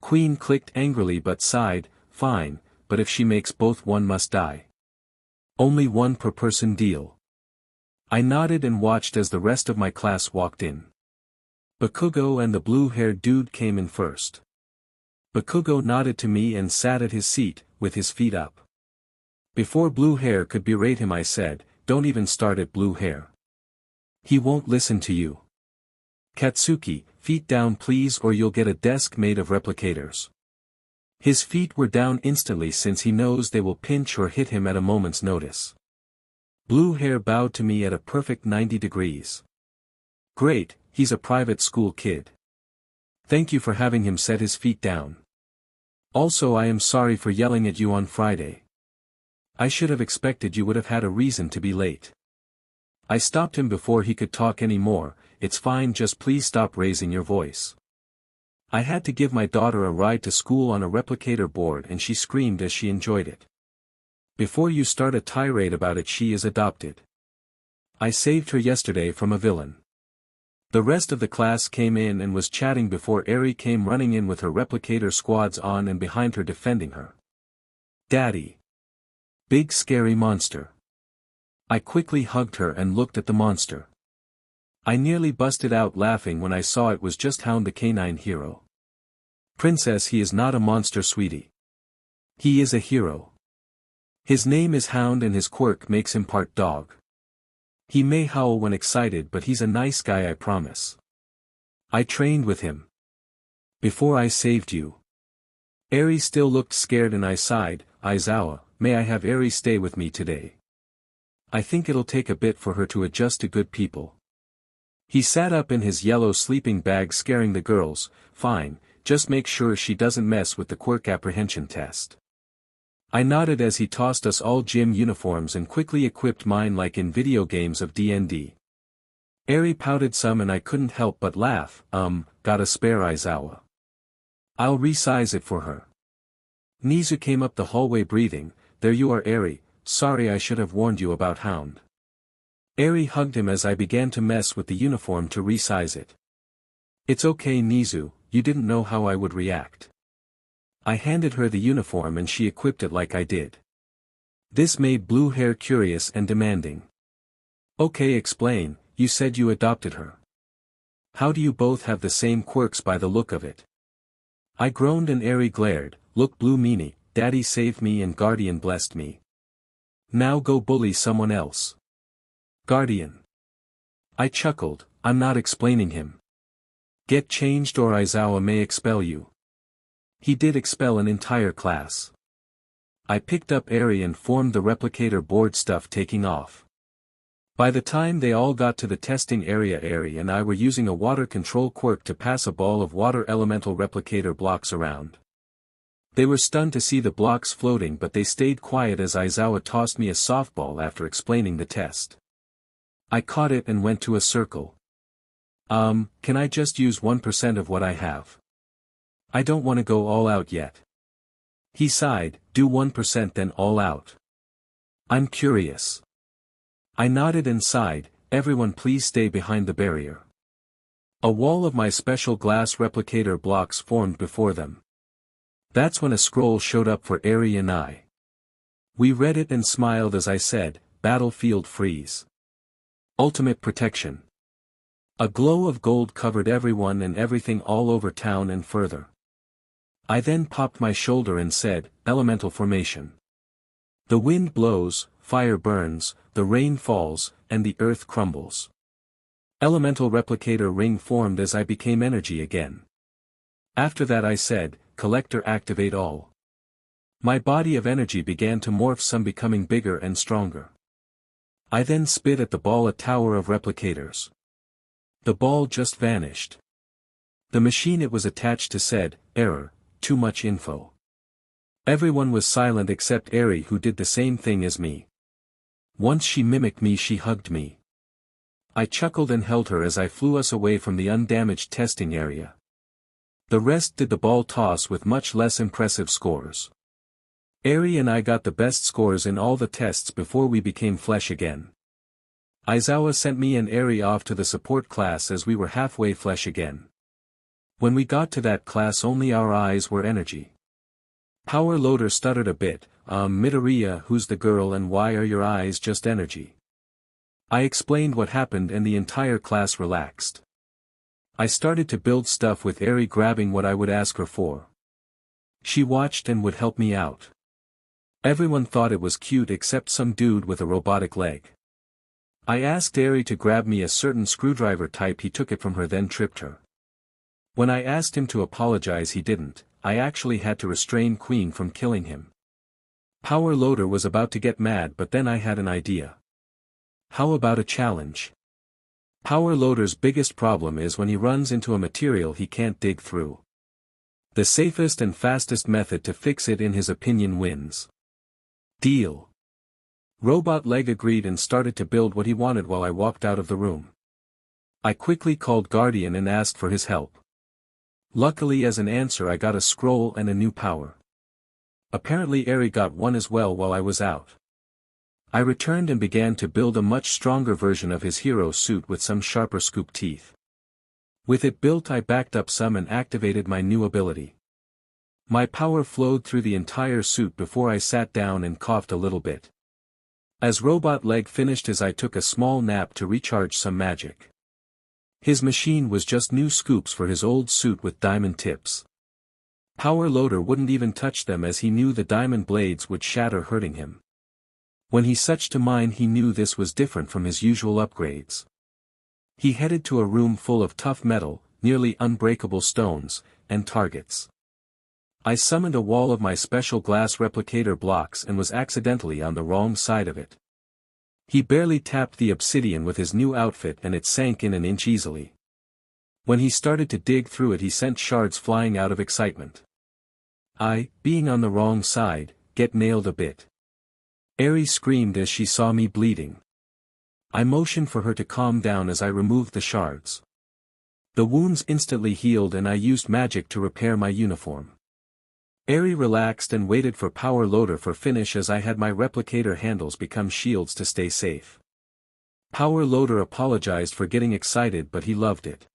Queen clicked angrily but sighed, "Fine, but if she makes both one must die. Only one per person deal." I nodded and watched as the rest of my class walked in. Bakugo and the blue-haired dude came in first. Bakugo nodded to me and sat at his seat, with his feet up. Before Blue Hair could berate him I said, "Don't even start at Blue Hair. He won't listen to you. Katsuki, feet down please or you'll get a desk made of replicators." His feet were down instantly since he knows they will pinch or hit him at a moment's notice. Blue Hair bowed to me at a perfect 90 degrees. "Great, he's a private school kid. Thank you for having him set his feet down. Also I am sorry for yelling at you on Friday. I should have expected you would have had a reason to be late. I stopped him before he could talk any more. It's fine, just please stop raising your voice. I had to give my daughter a ride to school on a replicator board and she screamed as she enjoyed it. Before you start a tirade about it, she is adopted. I saved her yesterday from a villain. The rest of the class came in and was chatting before Eri came running in with her replicator squads on and behind her defending her. Daddy. Big scary monster. I quickly hugged her and looked at the monster. I nearly busted out laughing when I saw it was just Hound the canine hero. Princess, he is not a monster, sweetie. He is a hero. His name is Hound and his quirk makes him part dog. He may howl when excited, but he's a nice guy, I promise. I trained with him. Before I saved you. Eri still looked scared and I sighed. Aizawa, may I have Eri stay with me today? I think it'll take a bit for her to adjust to good people. He sat up in his yellow sleeping bag scaring the girls. Fine, just make sure she doesn't mess with the quirk apprehension test. I nodded as he tossed us all gym uniforms and quickly equipped mine like in video games of D&D. Eri pouted some and I couldn't help but laugh. Got a spare, Aizawa? I'll resize it for her. Nizu came up the hallway breathing. There you are, Eri. Sorry, I should have warned you about Hound. Eri hugged him as I began to mess with the uniform to resize it. It's okay, Nizu, you didn't know how I would react. I handed her the uniform and she equipped it like I did. This made Blue Hair curious and demanding. Okay, explain, you said you adopted her. How do you both have the same quirks by the look of it? I groaned and Eri glared. Look, Blue Meanie, Daddy saved me and Guardian blessed me. Now go bully someone else. Guardian. I chuckled. I'm not explaining him. Get changed or Aizawa may expel you. He did expel an entire class. I picked up Eri and formed the replicator board, stuff taking off. By the time they all got to the testing area, Eri and I were using a water control quirk to pass a ball of water elemental replicator blocks around. They were stunned to see the blocks floating, but they stayed quiet as Aizawa tossed me a softball after explaining the test. I caught it and went to a circle. Can I just use 1% of what I have? I don't want to go all out yet. He sighed. Do 1% then all out. I'm curious. I nodded and sighed. Everyone please stay behind the barrier. A wall of my special glass replicator blocks formed before them. That's when a scroll showed up for Eri and I. We read it and smiled as I said, Battlefield freeze. Ultimate protection. A glow of gold covered everyone and everything all over town and further. I then popped my shoulder and said, Elemental formation. The wind blows, fire burns, the rain falls, and the earth crumbles. Elemental replicator ring formed as I became energy again. After that I said, Collector activate all. My body of energy began to morph, some becoming bigger and stronger. I then spit at the ball, a tower of replicators. The ball just vanished. The machine it was attached to said, Error, too much info. Everyone was silent except Eri, who did the same thing as me. Once she mimicked me, she hugged me. I chuckled and held her as I flew us away from the undamaged testing area. The rest did the ball toss with much less impressive scores. Eri and I got the best scores in all the tests before we became flesh again. Aizawa sent me and Eri off to the support class as we were halfway flesh again. When we got to that class, only our eyes were energy. Power Loader stuttered a bit. Midoriya, who's the girl and why are your eyes just energy? I explained what happened and the entire class relaxed. I started to build stuff with Eri, grabbing what I would ask her for. She watched and would help me out. Everyone thought it was cute except some dude with a robotic leg. I asked Eri to grab me a certain screwdriver type, he took it from her then tripped her. When I asked him to apologize, he didn't. I actually had to restrain Queen from killing him. Power Loader was about to get mad, but then I had an idea. How about a challenge? Power Loader's biggest problem is when he runs into a material he can't dig through. The safest and fastest method to fix it, in his opinion, wins. Deal. Robot Leg agreed and started to build what he wanted while I walked out of the room. I quickly called Guardian and asked for his help. Luckily as an answer I got a scroll and a new power. Apparently Eri got one as well while I was out. I returned and began to build a much stronger version of his hero suit with some sharper scoop teeth. With it built I backed up some and activated my new ability. My power flowed through the entire suit before I sat down and coughed a little bit. As Robot Leg finished as I took a small nap to recharge some magic. His machine was just new scoops for his old suit with diamond tips. Power Loader wouldn't even touch them as he knew the diamond blades would shatter hurting him. When he switched to mine he knew this was different from his usual upgrades. He headed to a room full of tough metal, nearly unbreakable stones, and targets. I summoned a wall of my special glass replicator blocks and was accidentally on the wrong side of it. He barely tapped the obsidian with his new outfit and it sank in an inch easily. When he started to dig through it he sent shards flying out of excitement. I, being on the wrong side, get nailed a bit. Eri screamed as she saw me bleeding. I motioned for her to calm down as I removed the shards. The wounds instantly healed and I used magic to repair my uniform. Eri relaxed and waited for Power Loader for finish as I had my replicator handles become shields to stay safe. Power Loader apologized for getting excited but he loved it.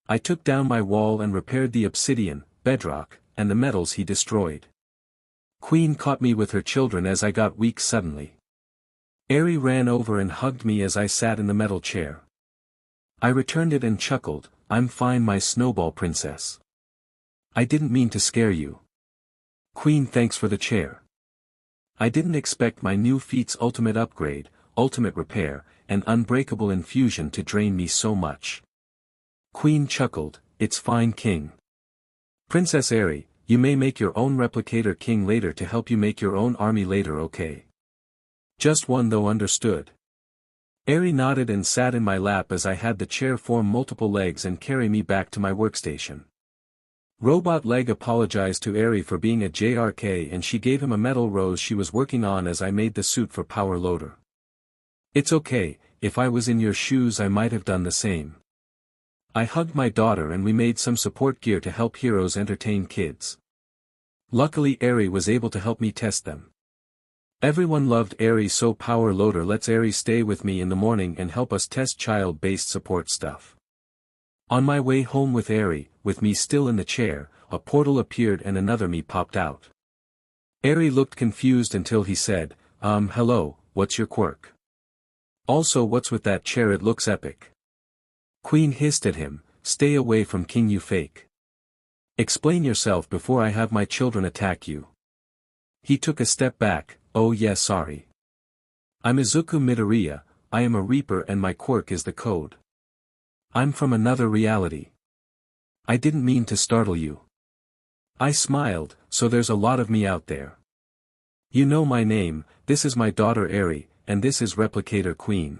I took down my wall and repaired the obsidian, bedrock, and the metals he destroyed. Queen caught me with her children as I got weak suddenly. Eri ran over and hugged me as I sat in the metal chair. I returned it and chuckled, "I'm fine my snowball princess. I didn't mean to scare you." Queen thanks for the chair. I didn't expect my new feat's ultimate upgrade, ultimate repair, and unbreakable infusion to drain me so much. Queen chuckled, "It's fine king. Princess Eri, you may make your own replicator king later to help you make your own army later okay? Just one though understood." Eri nodded and sat in my lap as I had the chair form multiple legs and carry me back to my workstation. Robot Leg apologized to Eri for being a JRK and she gave him a metal rose she was working on as I made the suit for Power Loader. "It's okay, if I was in your shoes I might have done the same." I hugged my daughter and we made some support gear to help heroes entertain kids. Luckily Eri was able to help me test them. Everyone loved Eri so Power Loader lets Eri stay with me in the morning and help us test child-based support stuff. On my way home with Eri, with me still in the chair, a portal appeared and another me popped out. Eri looked confused until he said, hello, what's your quirk? Also what's with that chair it looks epic." Queen hissed at him, "Stay away from King you fake. Explain yourself before I have my children attack you." He took a step back, "Oh yeah sorry. I'm Izuku Midoriya, I am a Reaper and my quirk is the code. I'm from another reality. I didn't mean to startle you." I smiled, "So there's a lot of me out there. You know my name, this is my daughter Eri, and this is Replicator Queen.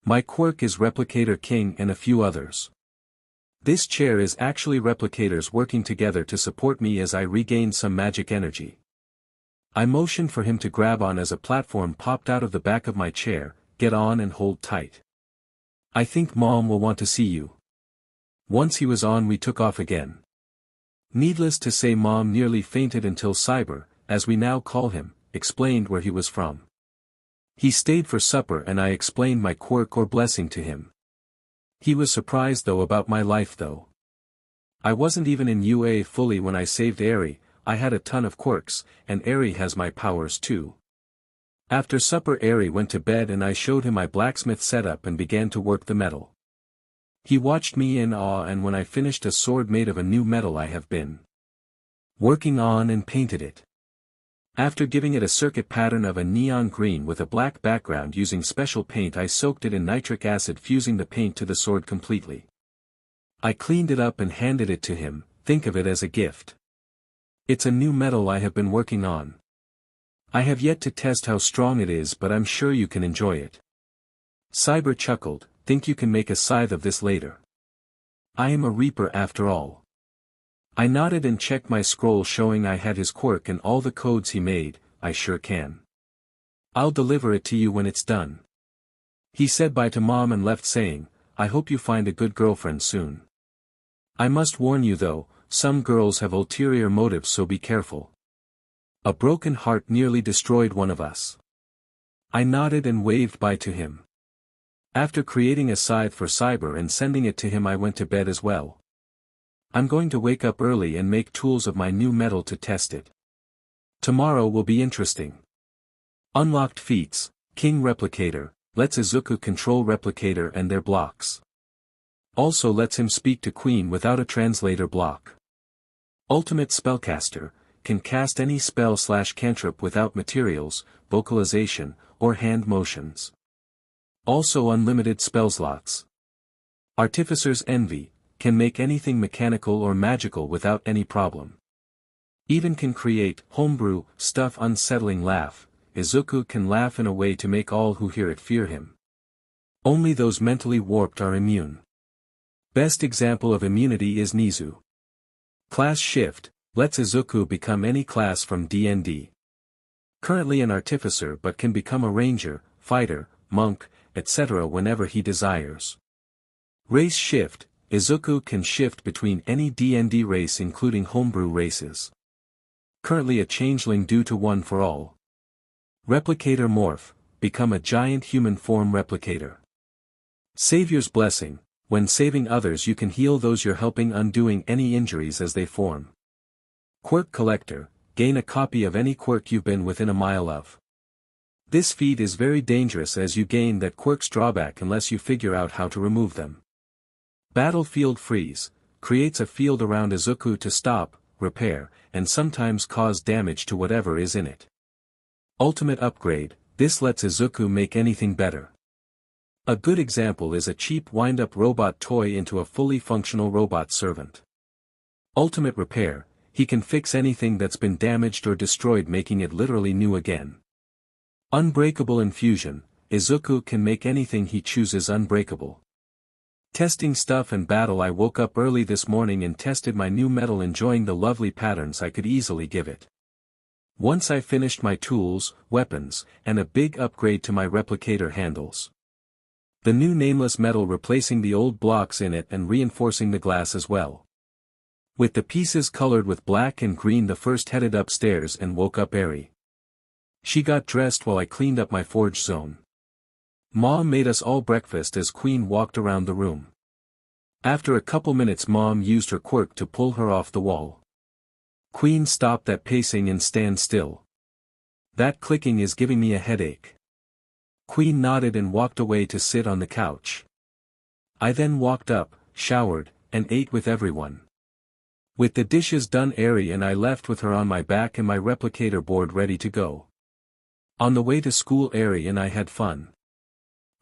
My quirk is Replicator King and a few others. This chair is actually replicators working together to support me as I regain some magic energy." I motioned for him to grab on as a platform popped out of the back of my chair, "Get on and hold tight. I think Mom will want to see you." Once he was on we took off again. Needless to say Mom nearly fainted until Cyber, as we now call him, explained where he was from. He stayed for supper and I explained my quirk or blessing to him. He was surprised though about my life though. I wasn't even in UA fully when I saved Eri, I had a ton of quirks, and Eri has my powers too. After supper Eri went to bed and I showed him my blacksmith setup and began to work the metal. He watched me in awe and when I finished a sword made of a new metal I have been working on and painted it. After giving it a circuit pattern of a neon green with a black background using special paint I soaked it in nitric acid fusing the paint to the sword completely. I cleaned it up and handed it to him, think of it as a gift. It's a new metal I have been working on. I have yet to test how strong it is but I'm sure you can enjoy it. Cyber chuckled, "Think you can make a scythe of this later? I am a Reaper after all." I nodded and checked my scroll showing I had his quirk and all the codes he made, "I sure can. I'll deliver it to you when it's done. He said bye to Mom and left saying, I hope you find a good girlfriend soon. I must warn you though, some girls have ulterior motives, so be careful. A broken heart nearly destroyed one of us. I nodded and waved bye to him. After creating a scythe for Cyber and sending it to him, I went to bed as well. I'm going to wake up early and make tools of my new metal to test it. Tomorrow will be interesting. Unlocked feats, King Replicator, lets Izuku control Replicator and their blocks. Also lets him speak to Queen without a translator block. Ultimate Spellcaster, can cast any spell/cantrip without materials, vocalization, or hand motions. Also unlimited spell slots. Artificer's Envy, can make anything mechanical or magical without any problem. Even can create homebrew stuff. Unsettling Laugh, Izuku can laugh in a way to make all who hear it fear him. Only those mentally warped are immune. Best example of immunity is Nizu. Class Shift, lets Izuku become any class from DND. Currently an artificer but can become a ranger, fighter, monk, etc. whenever he desires. Race Shift, Izuku can shift between any DND race including homebrew races. Currently a changeling due to One for All. Replicator Morph, become a giant human form replicator. Savior's Blessing, when saving others you can heal those you're helping, undoing any injuries as they form. Quirk Collector, gain a copy of any quirk you've been within a mile of. This feat is very dangerous as you gain that quirk's drawback unless you figure out how to remove them. Battlefield Freeze, creates a field around Izuku to stop, repair, and sometimes cause damage to whatever is in it. Ultimate Upgrade, this lets Izuku make anything better. A good example is a cheap wind-up robot toy into a fully functional robot servant. Ultimate Repair, he can fix anything that's been damaged or destroyed, making it literally new again. Unbreakable Infusion, Izuku can make anything he chooses unbreakable. Testing stuff and battle. I woke up early this morning and tested my new metal, enjoying the lovely patterns I could easily give it. Once I finished my tools, weapons, and a big upgrade to my replicator handles. The new nameless metal replacing the old blocks in it and reinforcing the glass as well. With the pieces colored with black and green. The first headed upstairs and woke up Eri. She got dressed while I cleaned up my forge zone. Mom made us all breakfast as Queen walked around the room. After a couple minutes Mom used her quirk to pull her off the wall. Queen stopped that pacing and stand still. That clicking is giving me a headache. Queen nodded and walked away to sit on the couch. I then walked up, showered, and ate with everyone. With the dishes done, Eri and I left with her on my back and my replicator board ready to go. On the way to school Eri and I had fun.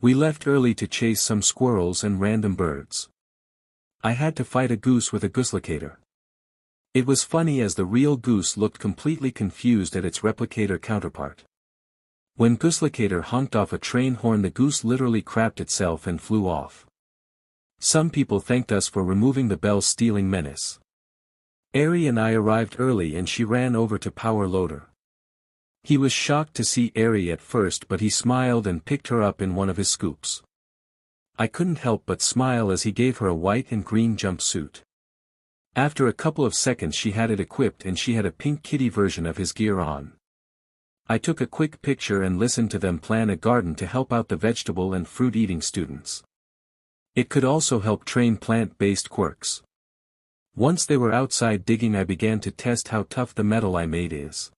We left early to chase some squirrels and random birds. I had to fight a goose with a gooselicator. It was funny as the real goose looked completely confused at its replicator counterpart. When gooselicator honked off a train horn, the goose literally crapped itself and flew off. Some people thanked us for removing the bell-stealing menace. Eri and I arrived early and she ran over to Power Loader. He was shocked to see Eri at first, but he smiled and picked her up in one of his scoops. I couldn't help but smile as he gave her a white and green jumpsuit. After a couple of seconds she had it equipped and she had a pink kitty version of his gear on. I took a quick picture and listened to them plan a garden to help out the vegetable and fruit-eating students. It could also help train plant-based quirks. Once they were outside digging, I began to test how tough the metal I made is.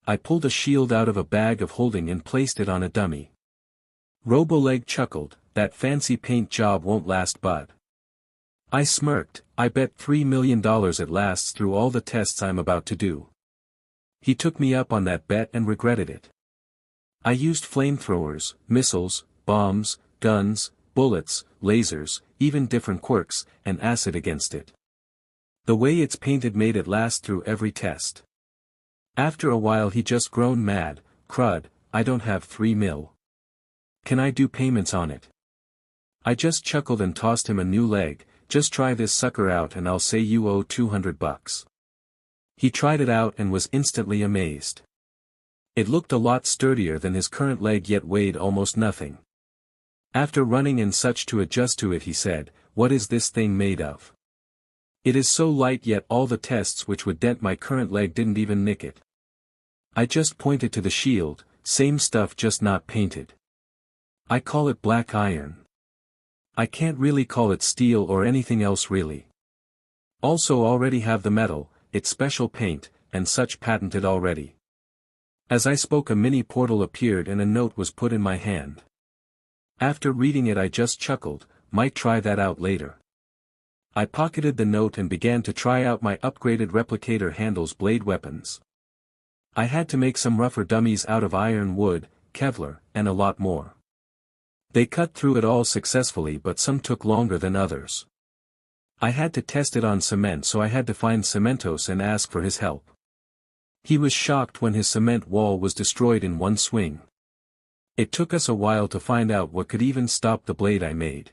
I pulled a shield out of a bag of holding and placed it on a dummy. Roboleg chuckled, that fancy paint job won't last, bud. I smirked, I bet $3 million it lasts through all the tests I'm about to do. He took me up on that bet and regretted it. I used flamethrowers, missiles, bombs, guns, bullets, lasers, even different quirks, and acid against it. The way it's painted made it last through every test. After a while he just groaned, mad, crud, I don't have 3 mil. Can I do payments on it? I just chuckled and tossed him a new leg, just try this sucker out and I'll say you owe $200. He tried it out and was instantly amazed. It looked a lot sturdier than his current leg yet weighed almost nothing. After running and such to adjust to it he said, "What is this thing made of? It is so light yet all the tests which would dent my current leg didn't even nick it." I just pointed to the shield, "Same stuff just not painted. I call it black iron. I can't really call it steel or anything else really. Also already have the metal, its special paint, and such patented already." As I spoke a mini portal appeared and a note was put in my hand. After reading it I just chuckled, might try that out later. I pocketed the note and began to try out my upgraded replicator handles blade weapons. I had to make some rougher dummies out of iron, wood, Kevlar, and a lot more. They cut through it all successfully but some took longer than others. I had to test it on cement so I had to find Cementos and ask for his help. He was shocked when his cement wall was destroyed in one swing. It took us a while to find out what could even stop the blade I made.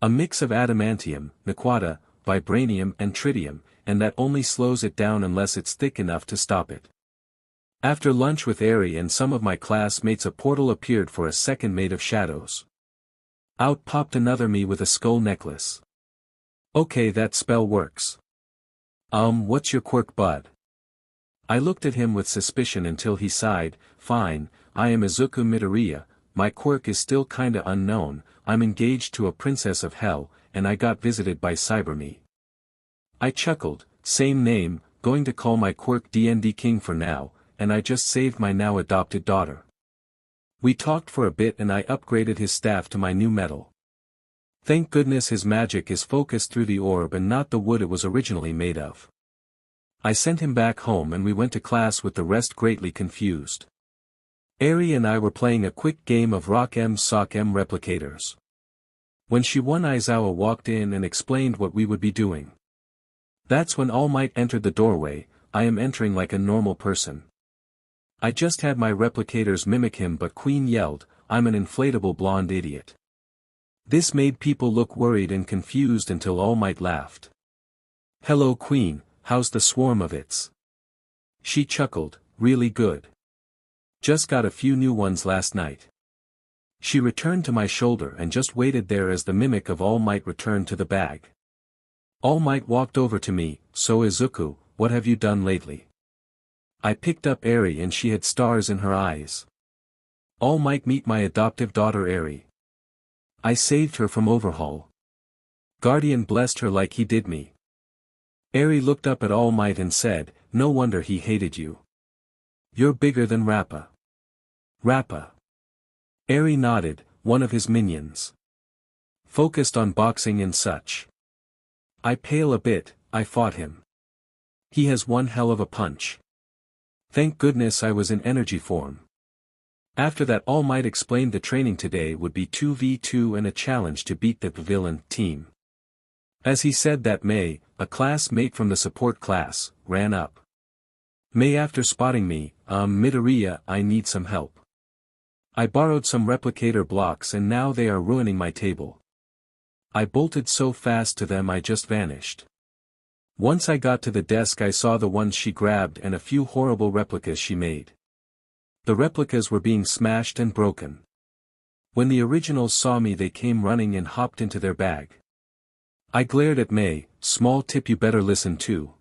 A mix of adamantium, naquata, vibranium and tritium, and that only slows it down unless it's thick enough to stop it. After lunch with Eri and some of my classmates a portal appeared for a second made of shadows. Out popped another me with a skull necklace. Okay, that spell works. What's your quirk, bud? I looked at him with suspicion until he sighed, "Fine, I am Izuku Midoriya, my quirk is still kinda unknown, I'm engaged to a princess of hell, and I got visited by Cyberme." I chuckled, "Same name, going to call my quirk DND King for now, and I just saved my now adopted daughter." We talked for a bit and I upgraded his staff to my new metal. Thank goodness his magic is focused through the orb and not the wood it was originally made of. I sent him back home and we went to class with the rest greatly confused. Eri and I were playing a quick game of Rock M Sock M replicators. When she won Aizawa walked in and explained what we would be doing. That's when All Might entered the doorway. I am entering like a normal person. I just had my replicators mimic him but Queen yelled, "I'm an inflatable blonde idiot." This made people look worried and confused until All Might laughed. "Hello Queen, how's the swarm of its?" She chuckled, "Really good. Just got a few new ones last night." She returned to my shoulder and just waited there as the mimic of All Might returned to the bag. All Might walked over to me, "So Izuku, what have you done lately?" I picked up Eri and she had stars in her eyes. All Might meet my adoptive daughter Eri. I saved her from Overhaul. Guardian blessed her like he did me. Eri looked up at All Might and said, "No wonder he hated you. You're bigger than Rappa." Rappa. Eri nodded, "One of his minions. Focused on boxing and such." I pale a bit, "I fought him. He has one hell of a punch. Thank goodness I was in energy form." After that All Might explained the training today would be 2v2 and a challenge to beat the villain team. As he said that May, a classmate from the support class, ran up. May after spotting me, Midoriya, I need some help. I borrowed some replicator blocks and now they are ruining my table. I bolted so fast to them I just vanished. Once I got to the desk I saw the ones she grabbed and a few horrible replicas she made. The replicas were being smashed and broken. When the originals saw me they came running and hopped into their bag. I glared at May, "Small tip, you better listen too.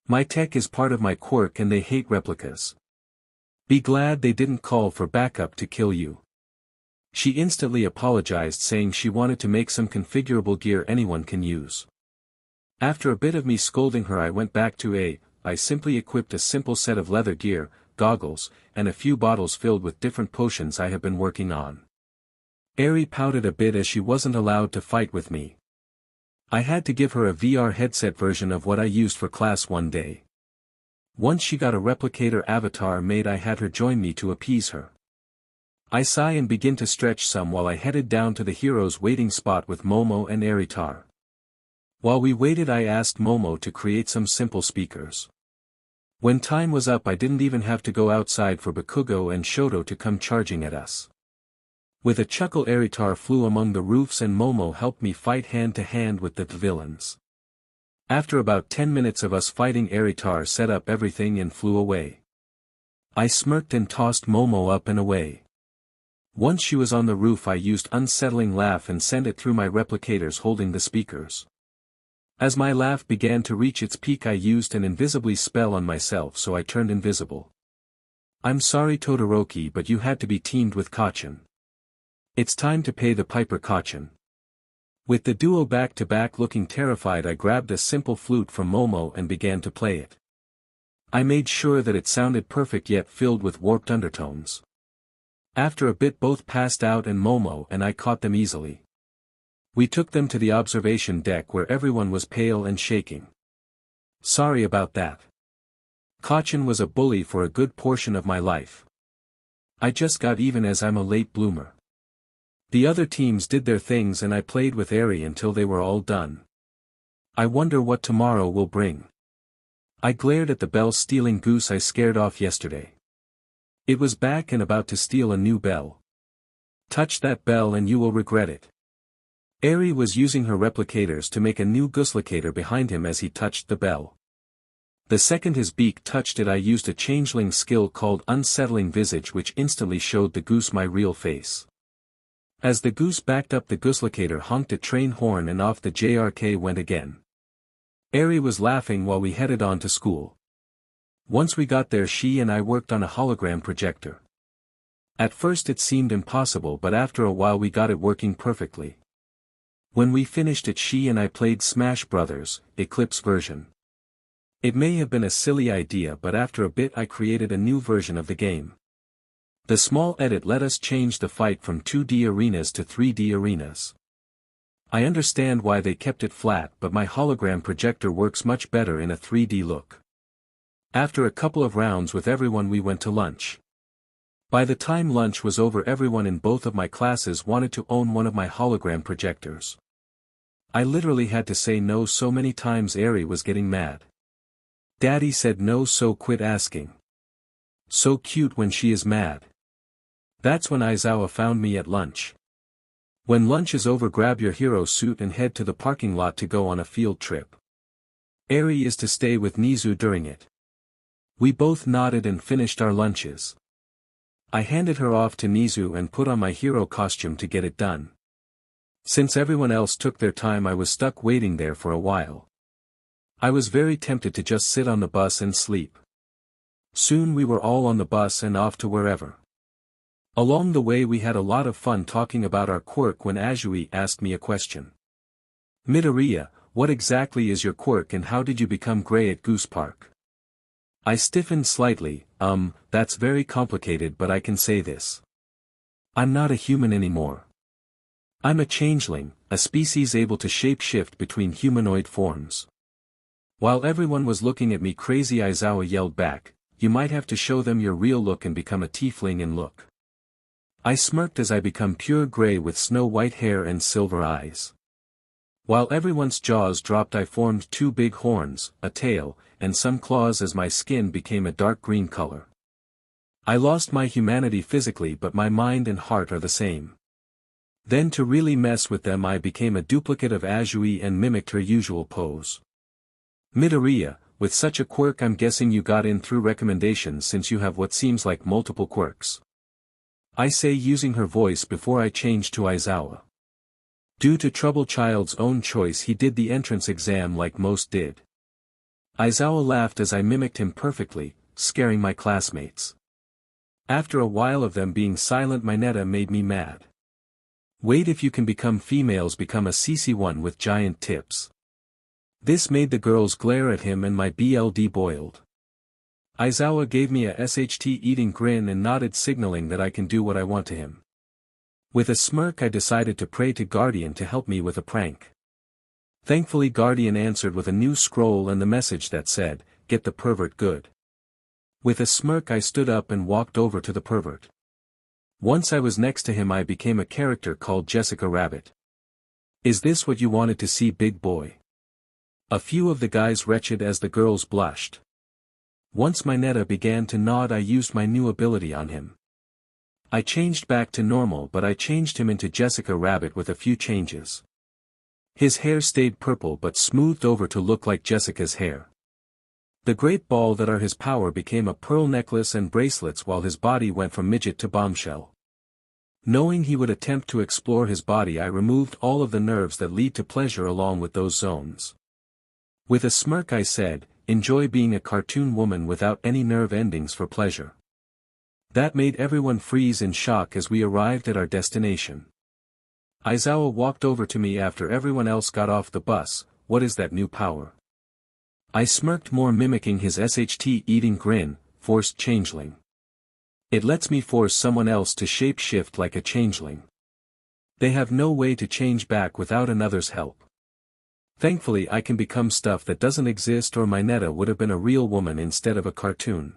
My tech is part of my quirk and they hate replicas. Be glad they didn't call for backup to kill you." She instantly apologized saying she wanted to make some configurable gear anyone can use. After a bit of me scolding her I went back to I simply equipped a simple set of leather gear, goggles, and a few bottles filled with different potions I have been working on. Eri pouted a bit as she wasn't allowed to fight with me. I had to give her a VR headset version of what I used for class one day. Once she got a replicator avatar made I had her join me to appease her. I sigh and begin to stretch some while I headed down to the hero's waiting spot with Momo and Eritar. While we waited I asked Momo to create some simple speakers. When time was up I didn't even have to go outside for Bakugo and Shoto to come charging at us. With a chuckle Eritar flew among the roofs and Momo helped me fight hand to hand with the villains. After about 10 minutes of us fighting Eritar set up everything and flew away. I smirked and tossed Momo up and away. Once she was on the roof I used unsettling laugh and sent it through my replicators holding the speakers. As my laugh began to reach its peak I used an invisibly spell on myself so I turned invisible. I'm sorry Todoroki but you had to be teamed with Kacchan. It's time to pay the piper Kacchan. With the duo back to back looking terrified I grabbed a simple flute from Momo and began to play it. I made sure that it sounded perfect yet filled with warped undertones. After a bit both passed out and Momo and I caught them easily. We took them to the observation deck where everyone was pale and shaking. Sorry about that. Kacchan was a bully for a good portion of my life. I just got even as I'm a late bloomer. The other teams did their things and I played with Eri until they were all done. I wonder what tomorrow will bring. I glared at the bell-stealing goose I scared off yesterday. It was back and about to steal a new bell. Touch that bell and you will regret it. Eri was using her replicators to make a new gooseplicator behind him as he touched the bell. The second his beak touched it I used a changeling skill called Unsettling Visage which instantly showed the goose my real face. As the goose backed up the gooseplicator honked a train horn and off the JRK went again. Eri was laughing while we headed on to school. Once we got there she and I worked on a hologram projector. At first it seemed impossible but after a while we got it working perfectly. When we finished it she and I played Smash Bros. Eclipse version. It may have been a silly idea but after a bit I created a new version of the game. The small edit let us change the fight from 2D arenas to 3D arenas. I understand why they kept it flat but my hologram projector works much better in a 3D look. After a couple of rounds with everyone we went to lunch. By the time lunch was over everyone in both of my classes wanted to own one of my hologram projectors. I literally had to say no so many times Eri was getting mad. Daddy said no so quit asking. So cute when she is mad. That's when Aizawa found me at lunch. When lunch is over grab your hero suit and head to the parking lot to go on a field trip. Eri is to stay with Nizu during it. We both nodded and finished our lunches. I handed her off to Nizu and put on my hero costume to get it done. Since everyone else took their time I was stuck waiting there for a while. I was very tempted to just sit on the bus and sleep. Soon we were all on the bus and off to wherever. Along the way we had a lot of fun talking about our quirk when Azui asked me a question. Midoriya, what exactly is your quirk and how did you become gray at Goose Park? I stiffened slightly, that's very complicated but I can say this. I'm not a human anymore. I'm a changeling, a species able to shape-shift between humanoid forms. While everyone was looking at me crazy Aizawa yelled back, you might have to show them your real look and become a tiefling and look. I smirked as I become pure gray with snow-white hair and silver eyes. While everyone's jaws dropped I formed two big horns, a tail, and some claws as my skin became a dark green color. I lost my humanity physically but my mind and heart are the same. Then to really mess with them I became a duplicate of Azui and mimicked her usual pose. Midoriya, with such a quirk I'm guessing you got in through recommendations since you have what seems like multiple quirks. I say using her voice before I changed to Aizawa. Due to Trouble Child's own choice he did the entrance exam like most did. Aizawa laughed as I mimicked him perfectly, scaring my classmates. After a while of them being silent Mineta made me mad. Wait if you can become females become a CC1 with giant tips. This made the girls glare at him and my BLD boiled. Aizawa gave me a SHT eating grin and nodded signaling that I can do what I want to him. With a smirk I decided to pray to Guardian to help me with a prank. Thankfully Guardian answered with a new scroll and the message that said, get the pervert good. With a smirk I stood up and walked over to the pervert. Once I was next to him I became a character called Jessica Rabbit. Is this what you wanted to see big boy? A few of the guys wretched as the girls blushed. Once Mineta began to nod I used my new ability on him. I changed back to normal but I changed him into Jessica Rabbit with a few changes. His hair stayed purple but smoothed over to look like Jessica's hair. The great ball that are his power became a pearl necklace and bracelets while his body went from midget to bombshell. Knowing he would attempt to explore his body, I removed all of the nerves that lead to pleasure along with those zones. With a smirk I said, enjoy being a cartoon woman without any nerve endings for pleasure. That made everyone freeze in shock as we arrived at our destination. Aizawa walked over to me after everyone else got off the bus. What is that new power? I smirked, more mimicking his SHT-eating grin, forced changeling. It lets me force someone else to shape-shift like a changeling. They have no way to change back without another's help. Thankfully I can become stuff that doesn't exist, or my Netta would have been a real woman instead of a cartoon.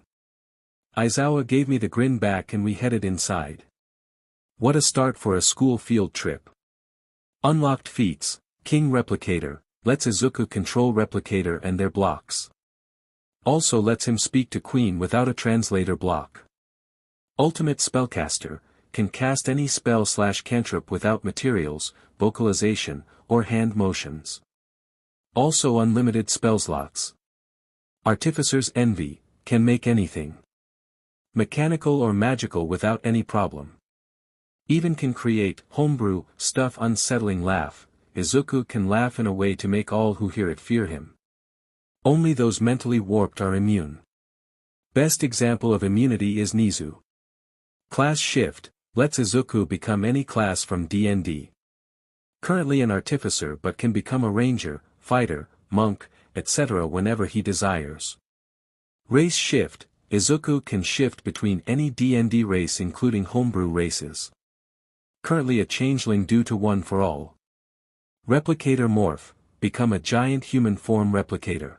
Aizawa gave me the grin back and we headed inside. What a start for a school field trip. Unlocked feats, King Replicator, lets Izuku control Replicator and their blocks. Also lets him speak to Queen without a translator block. Ultimate Spellcaster, can cast any spell/cantrip without materials, vocalization, or hand motions. Also unlimited spell slots. Artificer's Envy, can make anything mechanical or magical without any problem. Even can create homebrew stuff. Unsettling Laugh, Izuku can laugh in a way to make all who hear it fear him. Only those mentally warped are immune. Best example of immunity is Nizu. Class Shift, lets Izuku become any class from DND. Currently an artificer but can become a ranger, fighter, monk, etc. whenever he desires. Race Shift, Izuku can shift between any DND race including homebrew races. Currently a changeling due to One for All. Replicator Morph, become a giant human form replicator.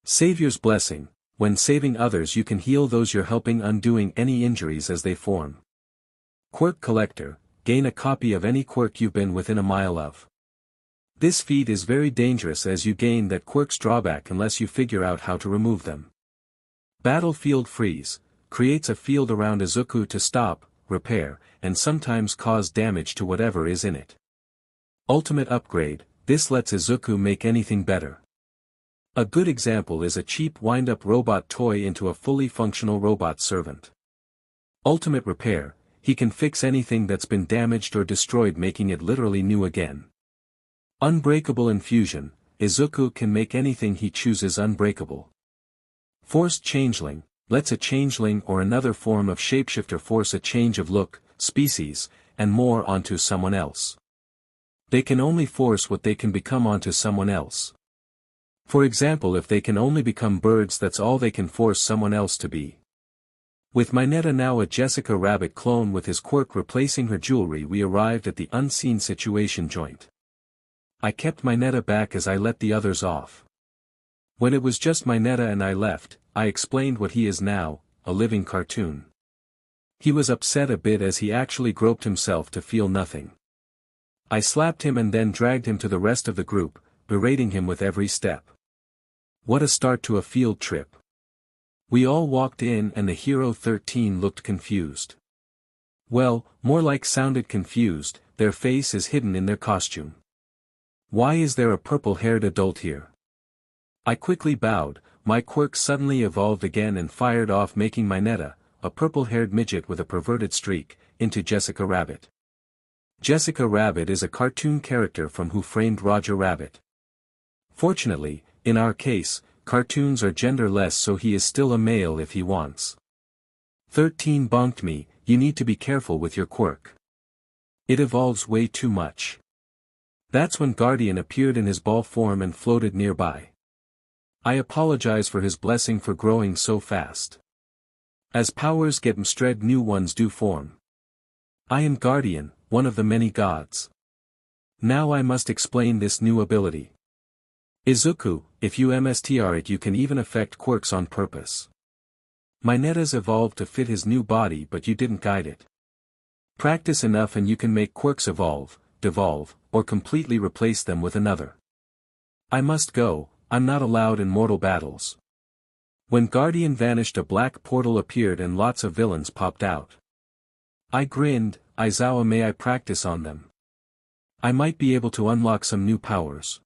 Savior's Blessing, when saving others you can heal those you're helping, undoing any injuries as they form. Quirk Collector, gain a copy of any quirk you've been within a mile of. This feat is very dangerous as you gain that quirk's drawback unless you figure out how to remove them. Battlefield Freeze, creates a field around Izuku to stop, repair, and sometimes cause damage to whatever is in it. Ultimate Upgrade, this lets Izuku make anything better. A good example is a cheap wind-up robot toy into a fully functional robot servant. Ultimate Repair, he can fix anything that's been damaged or destroyed, making it literally new again. Unbreakable Infusion, Izuku can make anything he chooses unbreakable. Forced Changeling, lets a changeling or another form of shapeshifter force a change of look, species, and more onto someone else. They can only force what they can become onto someone else. For example, if they can only become birds, that's all they can force someone else to be. With my Netta now a Jessica Rabbit clone with his quirk replacing her jewelry, we arrived at the unseen situation joint. I kept my Netta back as I let the others off. When it was just my Netta and I left, I explained what he is now, a living cartoon. He was upset a bit as he actually groped himself to feel nothing. I slapped him and then dragged him to the rest of the group, berating him with every step. What a start to a field trip. We all walked in and the Hero 13 looked confused. Well, more like sounded confused, their face is hidden in their costume. Why is there a purple-haired adult here? I quickly bowed, my quirk suddenly evolved again and fired off, making my Netta, a purple-haired midget with a perverted streak, into Jessica Rabbit. Jessica Rabbit is a cartoon character from Who Framed Roger Rabbit. Fortunately, in our case, cartoons are genderless, so he is still a male if he wants. 13 bonked me, you need to be careful with your quirk. It evolves way too much. That's when Guardian appeared in his ball form and floated nearby. I apologize for his blessing for growing so fast. As powers get mstred, new ones do form. I am Guardian, one of the many gods. Now I must explain this new ability. Izuku, if you mstr it you can even affect quirks on purpose. My Netta's evolved to fit his new body, but you didn't guide it. Practice enough and you can make quirks evolve, devolve, or completely replace them with another. I must go, I'm not allowed in mortal battles. When Guardian vanished, a black portal appeared and lots of villains popped out. I grinned. Aizawa, may I practice on them? I might be able to unlock some new powers.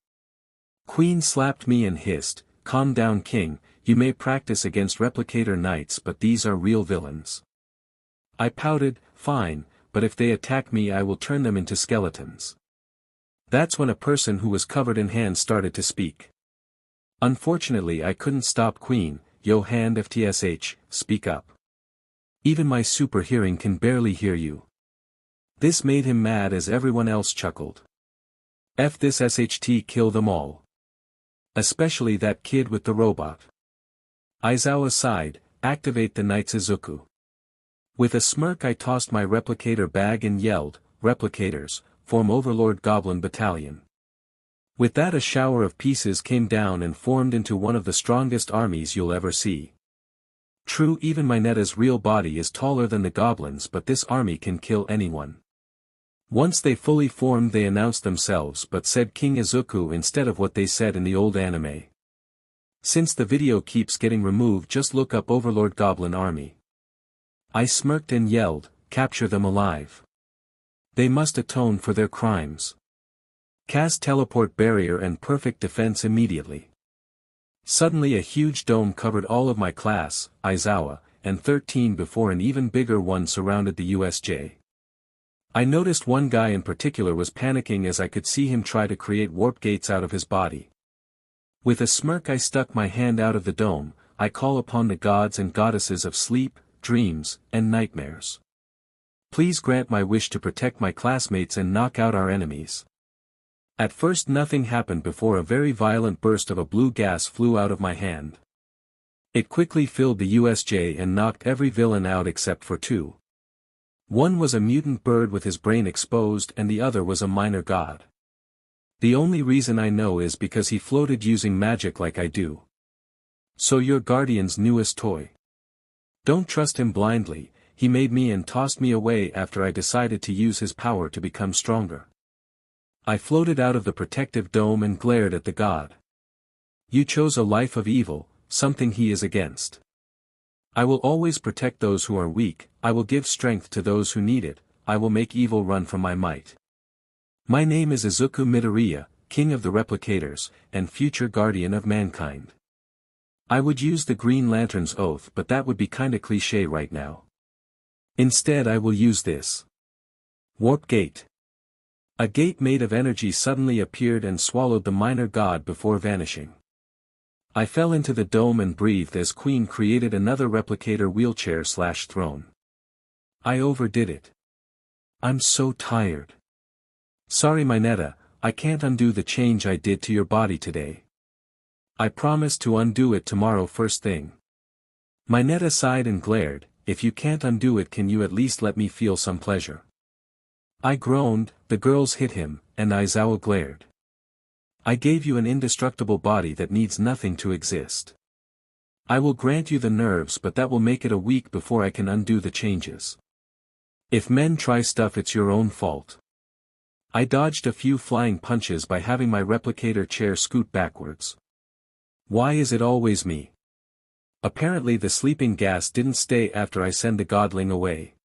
Queen slapped me and hissed, calm down King, you may practice against replicator knights but these are real villains. I pouted, fine, but if they attack me I will turn them into skeletons. That's when a person who was covered in hands started to speak. Unfortunately I couldn't stop Queen, yo hand FTSH, speak up. Even my super hearing can barely hear you. This made him mad as everyone else chuckled. F this SHT, kill them all. Especially that kid with the robot. Aizawa sighed, activate the knight's Izuku. With a smirk I tossed my replicator bag and yelled, replicators, form Overlord Goblin Battalion. With that a shower of pieces came down and formed into one of the strongest armies you'll ever see. True, even Mineta's real body is taller than the goblins but this army can kill anyone. Once they fully formed they announced themselves but said King Izuku instead of what they said in the old anime. Since the video keeps getting removed just look up Overlord Goblin Army. I smirked and yelled, capture them alive. They must atone for their crimes. Cast teleport barrier and perfect defense immediately. Suddenly a huge dome covered all of my class, Aizawa, and 13 before an even bigger one surrounded the USJ. I noticed one guy in particular was panicking as I could see him try to create warp gates out of his body. With a smirk I stuck my hand out of the dome, I call upon the gods and goddesses of sleep, dreams, and nightmares. Please grant my wish to protect my classmates and knock out our enemies. At first nothing happened before a very violent burst of a blue gas flew out of my hand. It quickly filled the USJ and knocked every villain out except for two. One was a mutant bird with his brain exposed and the other was a minor god. The only reason I know is because he floated using magic like I do. So your guardian's newest toy. Don't trust him blindly, he made me and tossed me away after I decided to use his power to become stronger. I floated out of the protective dome and glared at the god. You chose a life of evil, something he is against. I will always protect those who are weak, I will give strength to those who need it, I will make evil run from my might. My name is Izuku Midoriya, King of the Replicators, and future guardian of mankind. I would use the Green Lantern's oath but that would be kinda cliché right now. Instead I will use this. Warp Gate. A gate made of energy suddenly appeared and swallowed the minor god before vanishing. I fell into the dome and breathed as Queen created another replicator wheelchair/throne. I overdid it. I'm so tired. Sorry Mineta, I can't undo the change I did to your body today. I promise to undo it tomorrow first thing. Mineta sighed and glared, if you can't undo it can you at least let me feel some pleasure? I groaned, the girls hit him, and Aizawa glared. I gave you an indestructible body that needs nothing to exist. I will grant you the nerves but that will make it a week before I can undo the changes. If men try stuff it's your own fault. I dodged a few flying punches by having my replicator chair scoot backwards. Why is it always me? Apparently the sleeping gas didn't stay after I sent the godling away.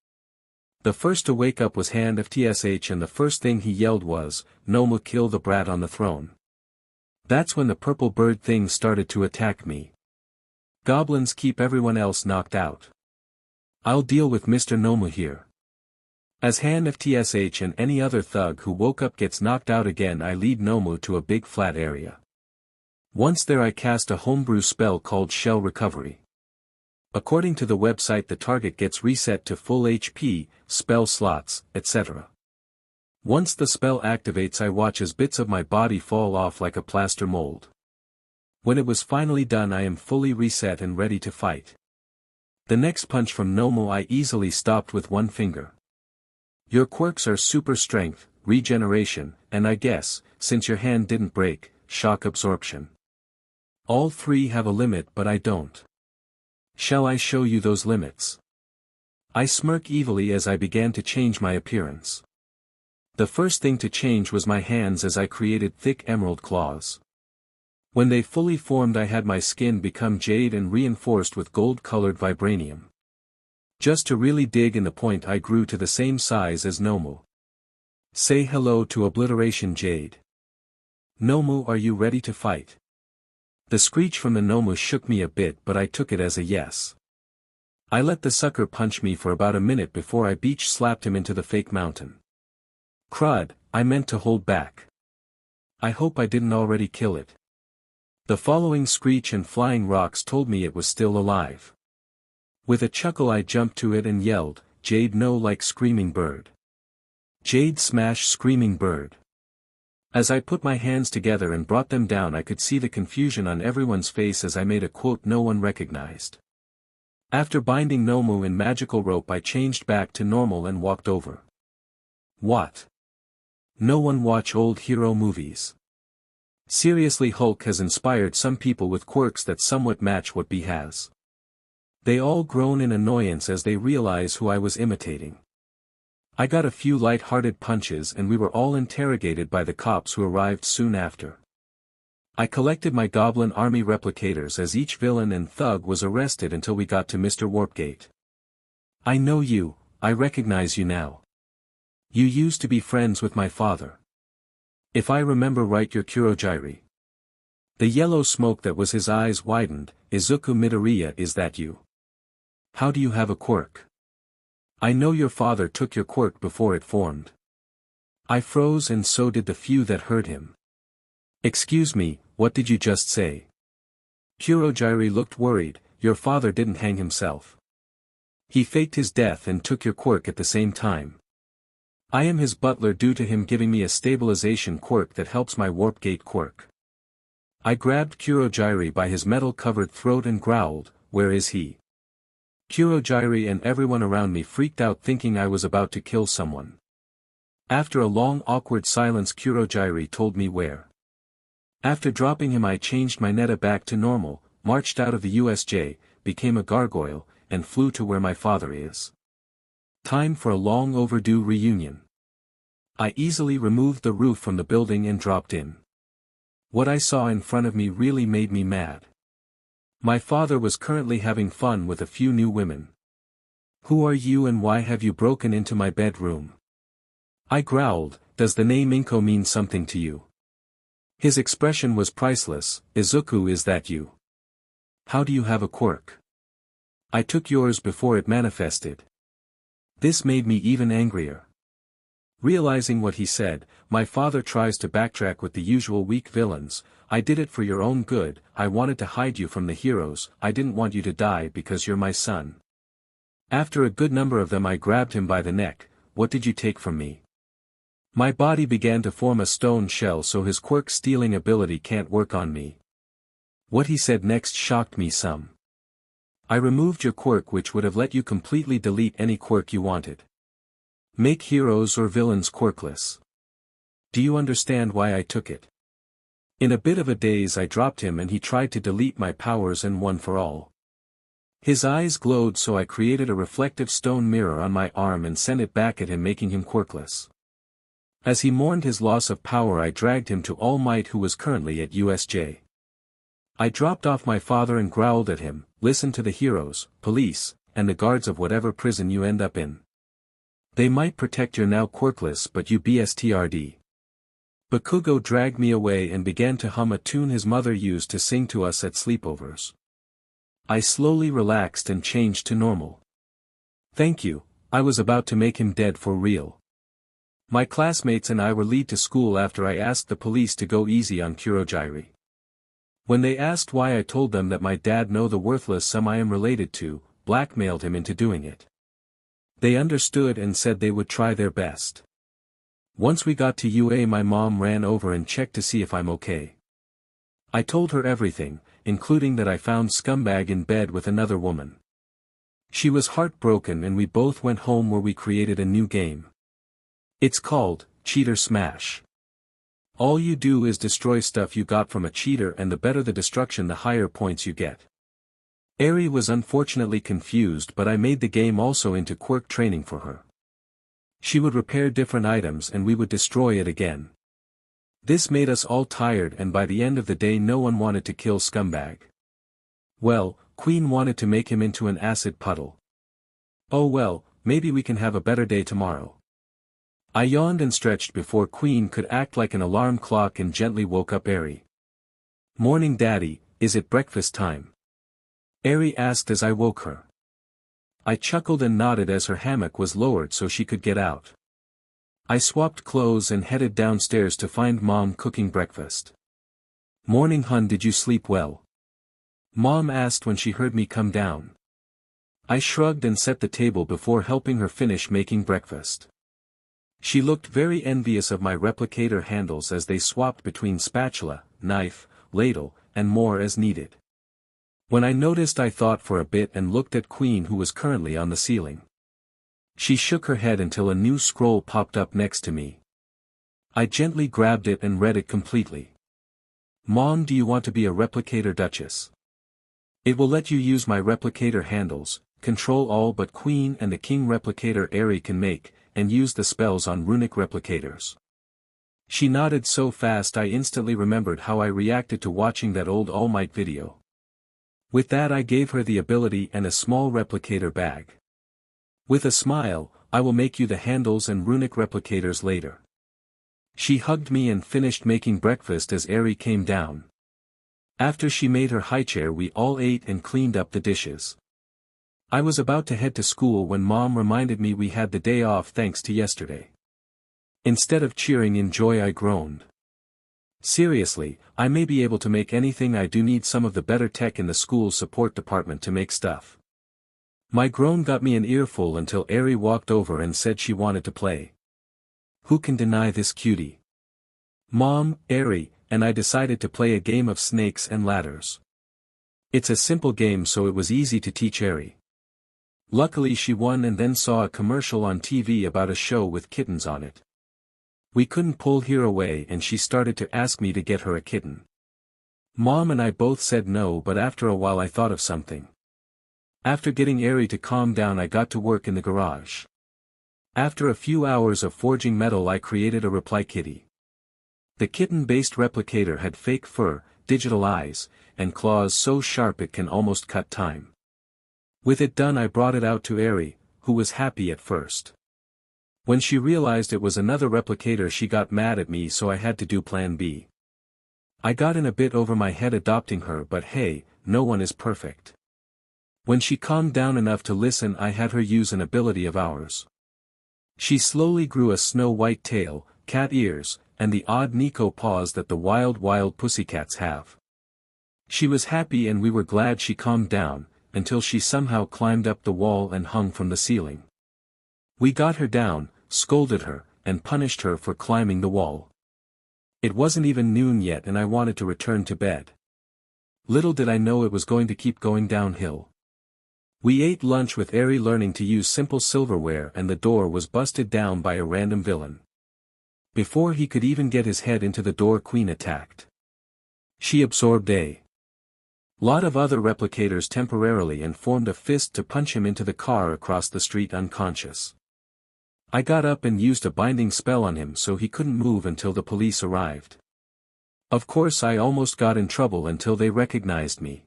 The first to wake up was Hand of TSH and the first thing he yelled was, Nomu kill the brat on the throne. That's when the purple bird thing started to attack me. Goblins keep everyone else knocked out. I'll deal with Mr. Nomu here. As Hand of TSH and any other thug who woke up gets knocked out again I lead Nomu to a big flat area. Once there I cast a homebrew spell called Shell Recovery. According to the website the target gets reset to full HP, spell slots, etc. Once the spell activates I watch as bits of my body fall off like a plaster mold. When it was finally done I am fully reset and ready to fight. The next punch from Nomu I easily stopped with one finger. Your quirks are super strength, regeneration, and I guess, since your hand didn't break, shock absorption. All three have a limit but I don't. Shall I show you those limits? I smirk evilly as I began to change my appearance. The first thing to change was my hands as I created thick emerald claws. When they fully formed I had my skin become jade and reinforced with gold-colored vibranium. Just to really dig in the point I grew to the same size as Nomu. Say hello to Obliteration Jade. Nomu, are you ready to fight? The screech from the Nomu shook me a bit, but I took it as a yes. I let the sucker punch me for about a minute before I beach slapped him into the fake mountain. Crud, I meant to hold back. I hope I didn't already kill it. The following screech and flying rocks told me it was still alive. With a chuckle I jumped to it and yelled, "Jade no like screaming bird. Jade smash screaming bird." As I put my hands together and brought them down, I could see the confusion on everyone's face as I made a quote no one recognized. After binding Nomu in magical rope, I changed back to normal and walked over. What? No one watch old hero movies? Seriously, Hulk has inspired some people with quirks that somewhat match what B has. They all groan in annoyance as they realize who I was imitating. I got a few light-hearted punches and we were all interrogated by the cops who arrived soon after. I collected my goblin army replicators as each villain and thug was arrested until we got to Mr. Warpgate. "I know you, I recognize you now. You used to be friends with my father. If I remember right, you're Kurogiri." The yellow smoke that was his eyes widened. "Izuku Midoriya, is that you? How do you have a quirk? I know your father took your quirk before it formed." I froze and so did the few that heard him. "Excuse me, what did you just say?" Kurogiri looked worried. "Your father didn't hang himself. He faked his death and took your quirk at the same time. I am his butler due to him giving me a stabilization quirk that helps my Warpgate quirk." I grabbed Kurogiri by his metal-covered throat and growled, "Where is he?" Kurogiri and everyone around me freaked out thinking I was about to kill someone. After a long awkward silence, Kurogiri told me where. After dropping him, I changed my neta back to normal, marched out of the USJ, became a gargoyle, and flew to where my father is. Time for a long overdue reunion. I easily removed the roof from the building and dropped in. What I saw in front of me really made me mad. My father was currently having fun with a few new women. "Who are you and why have you broken into my bedroom?" I growled. "Does the name Inko mean something to you?" His expression was priceless. "Izuku, is that you? How do you have a quirk? I took yours before it manifested." This made me even angrier. Realizing what he said, "My father tries to backtrack with the usual weak villains. I did it for your own good. I wanted to hide you from the heroes. I didn't want you to die because you're my son." After a good number of them, I grabbed him by the neck. "What did you take from me?" My body began to form a stone shell, so his quirk stealing ability can't work on me. What he said next shocked me some. "I removed your quirk, which would have let you completely delete any quirk you wanted. Make heroes or villains quirkless. Do you understand why I took it?" In a bit of a daze, I dropped him and he tried to delete my powers and one for all. His eyes glowed, so I created a reflective stone mirror on my arm and sent it back at him, making him quirkless. As he mourned his loss of power, I dragged him to All Might, who was currently at USJ. I dropped off my father and growled at him, "Listen to the heroes, police, and the guards of whatever prison you end up in. They might protect your now quirkless but you bstrd." Bakugo dragged me away and began to hum a tune his mother used to sing to us at sleepovers. I slowly relaxed and changed to normal. "Thank you," I was about to make him dead for real. My classmates and I were led to school after I asked the police to go easy on Kurogiri. When they asked why, I told them that my dad know the worthless some I am related to, blackmailed him into doing it. They understood and said they would try their best. Once we got to UA, my mom ran over and checked to see if I'm okay. I told her everything, including that I found Scumbag in bed with another woman. She was heartbroken and we both went home, where we created a new game. It's called Cheater Smash. All you do is destroy stuff you got from a cheater, and the better the destruction, the higher points you get. Eri was unfortunately confused, but I made the game also into quirk training for her. She would repair different items and we would destroy it again. This made us all tired, and by the end of the day no one wanted to kill Scumbag. Well, Queen wanted to make him into an acid puddle. Oh well, maybe we can have a better day tomorrow. I yawned and stretched before Queen could act like an alarm clock and gently woke up Eri. "Morning, Daddy. is it breakfast time? Eri asked as I woke her. I chuckled and nodded as her hammock was lowered so she could get out. I swapped clothes and headed downstairs to find Mom cooking breakfast. "Morning, hun, did you sleep well?" Mom asked when she heard me come down. I shrugged and set the table before helping her finish making breakfast. She looked very envious of my replicator handles as they swapped between spatula, knife, ladle, and more as needed. When I noticed, I thought for a bit and looked at Queen, who was currently on the ceiling. She shook her head until a new scroll popped up next to me. I gently grabbed it and read it completely. "Mom, do you want to be a replicator duchess? It will let you use my replicator handles, control all but Queen and the King replicator Eri can make, and use the spells on runic replicators." She nodded so fast I instantly remembered how I reacted to watching that old All Might video. With that, I gave her the ability and a small replicator bag. With a smile, "I will make you the handles and runic replicators later." She hugged me and finished making breakfast as Eri came down. After she made her high chair, we all ate and cleaned up the dishes. I was about to head to school when Mom reminded me we had the day off thanks to yesterday. Instead of cheering in joy, I groaned. Seriously, I may be able to make anything. I do need some of the better tech in the school support department to make stuff. My groan got me an earful until Eri walked over and said she wanted to play. Who can deny this cutie? Mom, Eri, and I decided to play a game of snakes and ladders. It's a simple game, so it was easy to teach Eri. Luckily she won and then saw a commercial on TV about a show with kittens on it. We couldn't pull her away and she started to ask me to get her a kitten. Mom and I both said no, but after a while I thought of something. After getting Eri to calm down, I got to work in the garage. After a few hours of forging metal, I created a replicator. The kitten-based replicator had fake fur, digital eyes, and claws so sharp it can almost cut time. With it done, I brought it out to Eri, who was happy at first. When she realized it was another replicator, she got mad at me, so I had to do plan B. I got in a bit over my head adopting her, but hey, no one is perfect. When she calmed down enough to listen, I had her use an ability of ours. She slowly grew a snow-white tail, cat ears, and the odd Nico paws that the wild pussycats have. She was happy and we were glad she calmed down, until she somehow climbed up the wall and hung from the ceiling. We got her down, scolded her, and punished her for climbing the wall. It wasn't even noon yet and I wanted to return to bed. Little did I know it was going to keep going downhill. We ate lunch with Eri learning to use simple silverware, and the door was busted down by a random villain. Before he could even get his head into the door, Queen attacked. She absorbed a lot of other replicators temporarily and formed a fist to punch him into the car across the street unconscious. I got up and used a binding spell on him so he couldn't move until the police arrived. Of course I almost got in trouble until they recognized me.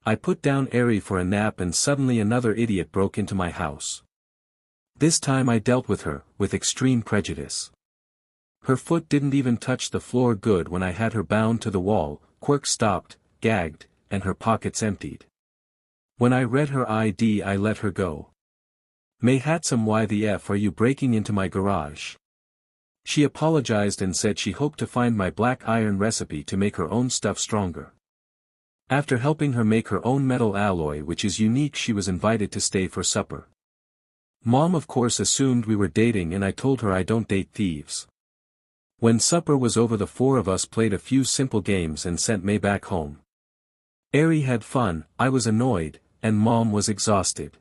I put down Eri for a nap and suddenly another idiot broke into my house. This time I dealt with her, with extreme prejudice. Her foot didn't even touch the floor good when I had her bound to the wall. Quirk stopped, gagged, and her pockets emptied. When I read her ID, I let her go. "Mayhatsam, why the F are you breaking into my garage?" She apologized and said she hoped to find my black iron recipe to make her own stuff stronger. After helping her make her own metal alloy, which is unique, she was invited to stay for supper. Mom of course assumed we were dating and I told her I don't date thieves. When supper was over, the four of us played a few simple games and sent May back home. Eri had fun, I was annoyed, and Mom was exhausted.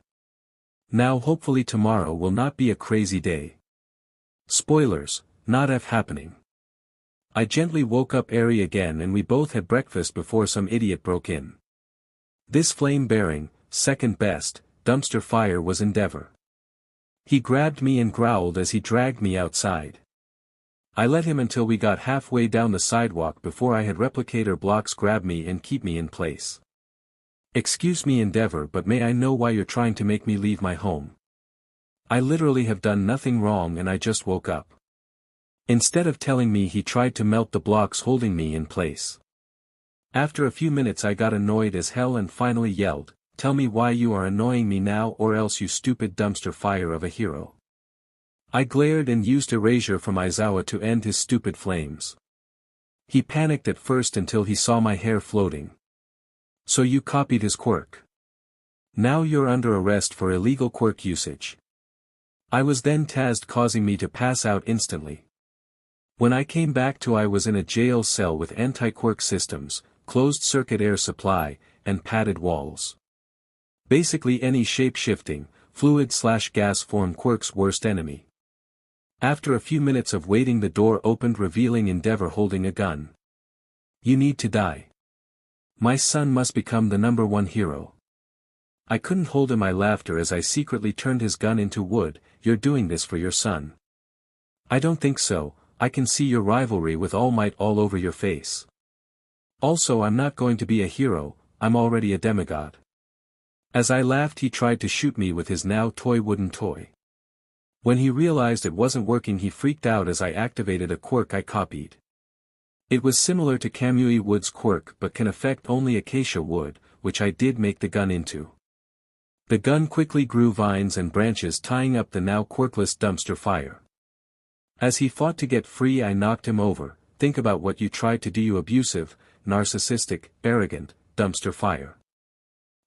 Now hopefully tomorrow will not be a crazy day. Spoilers, not happening. I gently woke up Eri again and we both had breakfast before some idiot broke in. This flame-bearing, second best, dumpster fire was Endeavor. He grabbed me and growled as he dragged me outside. I let him until we got halfway down the sidewalk before I had replicator blocks grab me and keep me in place. "Excuse me, Endeavor, but may I know why you're trying to make me leave my home? I literally have done nothing wrong and I just woke up." Instead of telling me, he tried to melt the blocks holding me in place. After a few minutes I got annoyed as hell and finally yelled, "Tell me why you are annoying me now, or else, you stupid dumpster fire of a hero." I glared and used erasure from Aizawa to end his stupid flames. He panicked at first until he saw my hair floating. "So you copied his quirk. Now you're under arrest for illegal quirk usage." I was then tasked, causing me to pass out instantly. When I came back to, I was in a jail cell with anti-quirk systems, closed-circuit air supply, and padded walls. Basically any shape-shifting, fluid/gas form quirk's worst enemy. After a few minutes of waiting, the door opened, revealing Endeavor holding a gun. "You need to die. My son must become the #1 hero." I couldn't hold in my laughter as I secretly turned his gun into wood. "You're doing this for your son." "I don't think so. I can see your rivalry with All Might all over your face. Also, I'm not going to be a hero, I'm already a demigod." As I laughed, he tried to shoot me with his now toy wooden toy. When he realized it wasn't working, he freaked out as I activated a quirk I copied. It was similar to Kamui Wood's quirk but can affect only acacia wood, which I did make the gun into. The gun quickly grew vines and branches, tying up the now quirkless dumpster fire. As he fought to get free, I knocked him over. "Think about what you tried to do, you abusive, narcissistic, arrogant, dumpster fire."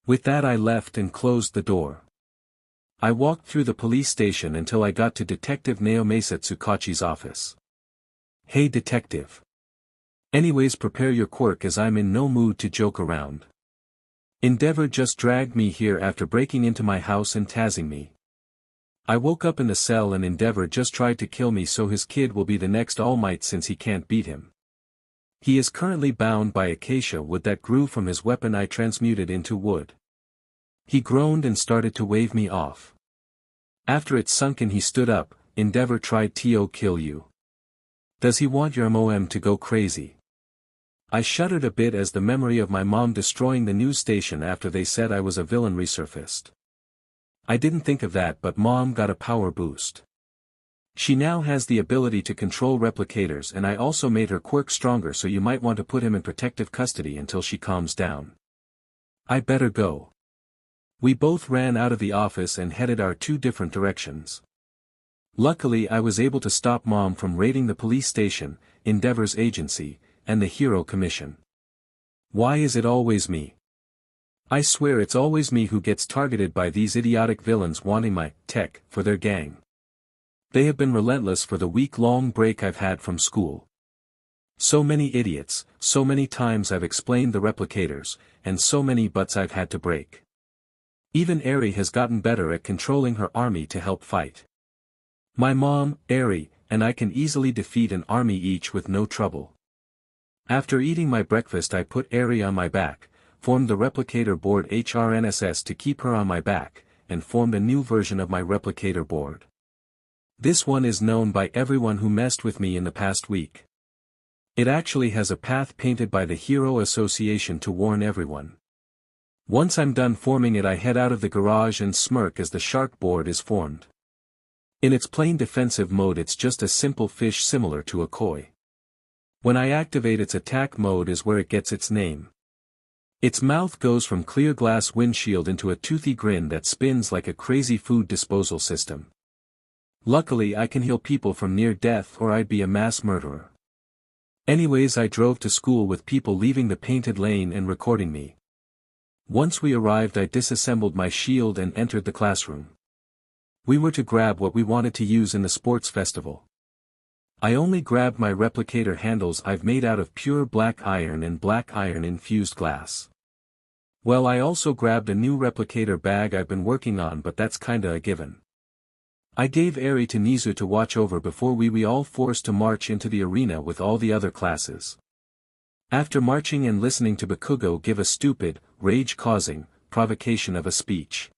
With that I left and closed the door. I walked through the police station until I got to Detective Naomasa Tsukachi's office. "Hey detective. Anyways, prepare your quirk as I'm in no mood to joke around. Endeavor just dragged me here after breaking into my house and tazzing me. I woke up in the cell and Endeavor just tried to kill me, so his kid will be the next All Might since he can't beat him. He is currently bound by acacia wood that grew from his weapon I transmuted into wood." He groaned and started to wave me off. After it sunk in, he stood up. "Endeavor tried to kill you. Does he want your mom to go crazy?" I shuddered a bit as the memory of my mom destroying the news station after they said I was a villain resurfaced. I didn't think of that, but Mom got a power boost. She now has the ability to control replicators, and I also made her quirk stronger, so you might want to put him in protective custody until she calms down. I better go. We both ran out of the office and headed our two different directions. Luckily, I was able to stop Mom from raiding the police station, Endeavor's agency, and the Hero Commission. Why is it always me? I swear it's always me who gets targeted by these idiotic villains wanting my tech for their gang. They have been relentless for the week-long break I've had from school. So many idiots, so many times I've explained the replicators, and so many butts I've had to break. Even Eri has gotten better at controlling her army to help fight. My mom, Eri, and I can easily defeat an army each with no trouble. After eating my breakfast, I put Eri on my back, formed the replicator board HRNSS to keep her on my back, and formed a new version of my replicator board. This one is known by everyone who messed with me in the past week. It actually has a path painted by the Hero Association to warn everyone. Once I'm done forming it, I head out of the garage and smirk as the shark board is formed. In its plain defensive mode, it's just a simple fish similar to a koi. When I activate its attack mode is where it gets its name. Its mouth goes from clear glass windshield into a toothy grin that spins like a crazy food disposal system. Luckily, I can heal people from near death, or I'd be a mass murderer. Anyways, I drove to school with people leaving the painted lane and recording me. Once we arrived, I disassembled my shield and entered the classroom. We were to grab what we wanted to use in the sports festival. I only grabbed my replicator handles I've made out of pure black iron and black iron infused glass. Well, I also grabbed a new replicator bag I've been working on, but that's kinda a given. I gave Eri to Nizu to watch over before we all forced to march into the arena with all the other classes. After marching and listening to Bakugo give a stupid, rage-causing, provocation of a speech.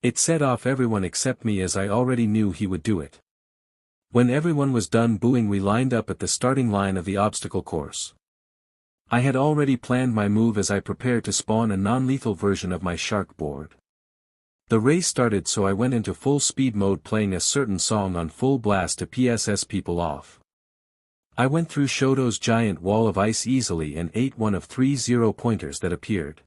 It set off everyone except me, as I already knew he would do it. When everyone was done booing, we lined up at the starting line of the obstacle course. I had already planned my move as I prepared to spawn a non-lethal version of my shark board. The race started, so I went into full speed mode, playing a certain song on full blast to PSS people off. I went through Shoto's giant wall of ice easily and ate one of 3 0-pointers that appeared.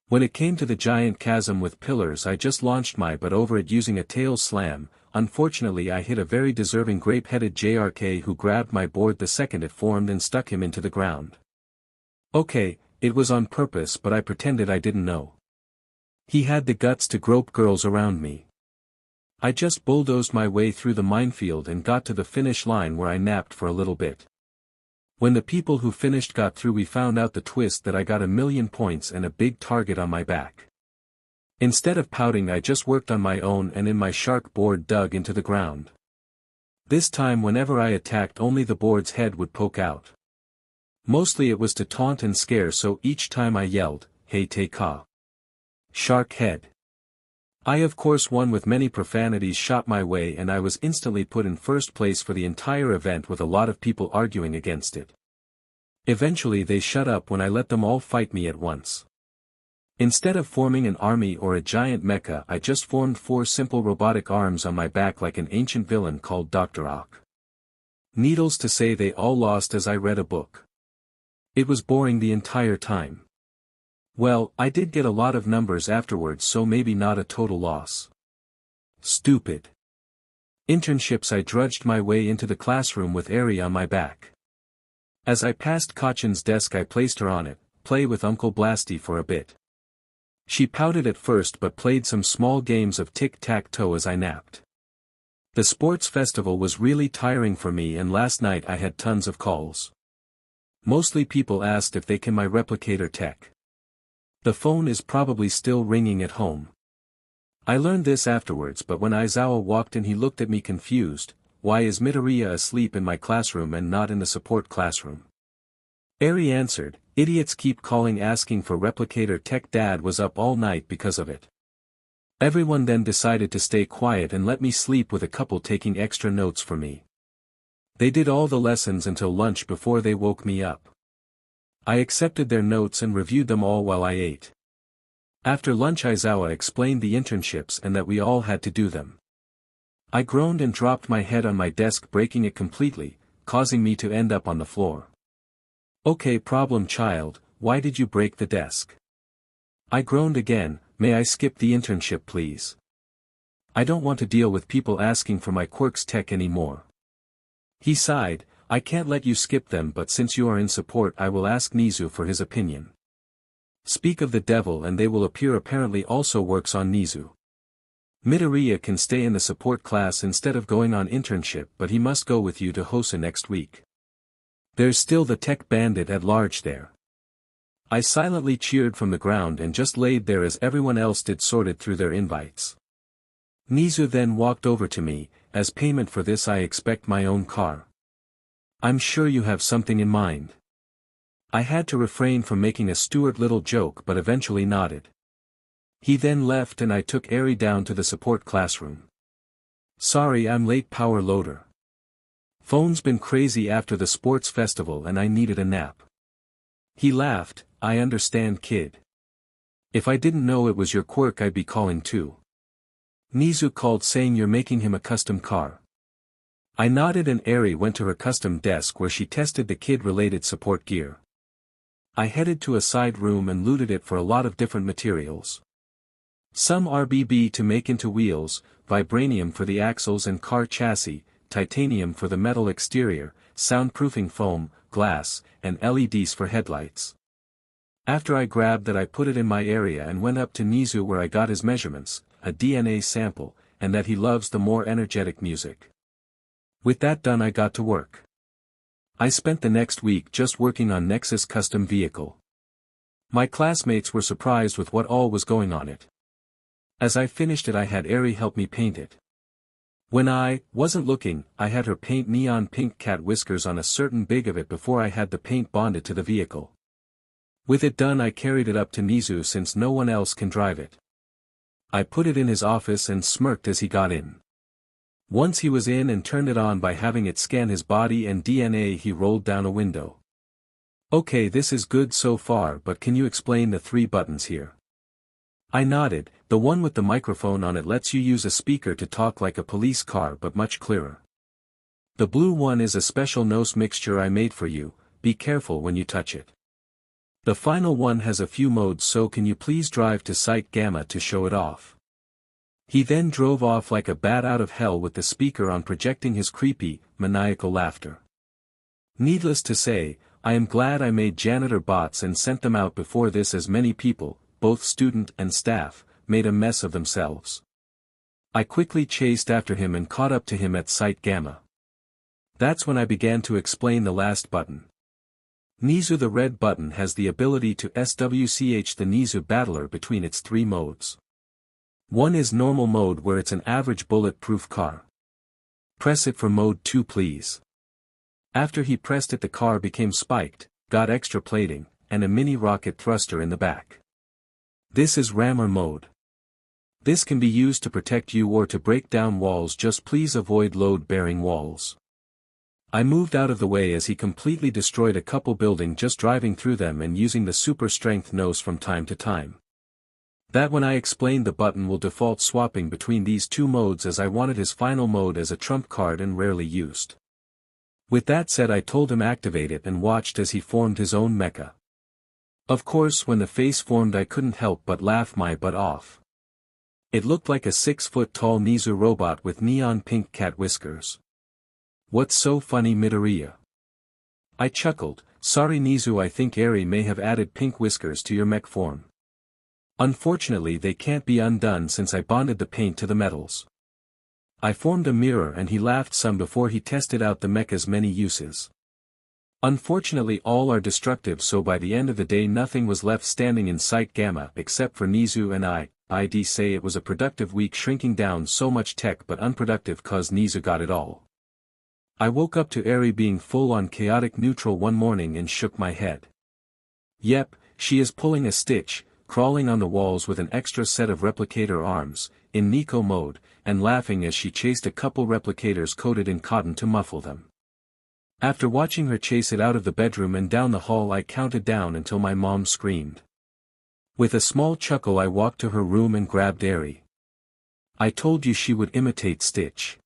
When it came to the giant chasm with pillars I just launched my butt over it using a tail slam. Unfortunately I hit a very deserving grape-headed JRK who grabbed my board the second it formed and stuck him into the ground. Okay, it was on purpose but I pretended I didn't know. He had the guts to grope girls around me. I just bulldozed my way through the minefield and got to the finish line where I napped for a little bit. When the people who finished got through we found out the twist that I got 1,000,000 points and a big target on my back. Instead of pouting I just worked on my own and in my shark board dug into the ground. This time whenever I attacked only the board's head would poke out. Mostly it was to taunt and scare so each time I yelled, "Hey Te-Ka. Shark head." I of course won with many profanities shot my way and I was instantly put in first place for the entire event with a lot of people arguing against it. Eventually they shut up when I let them all fight me at once. Instead of forming an army or a giant mecha I just formed 4 simple robotic arms on my back like an ancient villain called Dr. Ock. Needless to say they all lost as I read a book. It was boring the entire time. Well, I did get a lot of numbers afterwards so maybe not a total loss. Stupid. Internships I drudged my way into the classroom with Eri on my back. As I passed Kachin's desk I placed her on it, play with Uncle Blasty for a bit. She pouted at first but played some small games of tic-tac-toe as I napped. The sports festival was really tiring for me and last night I had tons of calls. Mostly people asked if they can my replicator tech. The phone is probably still ringing at home. I learned this afterwards but when Aizawa walked in he looked at me confused, why is Midoriya asleep in my classroom and not in the support classroom? Eri answered, idiots keep calling asking for replicator tech dad was up all night because of it. Everyone then decided to stay quiet and let me sleep with a couple taking extra notes for me. They did all the lessons until lunch before they woke me up. I accepted their notes and reviewed them all while I ate. After lunch Aizawa explained the internships and that we all had to do them. I groaned and dropped my head on my desk breaking it completely, causing me to end up on the floor. Okay problem child, why did you break the desk? I groaned again, may I skip the internship please? I don't want to deal with people asking for my quirks tech anymore. He sighed, I can't let you skip them but since you are in support I will ask Nizu for his opinion. Speak of the devil and they will appear apparently also works on Nizu. Midoriya can stay in the support class instead of going on internship but he must go with you to Hosa next week. There's still the tech bandit at large there. I silently cheered from the ground and just laid there as everyone else did sorted through their invites. Nizu then walked over to me, as payment for this I expect my own car. I'm sure you have something in mind. I had to refrain from making a Stuart Little joke but eventually nodded. He then left and I took Eri down to the support classroom. Sorry I'm late power loader. Phone's been crazy after the sports festival and I needed a nap. He laughed, I understand kid. If I didn't know it was your quirk I'd be calling too. Nizu called saying you're making him a custom car. I nodded and Eri went to her custom desk where she tested the kid-related support gear. I headed to a side room and looted it for a lot of different materials. Some RBB to make into wheels, vibranium for the axles and car chassis, titanium for the metal exterior, soundproofing foam, glass, and LEDs for headlights. After I grabbed that I put it in my area and went up to Nizu where I got his measurements, a DNA sample, and that he loves the more energetic music. With that done I got to work. I spent the next week just working on Nexus custom vehicle. My classmates were surprised with what all was going on it. As I finished it I had Eri help me paint it. When I wasn't looking, I had her paint neon pink cat whiskers on a certain big of it before I had the paint bonded to the vehicle. With it done I carried it up to Nizu since no one else can drive it. I put it in his office and smirked as he got in. Once he was in and turned it on by having it scan his body and DNA he rolled down a window. Okay this is good so far but can you explain the 3 buttons here? I nodded, the one with the microphone on it lets you use a speaker to talk like a police car but much clearer. The blue one is a special nose mixture I made for you, be careful when you touch it. The final one has a few modes, so can you please drive to Site Gamma to show it off. He then drove off like a bat out of hell with the speaker on, projecting his creepy, maniacal laughter. Needless to say, I am glad I made janitor bots and sent them out before this, as many people, both student and staff, made a mess of themselves. I quickly chased after him and caught up to him at Site Gamma. That's when I began to explain the last button. Nizu, the red button, has the ability to switch the Nizu battler between its 3 modes. One is normal mode, where it's an average bulletproof car. Press it for mode 2 please. After he pressed it, the car became spiked, got extra plating, and a mini rocket thruster in the back. This is rammer mode. This can be used to protect you or to break down walls, just please avoid load-bearing walls. I moved out of the way as he completely destroyed a couple buildings just driving through them and using the super strength nose from time to time. That when I explained the button will default swapping between these 2 modes, as I wanted his final mode as a trump card and rarely used. With that said, I told him activate it and watched as he formed his own mecha. Of course, when the face formed I couldn't help but laugh my butt off. It looked like a 6-foot-tall Nizu robot with neon pink cat whiskers. What's so funny, Midoriya? I chuckled. Sorry Nizu, I think Eri may have added pink whiskers to your mech form. Unfortunately they can't be undone since I bonded the paint to the metals. I formed a mirror and he laughed some before he tested out the mecha's many uses. Unfortunately all are destructive, so by the end of the day nothing was left standing in Site Gamma except for Nizu and I. I'd say it was a productive week, shrinking down so much tech, but unproductive cause Nizu got it all. I woke up to Eri being full on chaotic neutral one morning and shook my head. Yep, she is pulling a Stitch, crawling on the walls with an extra set of replicator arms, in Nico mode, and laughing as she chased a couple replicators coated in cotton to muffle them. After watching her chase it out of the bedroom and down the hall, I counted down until my mom screamed. With a small chuckle I walked to her room and grabbed Eri. I told you she would imitate Stitch.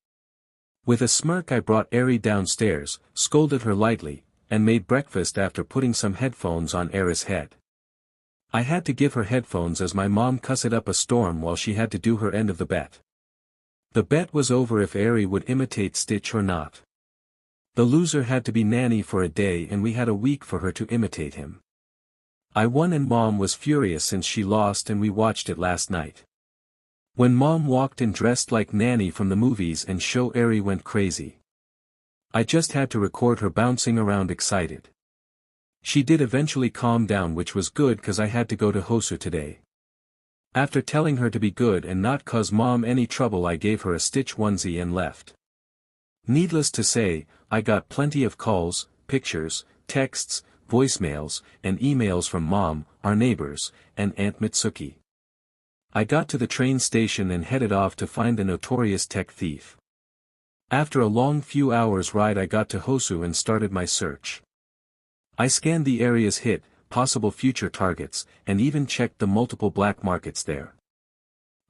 With a smirk I brought Eri downstairs, scolded her lightly, and made breakfast after putting some headphones on Eri's head. I had to give her headphones as my mom cussed up a storm while she had to do her end of the bet. The bet was over if Eri would imitate Stitch or not. The loser had to be nanny for a day and we had a week for her to imitate him. I won and Mom was furious since she lost, and we watched it last night. When Mom walked in dressed like Nanny from the movies and show, Eri went crazy. I just had to record her bouncing around excited. She did eventually calm down, which was good cause I had to go to Hosu today. After telling her to be good and not cause Mom any trouble, I gave her a Stitch onesie and left. Needless to say, I got plenty of calls, pictures, texts, voicemails, and emails from Mom, our neighbors, and Aunt Mitsuki. I got to the train station and headed off to find the notorious tech thief. After a long few hours ride I got to Hosu and started my search. I scanned the area's hit, possible future targets, and even checked the multiple black markets there.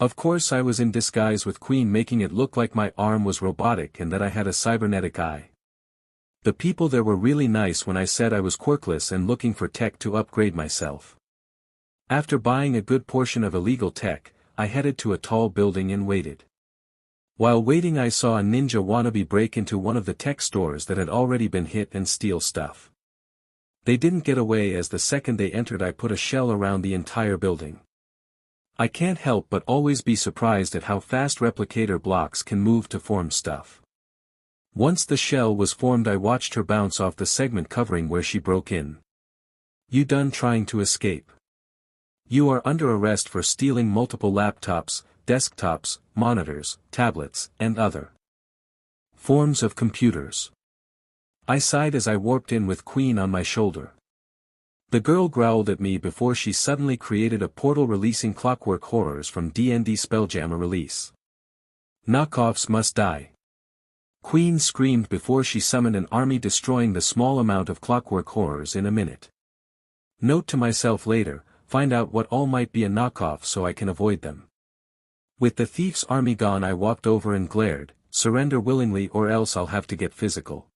Of course I was in disguise with Queen, making it look like my arm was robotic and that I had a cybernetic eye. The people there were really nice when I said I was quirkless and looking for tech to upgrade myself. After buying a good portion of illegal tech, I headed to a tall building and waited. While waiting I saw a ninja wannabe break into one of the tech stores that had already been hit and steal stuff. They didn't get away as the second they entered I put a shell around the entire building. I can't help but always be surprised at how fast replicator blocks can move to form stuff. Once the shell was formed I watched her bounce off the segment covering where she broke in. You done trying to escape? You are under arrest for stealing multiple laptops, desktops, monitors, tablets, and other forms of computers. I sighed as I warped in with Queen on my shoulder. The girl growled at me before she suddenly created a portal releasing Clockwork Horrors from DND Spelljammer release. Knockoffs must die. Queen screamed before she summoned an army, destroying the small amount of Clockwork Horrors in a minute. Note to myself later, find out what all might be a knockoff so I can avoid them. With the thief's army gone I walked over and glared, surrender willingly or else I'll have to get physical.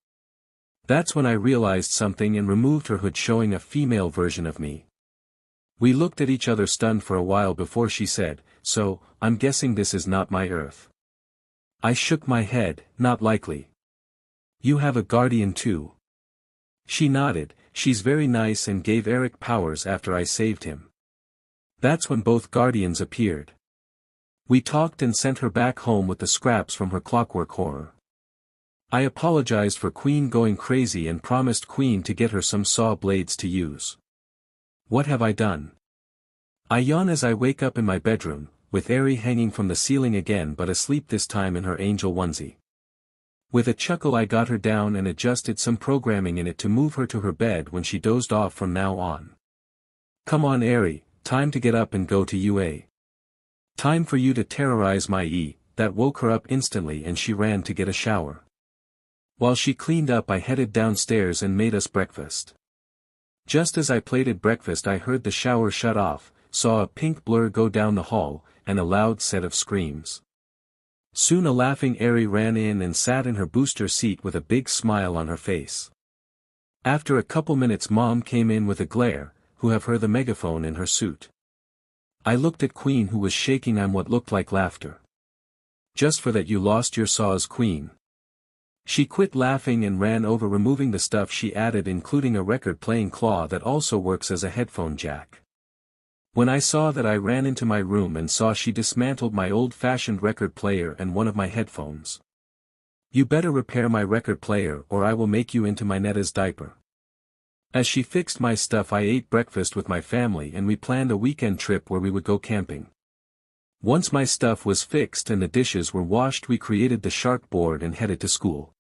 That's when I realized something and removed her hood, showing a female version of me. We looked at each other stunned for a while before she said, "So, I'm guessing this is not my Earth." I shook my head, "Not likely. You have a guardian too." She nodded, "She's very nice and gave Eric powers after I saved him." That's when both guardians appeared. We talked and sent her back home with the scraps from her clockwork horror. I apologized for Queen going crazy and promised Queen to get her some saw blades to use. What have I done? I yawn as I wake up in my bedroom, with Eri hanging from the ceiling again but asleep this time in her angel onesie. With a chuckle I got her down and adjusted some programming in it to move her to her bed when she dozed off from now on. "Come on Eri, time to get up and go to UA. Time for you to terrorize my E." That woke her up instantly and she ran to get a shower. While she cleaned up I headed downstairs and made us breakfast. Just as I plated breakfast I heard the shower shut off, saw a pink blur go down the hall, and a loud set of screams. Soon a laughing Eri ran in and sat in her booster seat with a big smile on her face. After a couple minutes Mom came in with a glare, who have her the megaphone in her suit. I looked at Queen who was shaking on what looked like laughter. "Just for that you lost your saws, Queen." She quit laughing and ran over removing the stuff she added, including a record-playing claw that also works as a headphone jack. When I saw that I ran into my room and saw she dismantled my old-fashioned record player and one of my headphones. "You better repair my record player or I will make you into my Netta's diaper." As she fixed my stuff I ate breakfast with my family and we planned a weekend trip where we would go camping. Once my stuff was fixed and the dishes were washed we created the shark board and headed to school.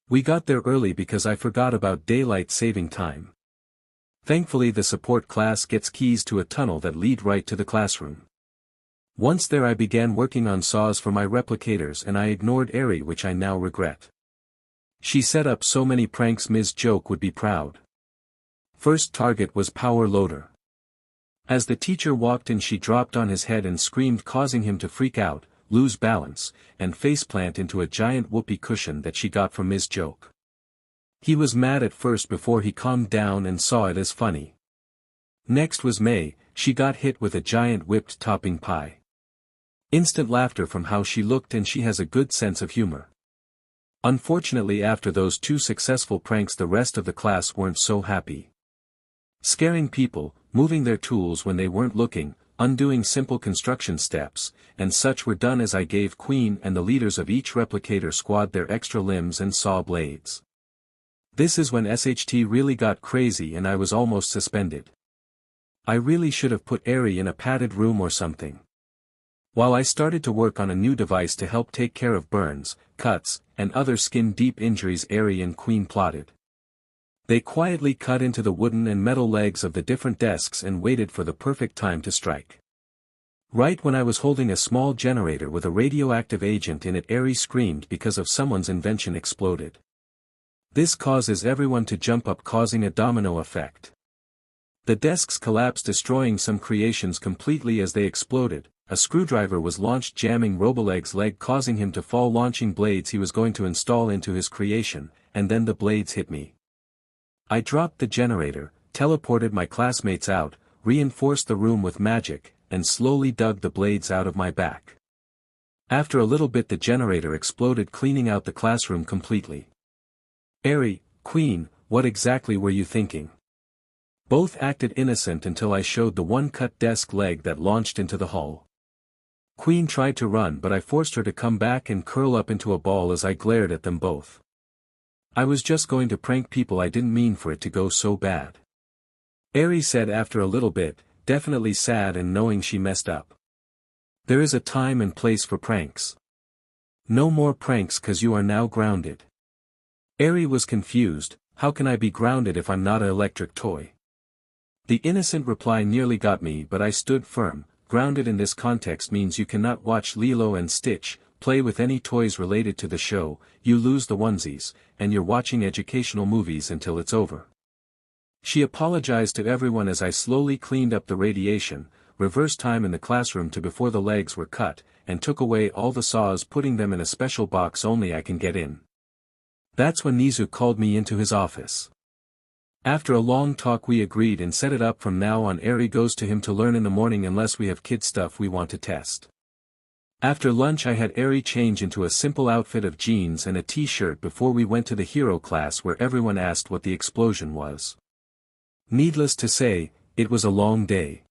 We got there early because I forgot about daylight saving time. Thankfully the support class gets keys to a tunnel that lead right to the classroom. Once there I began working on saws for my replicators and I ignored Eri, which I now regret. She set up so many pranks Ms. Joke would be proud. First target was Power Loader. As the teacher walked in she dropped on his head and screamed, causing him to freak out, lose balance, and faceplant into a giant whoopee cushion that she got from Ms. Joke. He was mad at first before he calmed down and saw it as funny. Next was May, she got hit with a giant whipped topping pie. Instant laughter from how she looked, and she has a good sense of humor. Unfortunately after those two successful pranks the rest of the class weren't so happy. Scaring people, moving their tools when they weren't looking, undoing simple construction steps, and such were done as I gave Queen and the leaders of each replicator squad their extra limbs and saw blades. This is when SHT really got crazy and I was almost suspended. I really should have put Eri in a padded room or something. While I started to work on a new device to help take care of burns, cuts, and other skin-deep injuries Eri and Queen plotted. They quietly cut into the wooden and metal legs of the different desks and waited for the perfect time to strike. Right when I was holding a small generator with a radioactive agent in it, Eri screamed because of someone's invention exploded. This causes everyone to jump up, causing a domino effect. The desks collapsed, destroying some creations completely as they exploded. A screwdriver was launched, jamming Roboleg's leg, causing him to fall, launching blades he was going to install into his creation, and then the blades hit me. I dropped the generator, teleported my classmates out, reinforced the room with magic, and slowly dug the blades out of my back. After a little bit the generator exploded, cleaning out the classroom completely. Eri, Queen, what exactly were you thinking? Both acted innocent until I showed the one cut desk leg that launched into the hull. Queen tried to run but I forced her to come back and curl up into a ball as I glared at them both. I was just going to prank people, I didn't mean for it to go so bad. Eri said after a little bit, definitely sad and knowing she messed up. There is a time and place for pranks. No more pranks cause you are now grounded. Eri was confused, how can I be grounded if I'm not an electric toy? The innocent reply nearly got me but I stood firm. Grounded in this context means you cannot watch Lilo and Stitch, play with any toys related to the show, you lose the onesies, and you're watching educational movies until it's over. She apologized to everyone as I slowly cleaned up the radiation, reversed time in the classroom to before the legs were cut, and took away all the saws, putting them in a special box only I can get in. That's when Nizu called me into his office. After a long talk we agreed and set it up. From now on Eri goes to him to learn in the morning unless we have kid stuff we want to test. After lunch I had Eri change into a simple outfit of jeans and a t-shirt before we went to the hero class, where everyone asked what the explosion was. Needless to say, it was a long day.